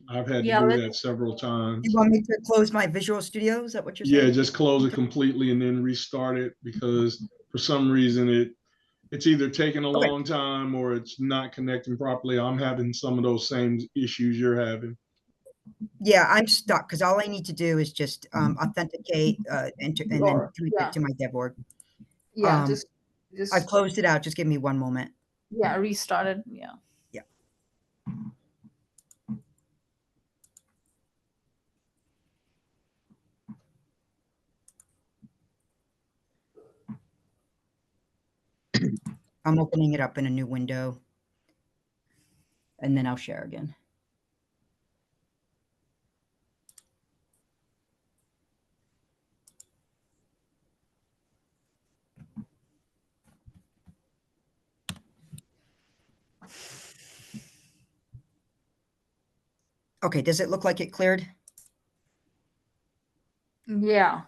I've had to do that several times. You want me to close my Visual Studio? Is that what you're Yeah, saying? just close it completely and then restart it, because for some reason it's either taking a long time or it's not connecting properly. I'm having some of those same issues you're having. Yeah, I'm stuck because all I need to do is just authenticate and then connect it to my dev org. Yeah, just I've closed it out. Just give me one moment. Yeah, restarted. Yeah. Yeah. I'm opening it up in a new window, and then I'll share again. Okay, does it look like it cleared? Yeah,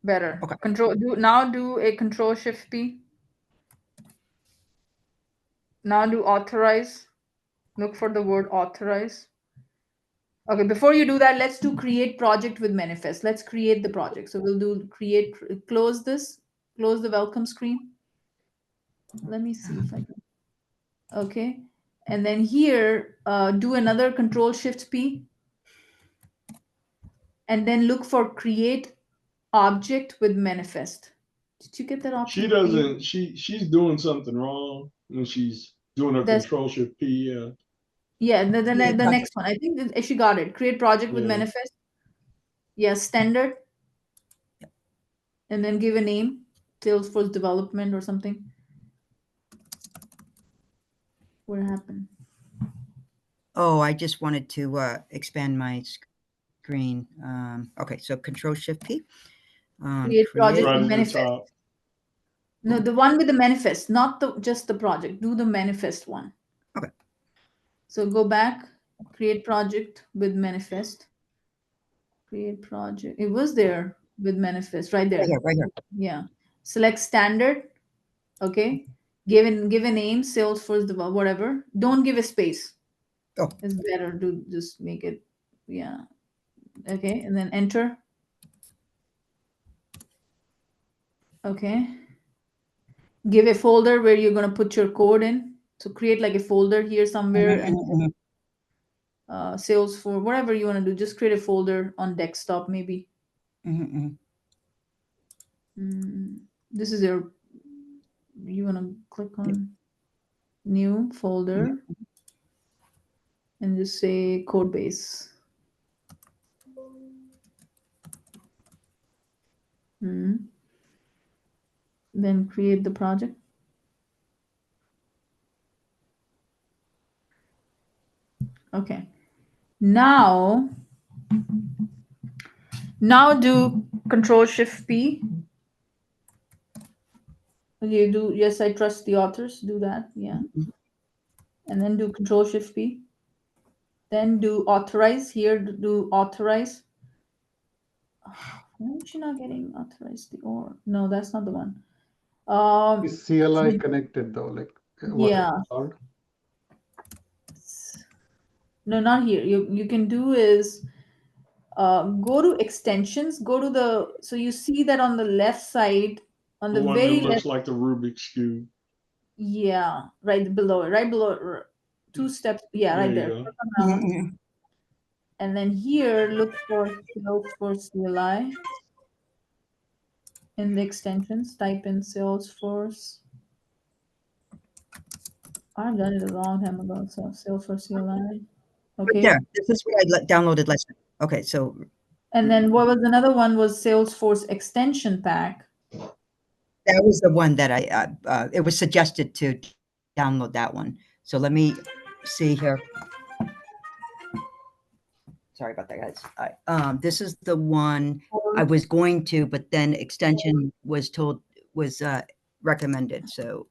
better. Okay. Do a Control-Shift-P. Now do authorize. Look for the word authorize. Okay, before you do that, let's do create project with manifest. Let's create the project. So we'll do create, close this, close the welcome screen. Let me see if I can. Okay. And then here, do another Control-Shift-P. And then look for create object with manifest. Did you get that option? She doesn't, she's doing something wrong when she's doing her Control-Shift-P. Yeah. Yeah, the next one. I think she got it. Create project with manifest. Yeah, standard. And then give a name, Salesforce development or something. What happened? Oh, I just wanted to expand my screen. Okay, so Control-Shift-P. Create project with manifest. No, the one with the manifest, not just the project. Do the manifest one. Okay. So go back, create project with manifest. Create project. It was there with manifest right there. Right here. Yeah. Select standard. Okay. Give a name, Salesforce develop, whatever. Don't give a space. Oh. It's better to just make it. Yeah. Okay. And then enter. Okay. Give a folder where you're going to put your code in. So create like a folder here somewhere and Salesforce, whatever you want to do, just create a folder on desktop maybe. This is you want to click on new folder and just say code base. Then create the project. Okay. Now do Control-Shift-P. You do, yes, I trust the authors. Do that. Yeah. And then do Control-Shift-P. Then do authorize. Here, do authorize. Why is she not getting authorized? No, that's not the one. Is CLI connected though? Like yeah. No, not here. You can do is go to extensions. Go to so you see that on the left side, on the one very that looks left. like the Rubik's Cube. Yeah, right below it. Right below it. 2 steps. Yeah, right there. And then here, look for Salesforce CLI. In the extensions, type in Salesforce. I've done it a long time ago. So Salesforce CLI. Okay. Yeah, this is what I downloaded last night. Okay, so. And then what was another one was Salesforce extension pack. That was the one that it was suggested to download that one. So let me see here. Sorry about that, guys. This is the one I was going to, but then extension was recommended. So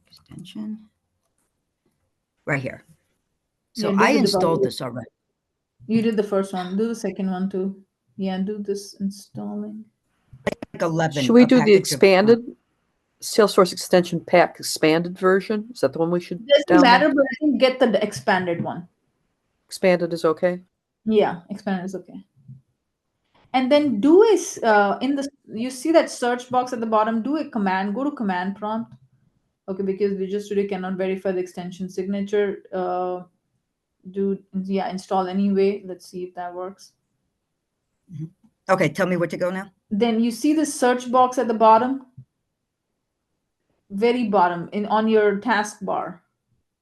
extension right here. So I installed this already. You did the first one. Do the second one too. Yeah, do this installing. Like 11. Should we do the package of, expanded Salesforce extension pack expanded version? Is that the one we should Doesn't download? matter, but I think get the expanded one. Expanded is okay. Yeah, expanded is okay. And then do is in the, you see that search box at the bottom, do a command, go to command prompt. Okay, because Visual Studio cannot verify the extension signature. Install anyway. Let's see if that works. Okay, tell me where to go now. Then you see the search box at the bottom, very bottom on your taskbar.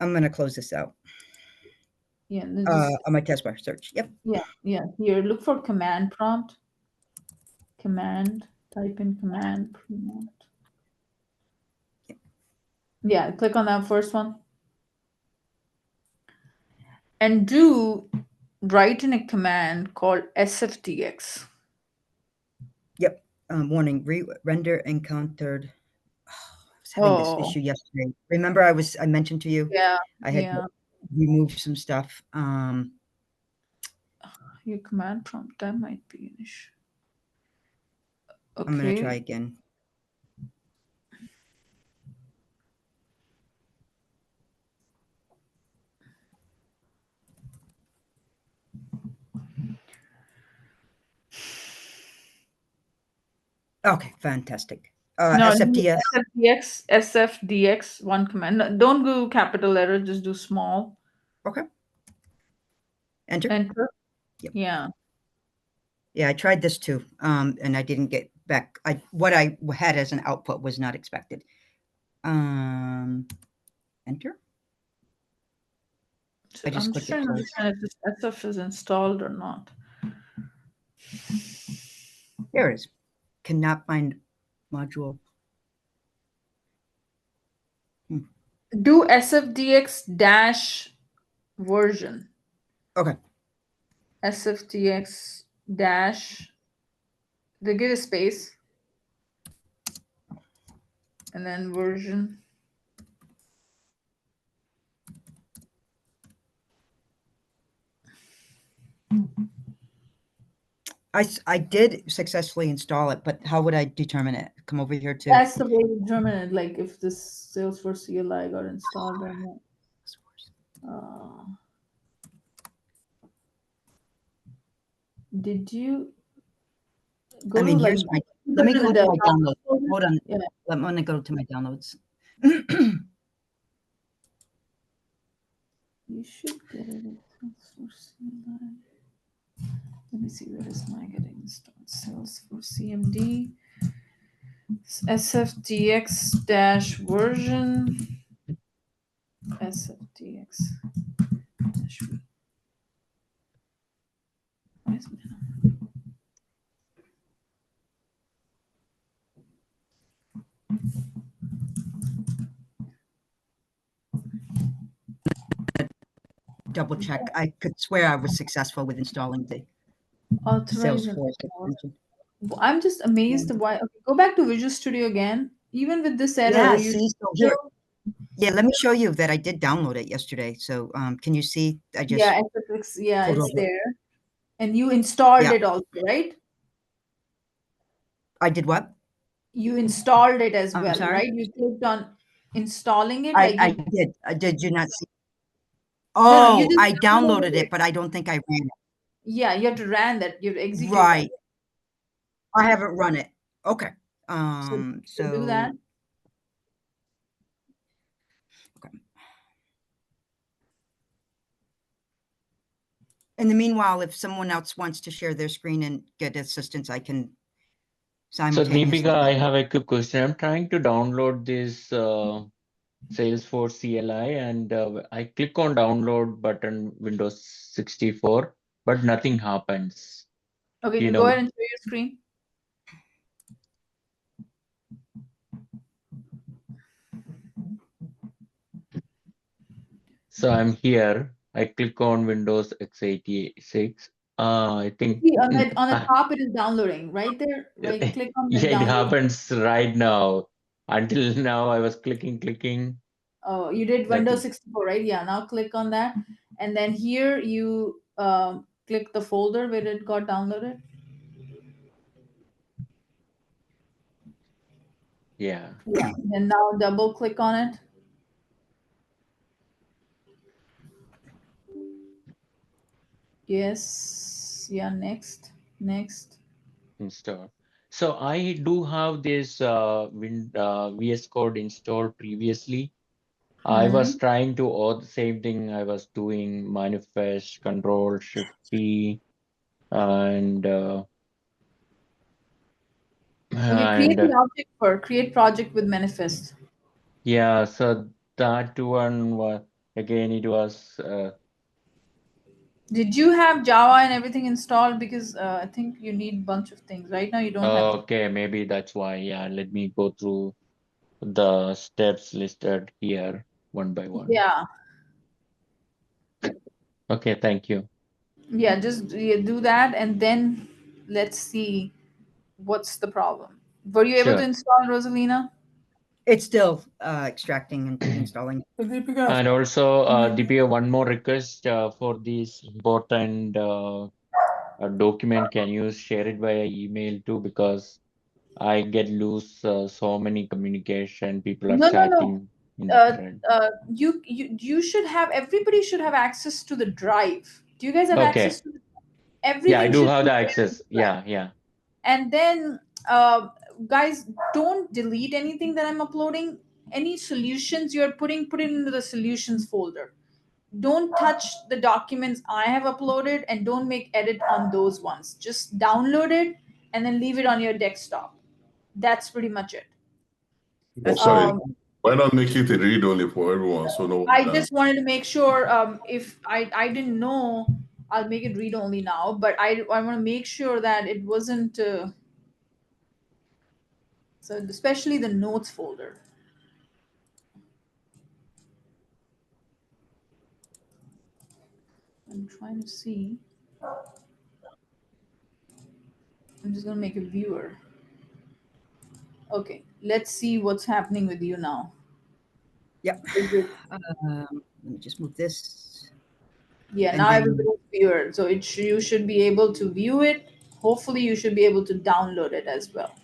I'm going to close this out. Yeah, on my taskbar search. Yep. Yeah. Here, look for command prompt. Type in command prompt. Yeah, click on that first one. And write in a command called sftx. Yep. Warning, render encountered. I was having this issue yesterday. Remember I mentioned to you? Yeah. I had removed some stuff. Your command prompt, that might be an issue. Okay. I'm going to try again. Okay, fantastic. No, SFDS. SFDX, one command. No, don't do capital letter, just do small. Okay. Enter. Yep. Yeah. Yeah, I tried this too, and I didn't get back. What I had as an output was not expected. Enter. So I'm just trying to understand if this SF is installed or not. There it is. Cannot find module. Do SFDX dash version. Okay. SFDX dash. They give a space. And then version. I did successfully install it, but how would I determine it? Come over here to. That's the way to determine it, like if this Salesforce CLI got installed or not. Did you go to here's like, let me go to my downloads. Hold on. Yeah. I'm going to go to my downloads. You should get it in Salesforce CLI. Let me see, where is my getting installed? Salesforce CMD. SFDX dash version. SFDX dash. Where's my double check. I could swear I was successful with installing the Salesforce extension. I'm just amazed why. Okay, go back to Visual Studio again. Even with this error, yeah, let me show you that I did download it yesterday. So can you see? I just it's there. And you installed it also, right? I did what? You installed it as I'm well, sorry? right? You clicked on installing it. I did. Did you not see? Oh, no, I downloaded it, but I don't think I ran it. Yeah, you have to run that. You have to execute Right. that. I haven't run it. Okay. So do that. Okay. In the meanwhile, if someone else wants to share their screen and get assistance, I can simultaneously. So Deepika, I have a quick question. I'm trying to download this Salesforce CLI and I click on download button Windows 64, but nothing happens. Okay, you go ahead and share your screen. So I'm here. I click on Windows x86. I think See, on the top it is downloading right there. Right, click on the yeah, it download. happens right now. Until now, I was clicking. Oh, you did Windows 64, right? Yeah. Now click on that, and then here you click the folder where it got downloaded. Yeah. Yeah. And now double click on it. Yes. Yeah. Next. Next. Install. So I do have this VS Code installed previously. I was trying to all the same thing. I was doing manifest, Control Shift P, and Okay. Create the object for create project with manifest. yeah. So that one was again. It was Did you have Java and everything installed? Because I think you need a bunch of things. Right now, you don't have. okay. Maybe that's why. Yeah. Let me go through the steps listed here one by one. Yeah. Okay. Thank you. Yeah. Just do that, and then let's see what's the problem. Were you able to Sure. install Rosalina? It's still extracting and installing. And also, Deepika, one more request for this important document. Can you share it via email too? Because I get loose so many communication. People are No, no, no. chatting in the thread. You should have, everybody should have access to the drive. Do you guys have Okay. access to Yeah, I everything do should have be the there in access. the drive. Yeah, yeah. And then guys, don't delete anything that I'm uploading. Any solutions you're put it into the solutions folder. Don't touch the documents I have uploaded, and don't make edit on those ones. Just download it and then leave it on your desktop. That's pretty much it. Oh, sorry. Why not make it a read only for everyone so no one I can? just wanted to make sure if I didn't know, I'll make it read only now, but I want to make sure that it wasn't so especially the notes folder. I'm trying to see. I'm just gonna make a viewer. Okay, let's see what's happening with you now. Yep. Let me just move this. Yeah, And now then- everybody's viewer, so you should be able to view it. Hopefully, you should be able to download it as well.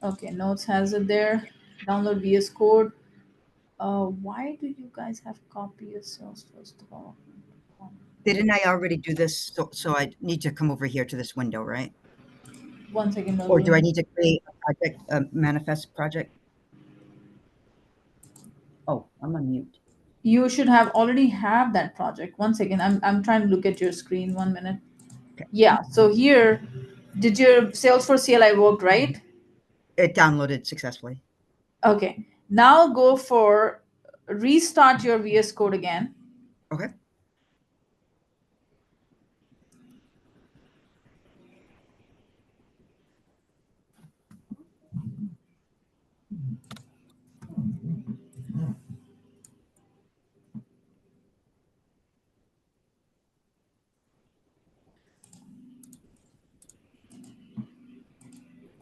Okay, Notes has it there. Download VS Code. Why do you guys have copy of Salesforce development? Didn't I already do this? So I need to come over here to this window, right? 1 second. Or do I need to create a project, a manifest project? Oh, I'm on mute. You should have already have that project. 1 second. I'm trying to look at your screen. 1 minute. Okay. Yeah. So here, did your Salesforce CLI work right? It downloaded successfully. Okay. Now go for restart your VS Code again. Okay.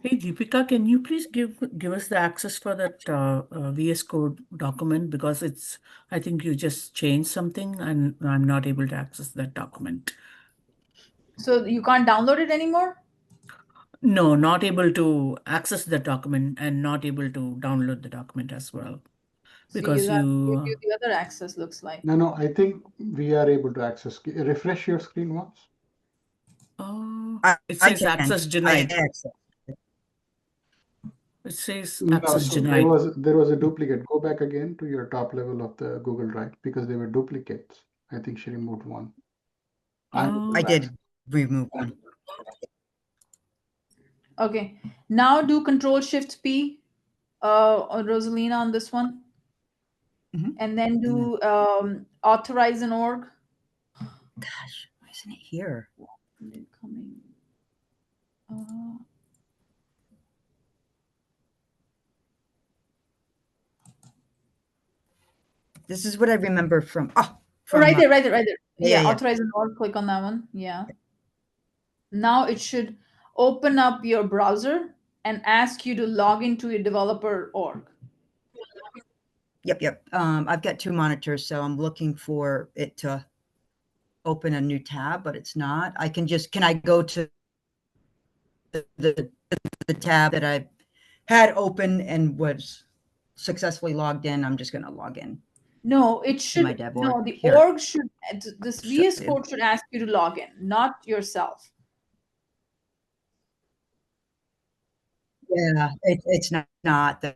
Hey, Deepika, can you please give us the access for that VS Code document? Because I think you just changed something and I'm not able to access that document. So you can't download it anymore? No, not able to access the document and not able to download the document as well. So Because give you the other access, looks like. No, I think we are able to access. Refresh your screen once. It says access denied. It says access denied. There was a duplicate. Go back again to your top level of the Google Drive because they were duplicates. I think she removed one. I did remove one. Okay. Now do Control Shift P on Rosalina on this one. And then do authorize an org. Gosh, why isn't it here? Coming. This is what I remember from. Right there. Yeah, Yeah. authorize an org. Click on that one. Yeah. Now it should open up your browser and ask you to log into your developer org. Yep. I've got two monitors, so I'm looking for it to open a new tab, but it's not. Can I go to the tab that I had open and was successfully logged in. I'm just going to log in. No, it should. My dev No, org. the Here. org should. This Show VS you. Code should ask you to log in, not yourself. Yeah, it's not the.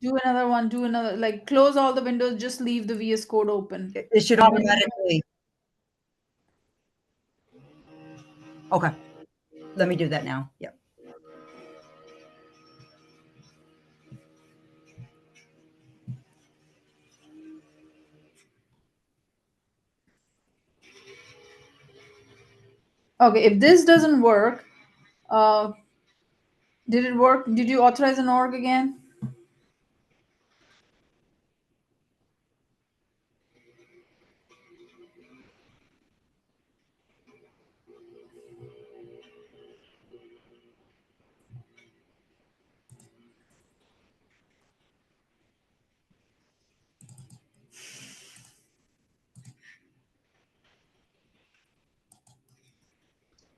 Do another one. Do another. Like close all the windows. Just leave the VS Code open. It should automatically. Okay, let me do that now. Yep. Okay, if this doesn't work, did it work? Did you authorize an org again?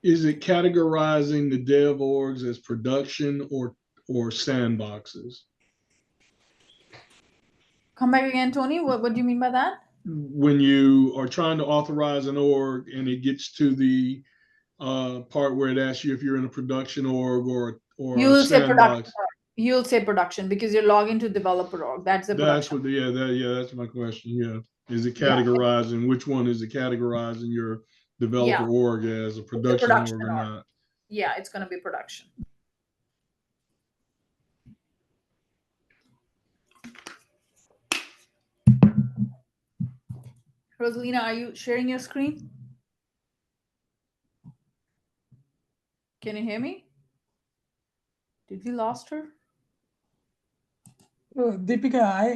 Is it categorizing the dev orgs as production or sandboxes? Come back again, Tony. What do you mean by that? When you are trying to authorize an org and it gets to the part where it asks you if you're in a production org or You'll say production. sandbox. You'll say production because you're logging to developer org. That's the production. That's what, that's my question. Yeah. Is it categorizing? Which one is it categorizing your developer org as a production org or not? Yeah, it's going to be production. Rosalina, are you sharing your screen? Can you hear me? Did we lost her? Deepika, I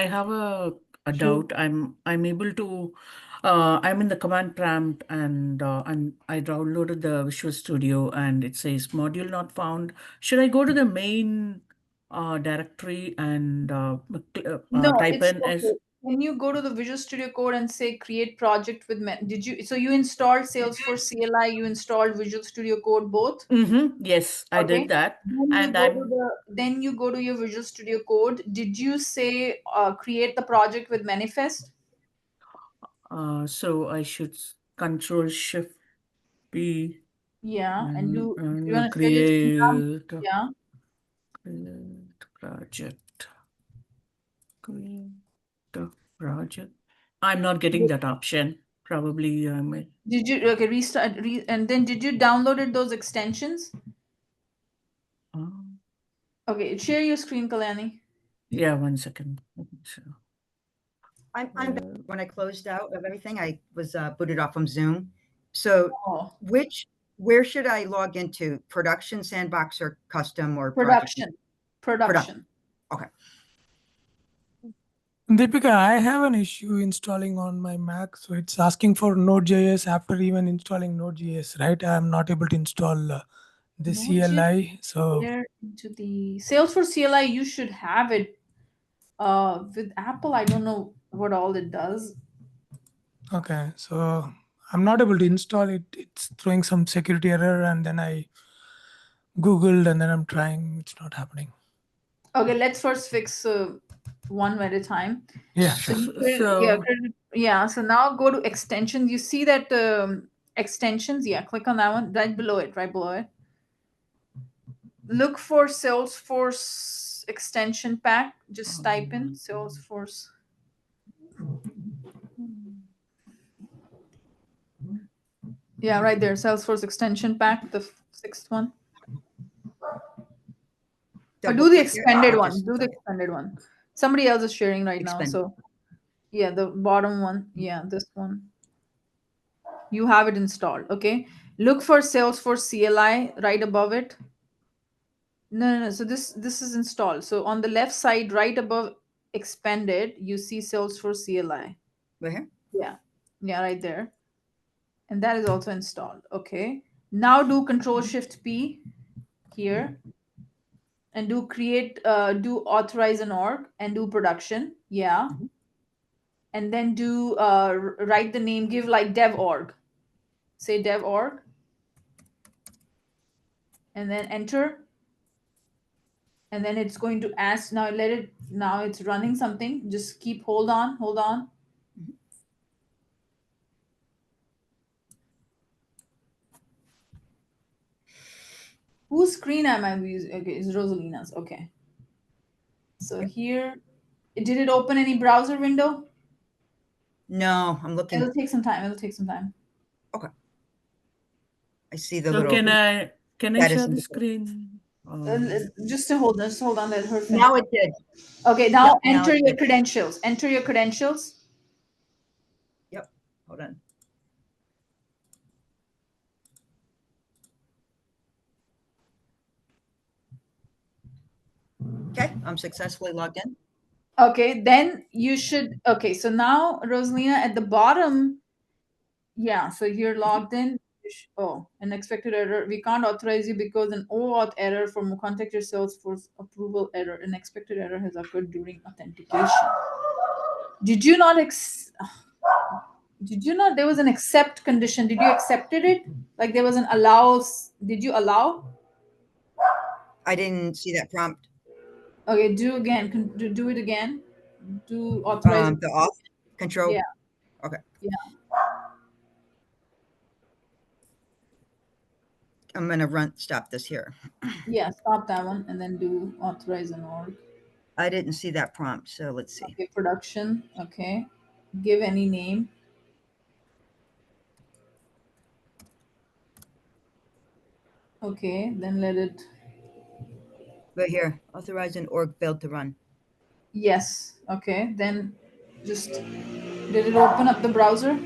have a doubt. I'm able to. I'm in the command prompt and I downloaded the Visual Studio and it says module not found. Should I go to the main directory and No, type it's in as? okay. When you go to the Visual Studio Code and say create project with did you so you installed Salesforce CLI, you installed Visual Studio Code both? Yes, I did that. Then you go to your Visual Studio Code. Did you say create the project with manifest? So I should Control Shift P. Yeah, and do you want to create yeah. Create project. Create the project. I'm not getting that option. Probably I might. Did you restart and then did you downloaded those extensions? Okay, share your screen, Kalyani. Yeah, 1 second. I'm when I closed out of everything, I was booted off from Zoom. So where should I log into? Production, sandbox, or custom or Production. Okay. Deepika, I have an issue installing on my Mac. So it's asking for Node.js after even installing Node.js, right? I'm not able to install the CLI. So into the Salesforce CLI, you should have it. With Apple, I don't know what all it does. Okay, so I'm not able to install it. It's throwing some security error, and then I Googled, and then I'm trying. It's not happening. Okay, let's first fix one at a time. Yeah, sure. So now go to extensions. You see that extensions? Yeah, click on that one. Right below it. Look for Salesforce extension pack. Just type in Salesforce. Yeah, right there. Salesforce extension pack, the 6th one. Or do the expanded one. Do the expanded one. Somebody else is sharing right now. So yeah, the bottom one. Yeah, this one. You have it installed. Okay. Look for Salesforce CLI right above it. No. So this is installed. So on the left side, right above expanded, you see Salesforce CLI. Right here? Yeah. Yeah, right there. And that is also installed. Okay. Now do Control Shift P here. And do authorize an org and do production. Yeah. And then do write the name, give like dev org. Say dev org. and then enter. And then it's going to ask, now it's running something. Just keep, hold on. Whose screen am I using? Okay, it's Rosalina's. Okay. So here, did it open any browser window? No, I'm looking. It'll take some time. Okay. I see the So little. can I share the indicator. screen? Just to hold on. Let her finish. Now it did. Okay, now Yep, enter your credentials. Enter your credentials. Yep. Hold on. Okay, I'm successfully logged in. Okay, then you should. Okay, so now Rosalina at the bottom. Yeah, so you're logged in. Oh, an expected error. We can't authorize you because an OAuth error from contact your Salesforce approval error. An expected error has occurred during authentication. Did you not there was an accept condition. Did you accepted it? Like there was an allows. Did you allow? I didn't see that prompt. Okay, do again. Do it again. Do authorize. The off control. Yeah. Okay. Yeah. I'm gonna stop this here. Yeah, stop that one and then do authorize an org. I didn't see that prompt, so let's see. Okay, production. Okay. Give any name. Okay, then let it. Right here, authorize an org failed to run. Yes. Okay, then just, did it open up the browser?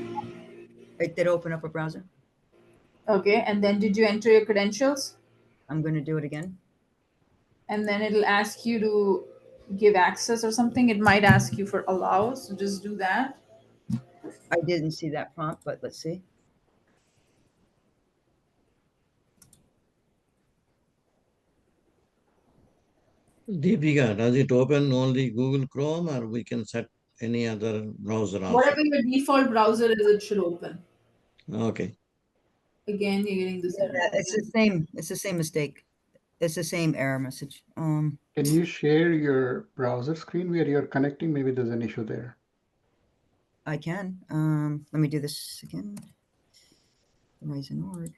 It did open up a browser. Okay, and then did you enter your credentials? I'm going to do it again. And then it'll ask you to give access or something. It might ask you for allow, so just do that. I didn't see that prompt, but let's see. Deepika, does it open only Google Chrome or we can set any other browser also? Whatever your default browser is, it should open. Okay. Again, you're getting this error. It's the same. It's the same mistake. It's the same error message. Can you share your browser screen where you're connecting? Maybe there's an issue there. I can. Let me do this again. Horizon.org.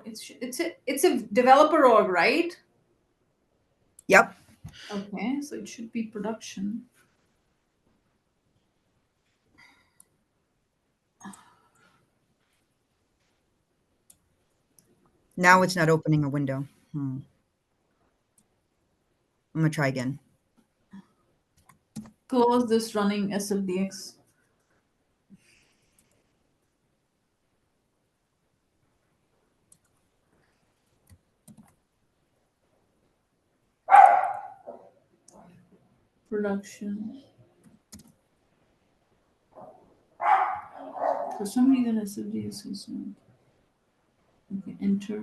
It's a developer org, right? Yep. Okay, so it should be production. Now it's not opening a window. I'm gonna try again. Close this running SLDX. Production. For some reason, SLDX is not. Okay, enter.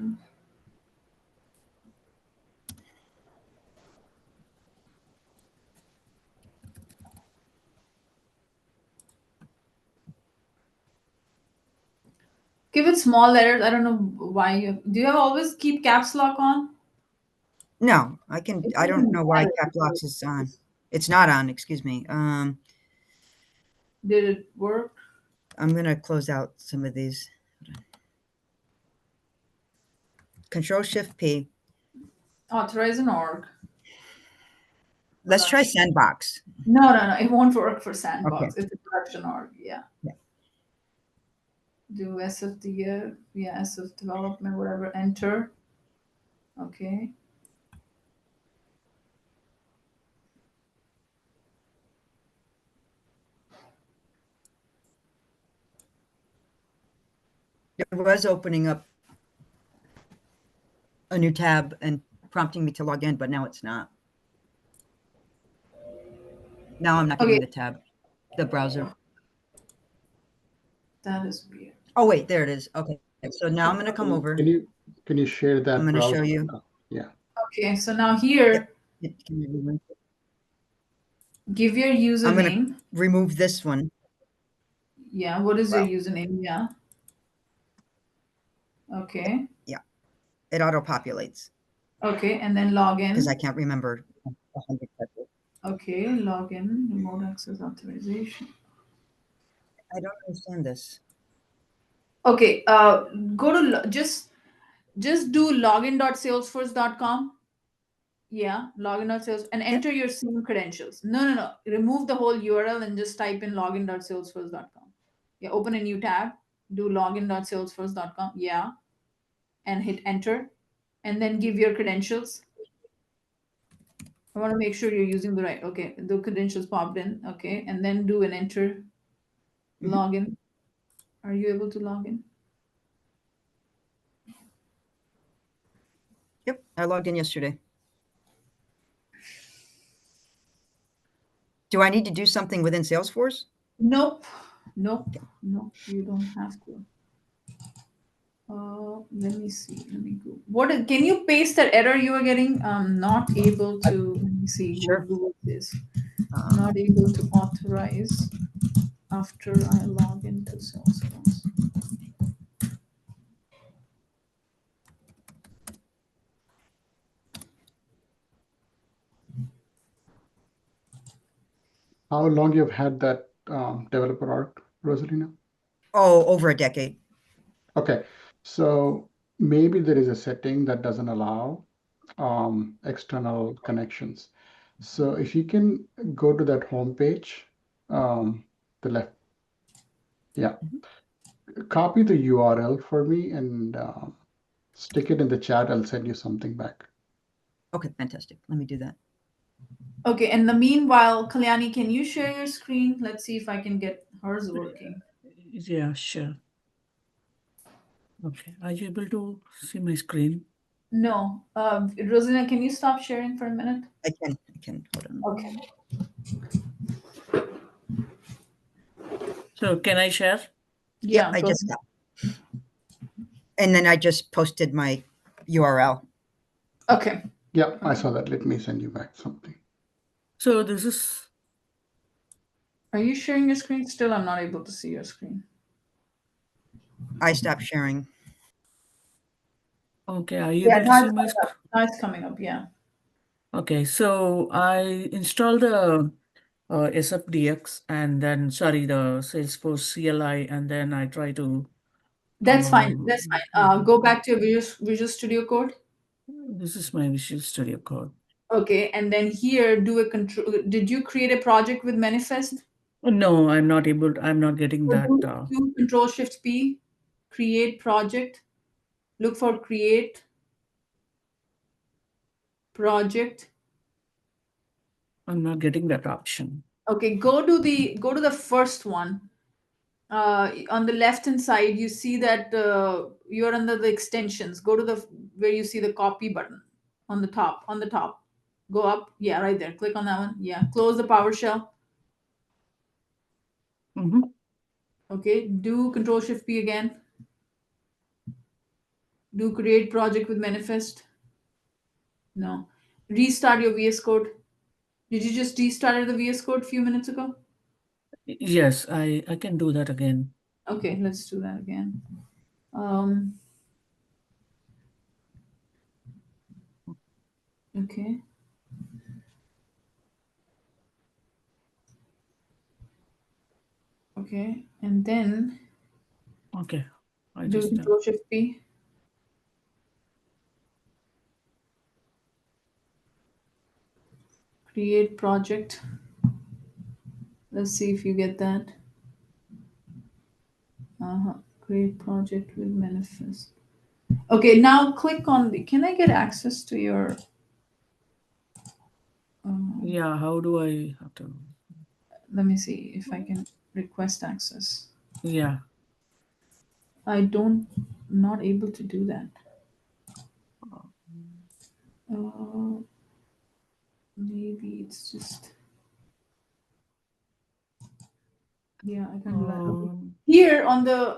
Give it small letters. I don't know why you do. You have always keep caps lock on? No, I can. I don't know why cap locks is on. It's not on. Excuse me. Did it work? I'm gonna close out some of these. Control Shift P. Authorize an org. Let's try Sandbox. No. It won't work for Sandbox. Okay. It's a production org. Yeah. Do SFDF. Yeah, SF development, whatever. Enter. Okay. It was opening up a new tab and prompting me to log in, but now it's not. Now I'm not getting the tab, the browser. That is weird. Oh wait, there it is. Okay, so now I'm going to come over. Can you share that? I'm going to show you. Yeah. Okay, so now here, give your username. I'm going to remove this one. Yeah, what is your username? Yeah. Okay. Yeah, it auto-populates. Okay, and then log in. Because I can't remember 100 passwords. Okay, login, remote access authorization. I don't understand this. Okay, go to just do login.salesforce.com. Yeah, login.salesforce and enter your same credentials. No. Remove the whole URL and just type in login.salesforce.com. Yeah, open a new tab, do login.salesforce.com. Yeah, and hit enter, and then give your credentials. I want to make sure you're using the right. Okay, the credentials popped in. Okay, and then do an enter. Login. Are you able to log in? Yep, I logged in yesterday. Do I need to do something within Salesforce? Nope. No, you don't have to. Let me see. Let me go. What can you paste that error you are getting? Not able to. Let me see. Sure. What Google is not able to authorize after I log into Salesforce. How long you've had that developer arc, Rosalina? Oh, over a decade. Okay, so maybe there is a setting that doesn't allow external connections. So if you can go to that home page, the left, yeah, copy the URL for me and stick it in the chat. I'll send you something back. Okay, fantastic. Let me do that. Okay, in the meanwhile, Kalyani, can you share your screen? Let's see if I can get hers working. Yeah, sure. Okay, are you able to see my screen? No. Rosina, can you stop sharing for a minute? I can. Hold on. Okay. So can I share? Yeah, I just stopped. And then I just posted my URL. Okay. Yeah, I saw that. Let me send you back something. So this is. Are you sharing your screen? Still, I'm not able to see your screen. I stopped sharing. Okay, are you able to see my screen? Now it's coming up, yeah. Okay, so I installed the SFDX and then, the Salesforce CLI, and then I try to. That's fine. That's fine. Go back to your Visual Studio Code. This is my Visual Studio Code. Okay, and then here, do a control. Did you create a project with Manifest? No, I'm not able. I'm not getting that. Do Control Shift P, create project. Look for create project. I'm not getting that option. Okay, go to the first one. On the left hand side, you see that you're under the extensions. Go to where you see the copy button on the top. On the top, go up. Yeah, right there. Click on that one. Yeah, close the PowerShell. Okay, do Control Shift P again. Do create project with Manifest. No. Restart your VS Code. Did you just restart the VS Code a few minutes ago? Yes, I can do that again. Okay, let's do that again. Okay. Okay, and then Okay, I do just Control Shift P. Create project. Let's see if you get that. Create project with Manifest. Okay, now click on the. Can I get access to your? Yeah, how do I have to? Let me see if I can request access. Yeah. I don't. Not able to do that. Maybe it's just. Yeah, I can't do that. Okay. Here on the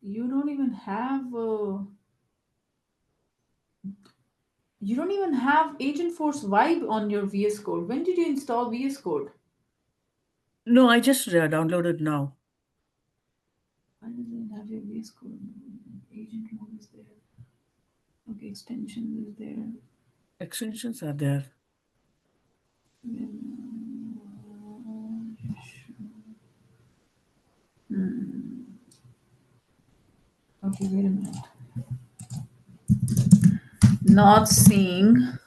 you don't even have Agentforce Vibe on your VS Code. When did you install VS Code? No, I just downloaded now. Why does it have your VS Code. Agent mode is there. Okay, extension is there. Extensions are there. Okay, wait a minute. Not seeing.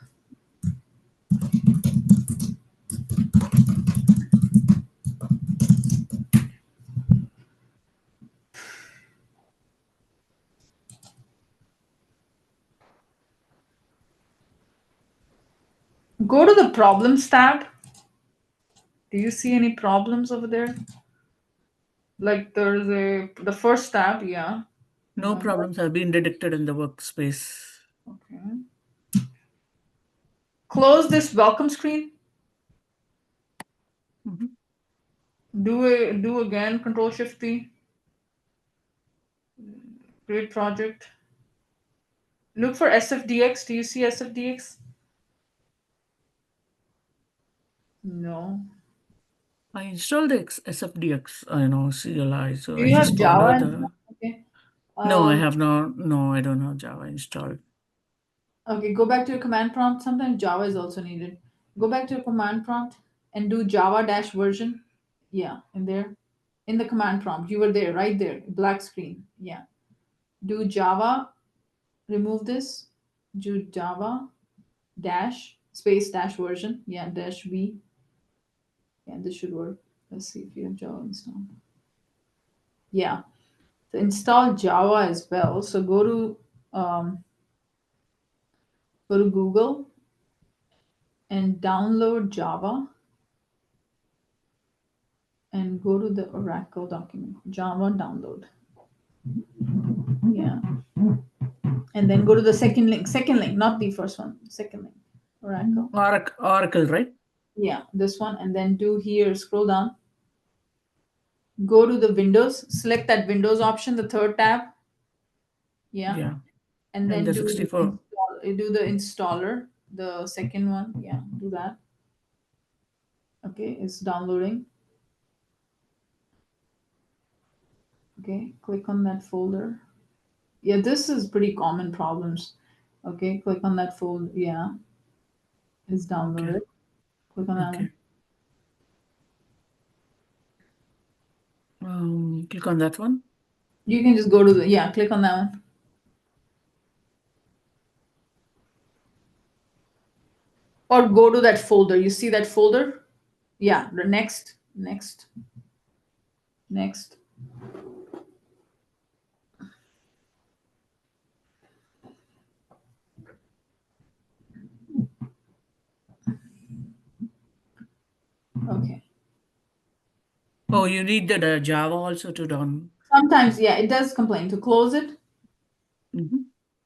Go to the problems tab. Do you see any problems over there? Like there's the first tab, yeah. No problems have been detected in the workspace. Okay. Close this welcome screen. Do again, Control Shift P. Create project. Look for SFDX. Do you see SFDX? No. I installed the SFDX, CLI. So Do I you have just found Java? out. Okay. No, I have not. No, I don't have Java installed. Okay, go back to your command prompt. Sometimes Java is also needed. Go back to your command prompt and do Java-version. Yeah, in there. In the command prompt. You were there, right there. Black screen. Yeah. Do Java. Remove this. Do Java dash space dash version. Yeah, dash V. Yeah, this should work. Let's see if you have Java installed. Yeah. So install Java as well. So go to Google and download Java and go to the Oracle document, Java download. Yeah. And then go to the second link, not the first one, second link, Oracle. Oracle, right? Yeah, this one. And then do here, scroll down. Go to the Windows, select that Windows option, the third tab. Yeah. Yeah. And then the do 64. do the installer, the second one. Yeah, do that. Okay, it's downloading. Okay, click on that folder. Yeah, this is pretty common problems. Okay, click on that folder. Yeah, it's downloaded. Okay. Click on that Okay. one. Click on that one. You can just go to the, yeah, click on that one. Or go to that folder. You see that folder? Yeah, the next. Okay. Oh, you need the Java also to down. Sometimes, yeah, it does complain. To close it.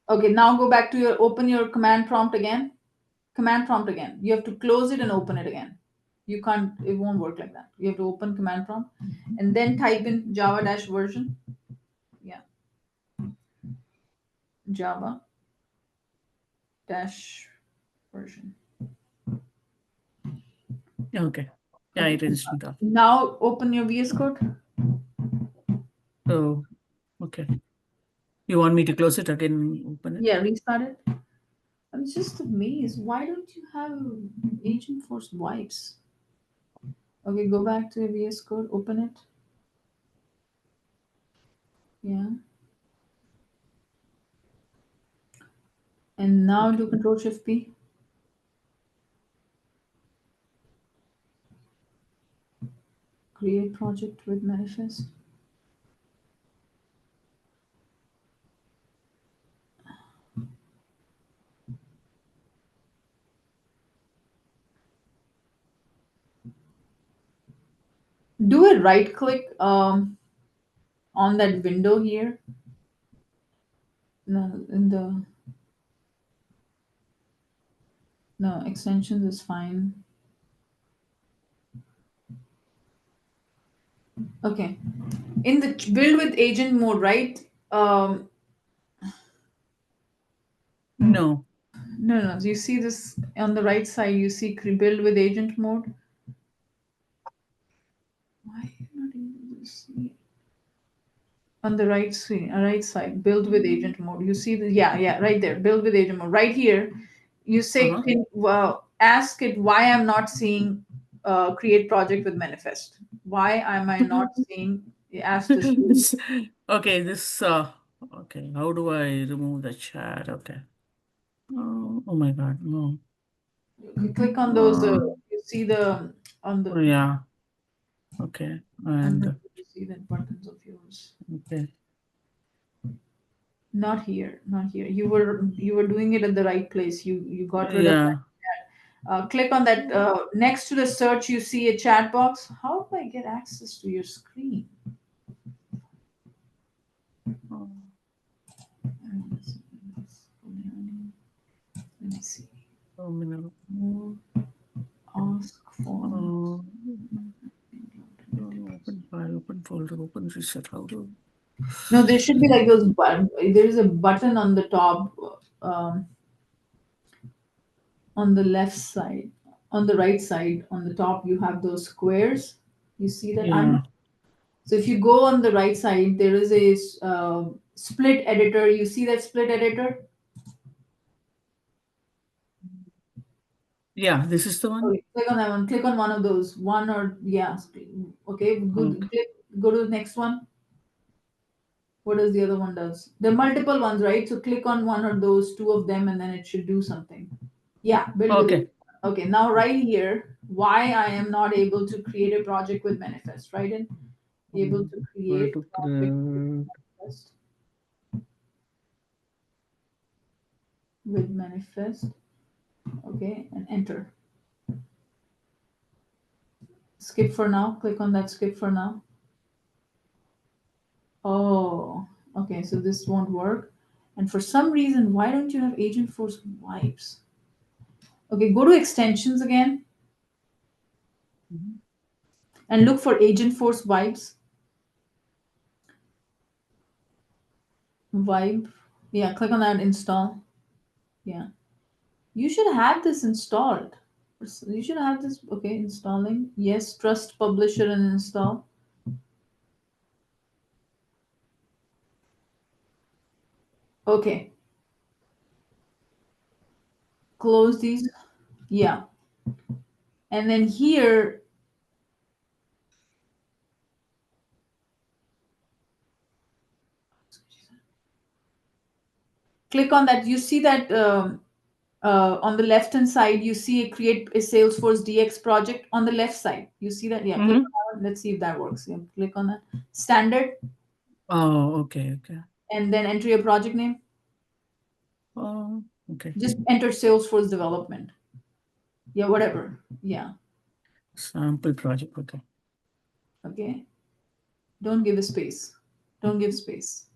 Okay, now go back to open your command prompt again. Command prompt again. You have to close it and open it again. You can't, it won't work like that. You have to open command prompt and then type in Java dash version. Yeah. Java dash version. Okay. Yeah, it installed that. Now open your VS Code. Oh, okay. You want me to close it again? Open it? Yeah, restart it. I'm just amazed. Why don't you have Agentforce wipes? Okay, go back to your VS Code. Open it. Yeah. And now do Control Shift P. Create project with manifest. Do a right click on that window here. No, no, extensions is fine. Okay. In the build with agent mode, right? No. No. You see this on the right side, you see build with agent mode. Why are you not able to see it? On the right screen, right side, build with agent mode. You see the, yeah, right there, build with agent mode. Right here, you say, well, ask it why I'm not seeing create project with manifest. Why am I not seeing, ask this. Okay, this, okay, how do I remove the chat? Okay. Oh my God, no. You click on those, you see the, on the. Yeah. Okay, and you see the buttons of yours. okay. Not here, not here. You were doing it at the right place. You got rid of that chat. Click on that. Next to the search, you see a chat box. How do I get access to your screen? Let me see. Ask for. Open file, open folder, open reset. How do? No, there should be like those. There is a button on the top, on the left side, on the right side, on the top. You have those squares. You see that? Yeah. So if you go on the right side, there is a split editor. You see that split editor? Yeah, this is the one. Okay, click on that one. Click on one of those. One or yeah. Okay, good. Go to the next one. What does the other one does? There are multiple ones, right? So click on one of those, two of them, and then it should do something. Yeah, build with it. Okay, now right here, why I am not able to create a project with manifest, right? And able to create with manifest. Okay, and enter. Skip for now. Click on that skip for now. Oh, okay, so this won't work. And for some reason, why don't you have Agentforce wipes? Okay, go to extensions again. And look for Agentforce wipes. Vibe. Yeah, click on that, install. Yeah. You should have this installed. You should have this. Okay, installing. Yes, trust publisher and install. Okay. Close these. Yeah. And then here, click on that. You see that on the left hand side, you see create a Salesforce DX project on the left side. You see that? Yeah. Click on that one. Let's see if that works. Yeah, click on that. Standard. Oh, okay. And then enter your project name. Oh, okay. Just enter Salesforce development. Yeah, whatever. Yeah. Sample project. Okay. Okay. Don't give a space. Don't give space.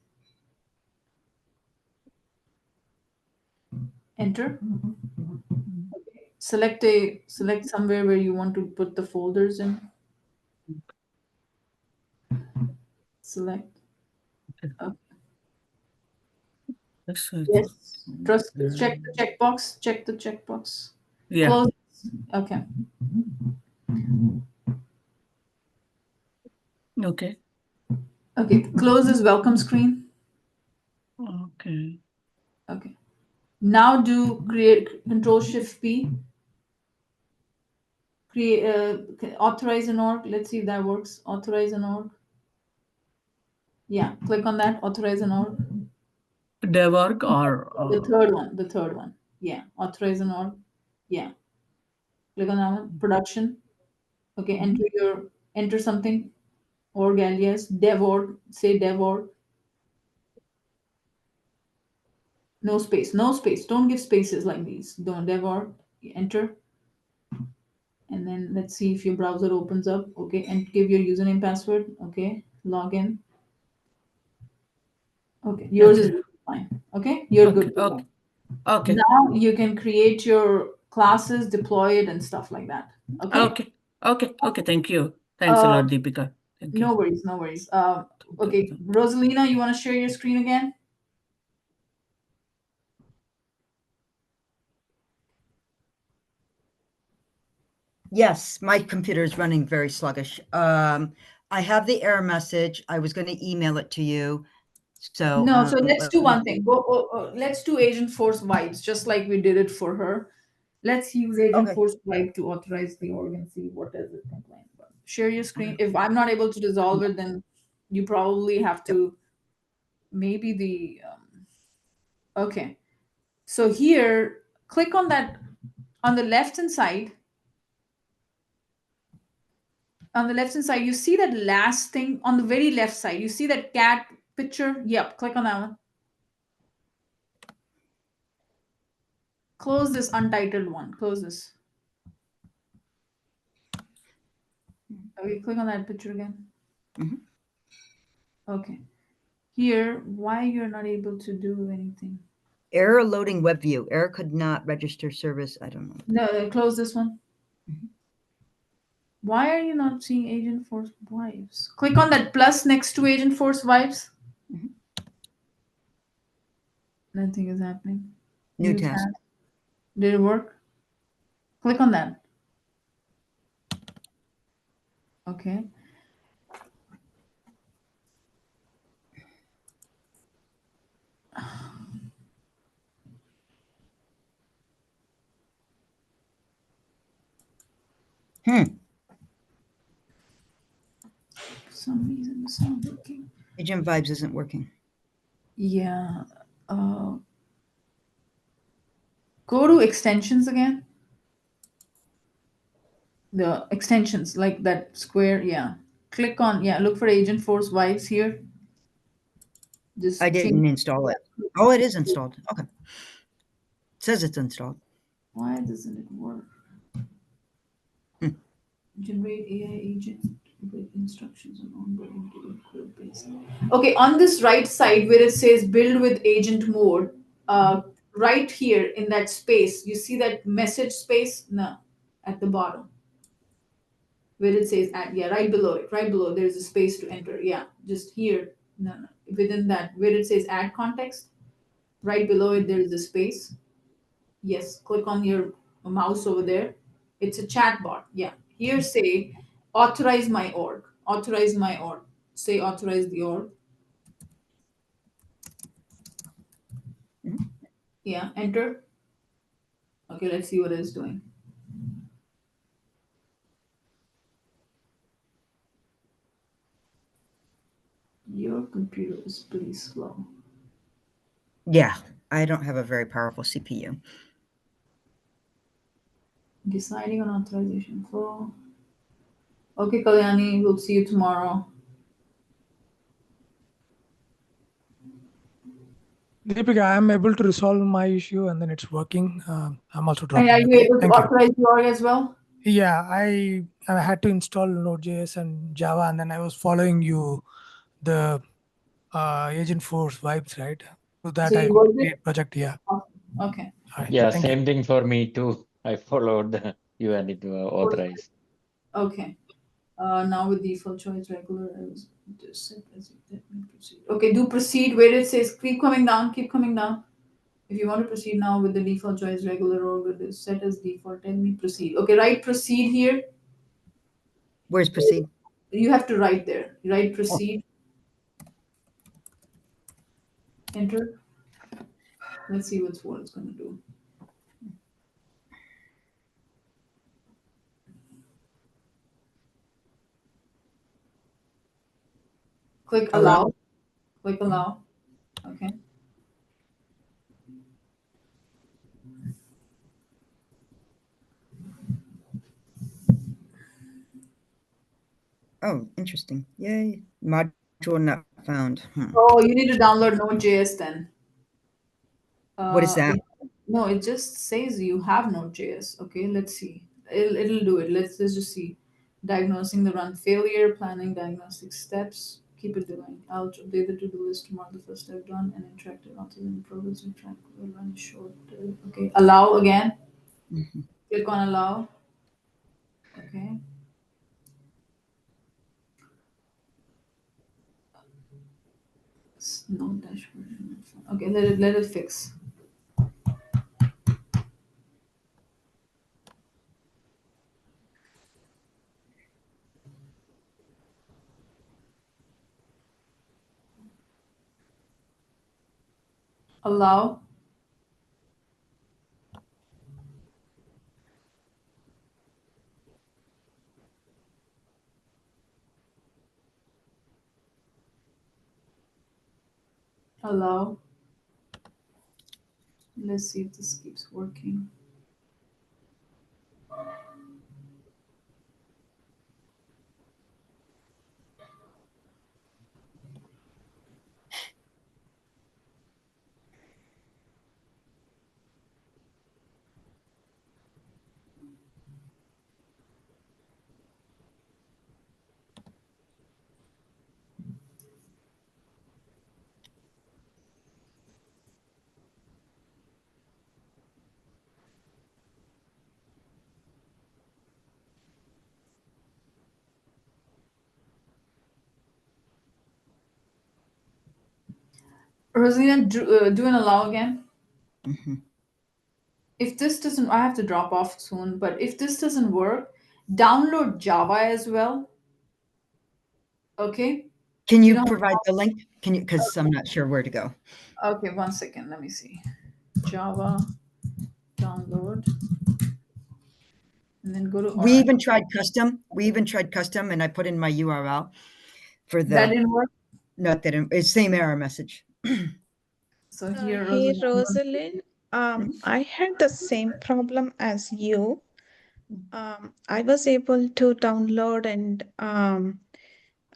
Enter. Okay. Select somewhere where you want to put the folders in. Select. Okay. Yes. Trust. Check the checkbox. Check the checkbox. Yeah. Close. Okay. Okay. Okay. Close this welcome screen. Okay. Okay. Now do create Control Shift P. Create authorize an org. Let's see if that works. Authorize an org. Yeah. Click on that. Authorize an org. DevOrg or the third one. The third one. Yeah. Authorize an org. Yeah. Click on that one. Production. Okay. Enter something. Org alias. Dev org. Say dev org. No space. No space. Don't give spaces like these. Don't dev org. Enter. And then let's see if your browser opens up. Okay. And give your username password. Okay. Log in. Okay. Yours is fine. Okay. You're good. Okay. Now you can create your classes, deploy it, and stuff like that. Okay. Okay. Thank you. Thanks a lot, Deepika. Thank you. No worries. No worries. Okay. Rosalina, you want to share your screen again? Yes, my computer is running very sluggish. I have the error message. I was going to email it to you. So no, so let's do one thing. Let's do Agentforce vibes, just like we did it for her. Let's use Agentforce vibe to authorize the org and see what does it complain about. Share your screen. If I'm not able to resolve it, then you probably have to maybe the okay. So here, click on that on the left hand side. On the left hand side, you see that last thing on the very left side. You see that cat picture? Yep, click on that one. Close this untitled one. Close this. Okay, click on that picture again. Okay. Here, why you're not able to do anything? Error loading web view. Error could not register service. I don't know. No, close this one. Why are you not seeing Agentforce vibes? Click on that plus next to Agentforce vibes. Nothing is happening. New task. Did it work? Click on that. Okay. For some reason it's not working. Agent vibes isn't working. Yeah. Go to extensions again. The extensions, like that square, yeah. Click on, look for Agentforce vibes here. Just I didn't install it. Oh, it is installed. Okay. It says it's installed. Why doesn't it work? Generate AI agent with instructions on onboarding to code base. Okay, on this right side where it says build with agent mode, right here in that space, you see that message space? No, at the bottom. Where it says add, right below it, there's a space to enter. Yeah, just here. No, within that, where it says add context, right below it, there is a space. Yes, click on your mouse over there. It's a chat bot. Yeah. Here say authorize my org. Authorize my org. Say authorize the org. Yeah, enter. Okay, let's see what it's doing. Your computer is pretty slow. Yeah, I don't have a very powerful CPU. Deciding on authorization flow. Okay, Kalyani, we'll see you tomorrow. Deepika, I'm able to resolve my issue and then it's working. I'm also dropping. Are you able to authorize the org as well? Yeah, I had to install Node.js and Java, and then I was following you, the Agentforce vibes, right? So that So I you worked create project. Yeah. Okay. All right, Yeah, thank same you. thing for me too. I followed you and it authorized. Okay. Now with default choice regular, I was just set as let me proceed. Okay, do proceed where it says keep coming down, keep coming down. If you want to proceed now with the default choice regular or with this set as default, tell me proceed. Okay, write proceed here. Where's proceed? You have to write there. Write proceed. Enter. Let's see what it's going to do. Click allow. Click allow. Okay. Oh, interesting. Yay. Module not found. Oh, you need to download Node.js then. What is that? No, it just says you have Node.js. Okay, let's see. It'll do it. Let's just see. Diagnosing the run failure, planning diagnostic steps. Keep it going. I'll update the to-do list tomorrow. The first step done and interactive autism progress and track will run short. Okay, allow again. Click on allow. Okay. No dashboard. Okay, let it fix. Allow. Allow. Let's see if this keeps working. Rosalina, do an allow again. If this doesn't, I have to drop off soon, but if this doesn't work, download Java as well. Okay. Can you provide the link? Can you, because I'm not sure where to go. Okay, 1 second. Let me see. Java download. And then go to We even tried custom. And I put in my URL for the. That didn't work? No, that didn't. It's same error message. So here, Hey, Rosalind, I had the same problem as you. I was able to download and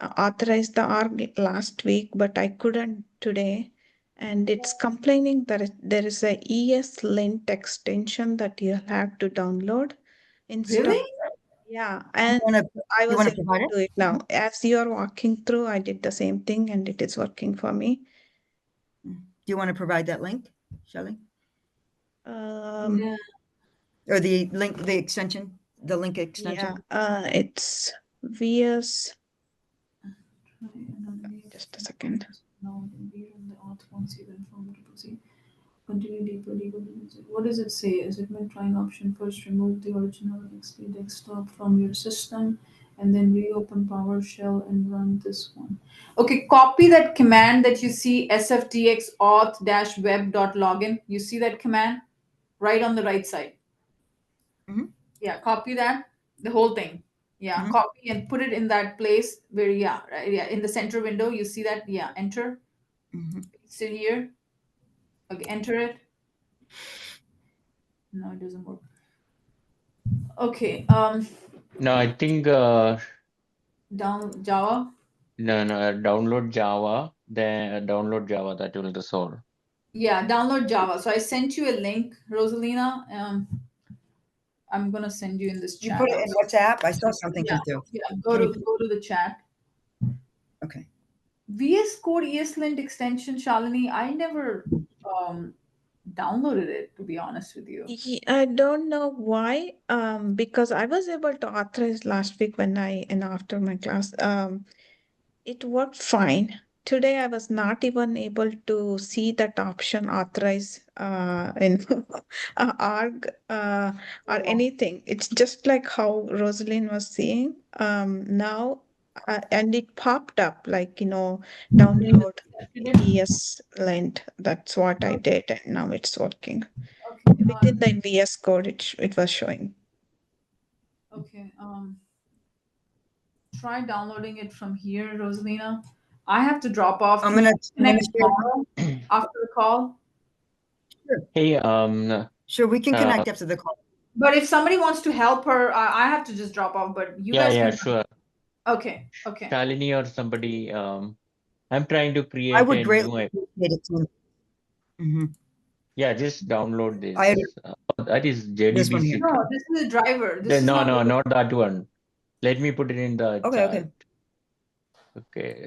authorize the org last week, but I couldn't today. And it's complaining that there is a ESLint extension that you have to download. Really? Yeah, and I was able to do it now. As you are walking through, I did the same thing and it is working for me. Do you want to provide that link, Shelley? Yeah. Or the link, the extension, the link extension? Yeah, it's VS. Just a second. Continue deeper. What does it say? Is it meant trying option first? Remove the original XP desktop from your system and then reopen PowerShell and run this one. Okay, copy that command that you see sftx auth-web.login. You see that command right on the right side. Yeah, copy that, the whole thing. Yeah, copy and put it in that place where, yeah, right, yeah, in the center window, you see that? Yeah, enter. Still here. Okay, enter it. No, it doesn't work. Okay. No, I think Down Java. no, download Java, then download Java, that will resolve. Yeah, download Java. So I sent you a link, Rosalina. I'm gonna send you in this chat. You put it in WhatsApp? I saw something come through. Yeah, go to the chat. Okay. VS Code ESLint extension, Shalini. I never downloaded it, to be honest with you. I don't know why. Because I was able to authorize last week when after my class. It worked fine. Today I was not even able to see that option authorize in org or anything. It's just like how Rosalind was saying. Now and it popped up like download ESLint. That's what I did, and now it's working. Within the VS Code, it was showing. Okay. Try downloading it from here, Rosalina. I have to drop off. I'm gonna connect tomorrow after the call. Sure. Hey, sure, we can connect after the call. But if somebody wants to help her, I have to just drop off. But you guys can. sure. Okay. Shalini or somebody. I'm trying to create I would a greatly new. appreciate it too. Yeah, just download this. I that is This one JDBC. here. No, this is a driver. This is No, not not that one. Let me put it in the Okay, chat. Okay.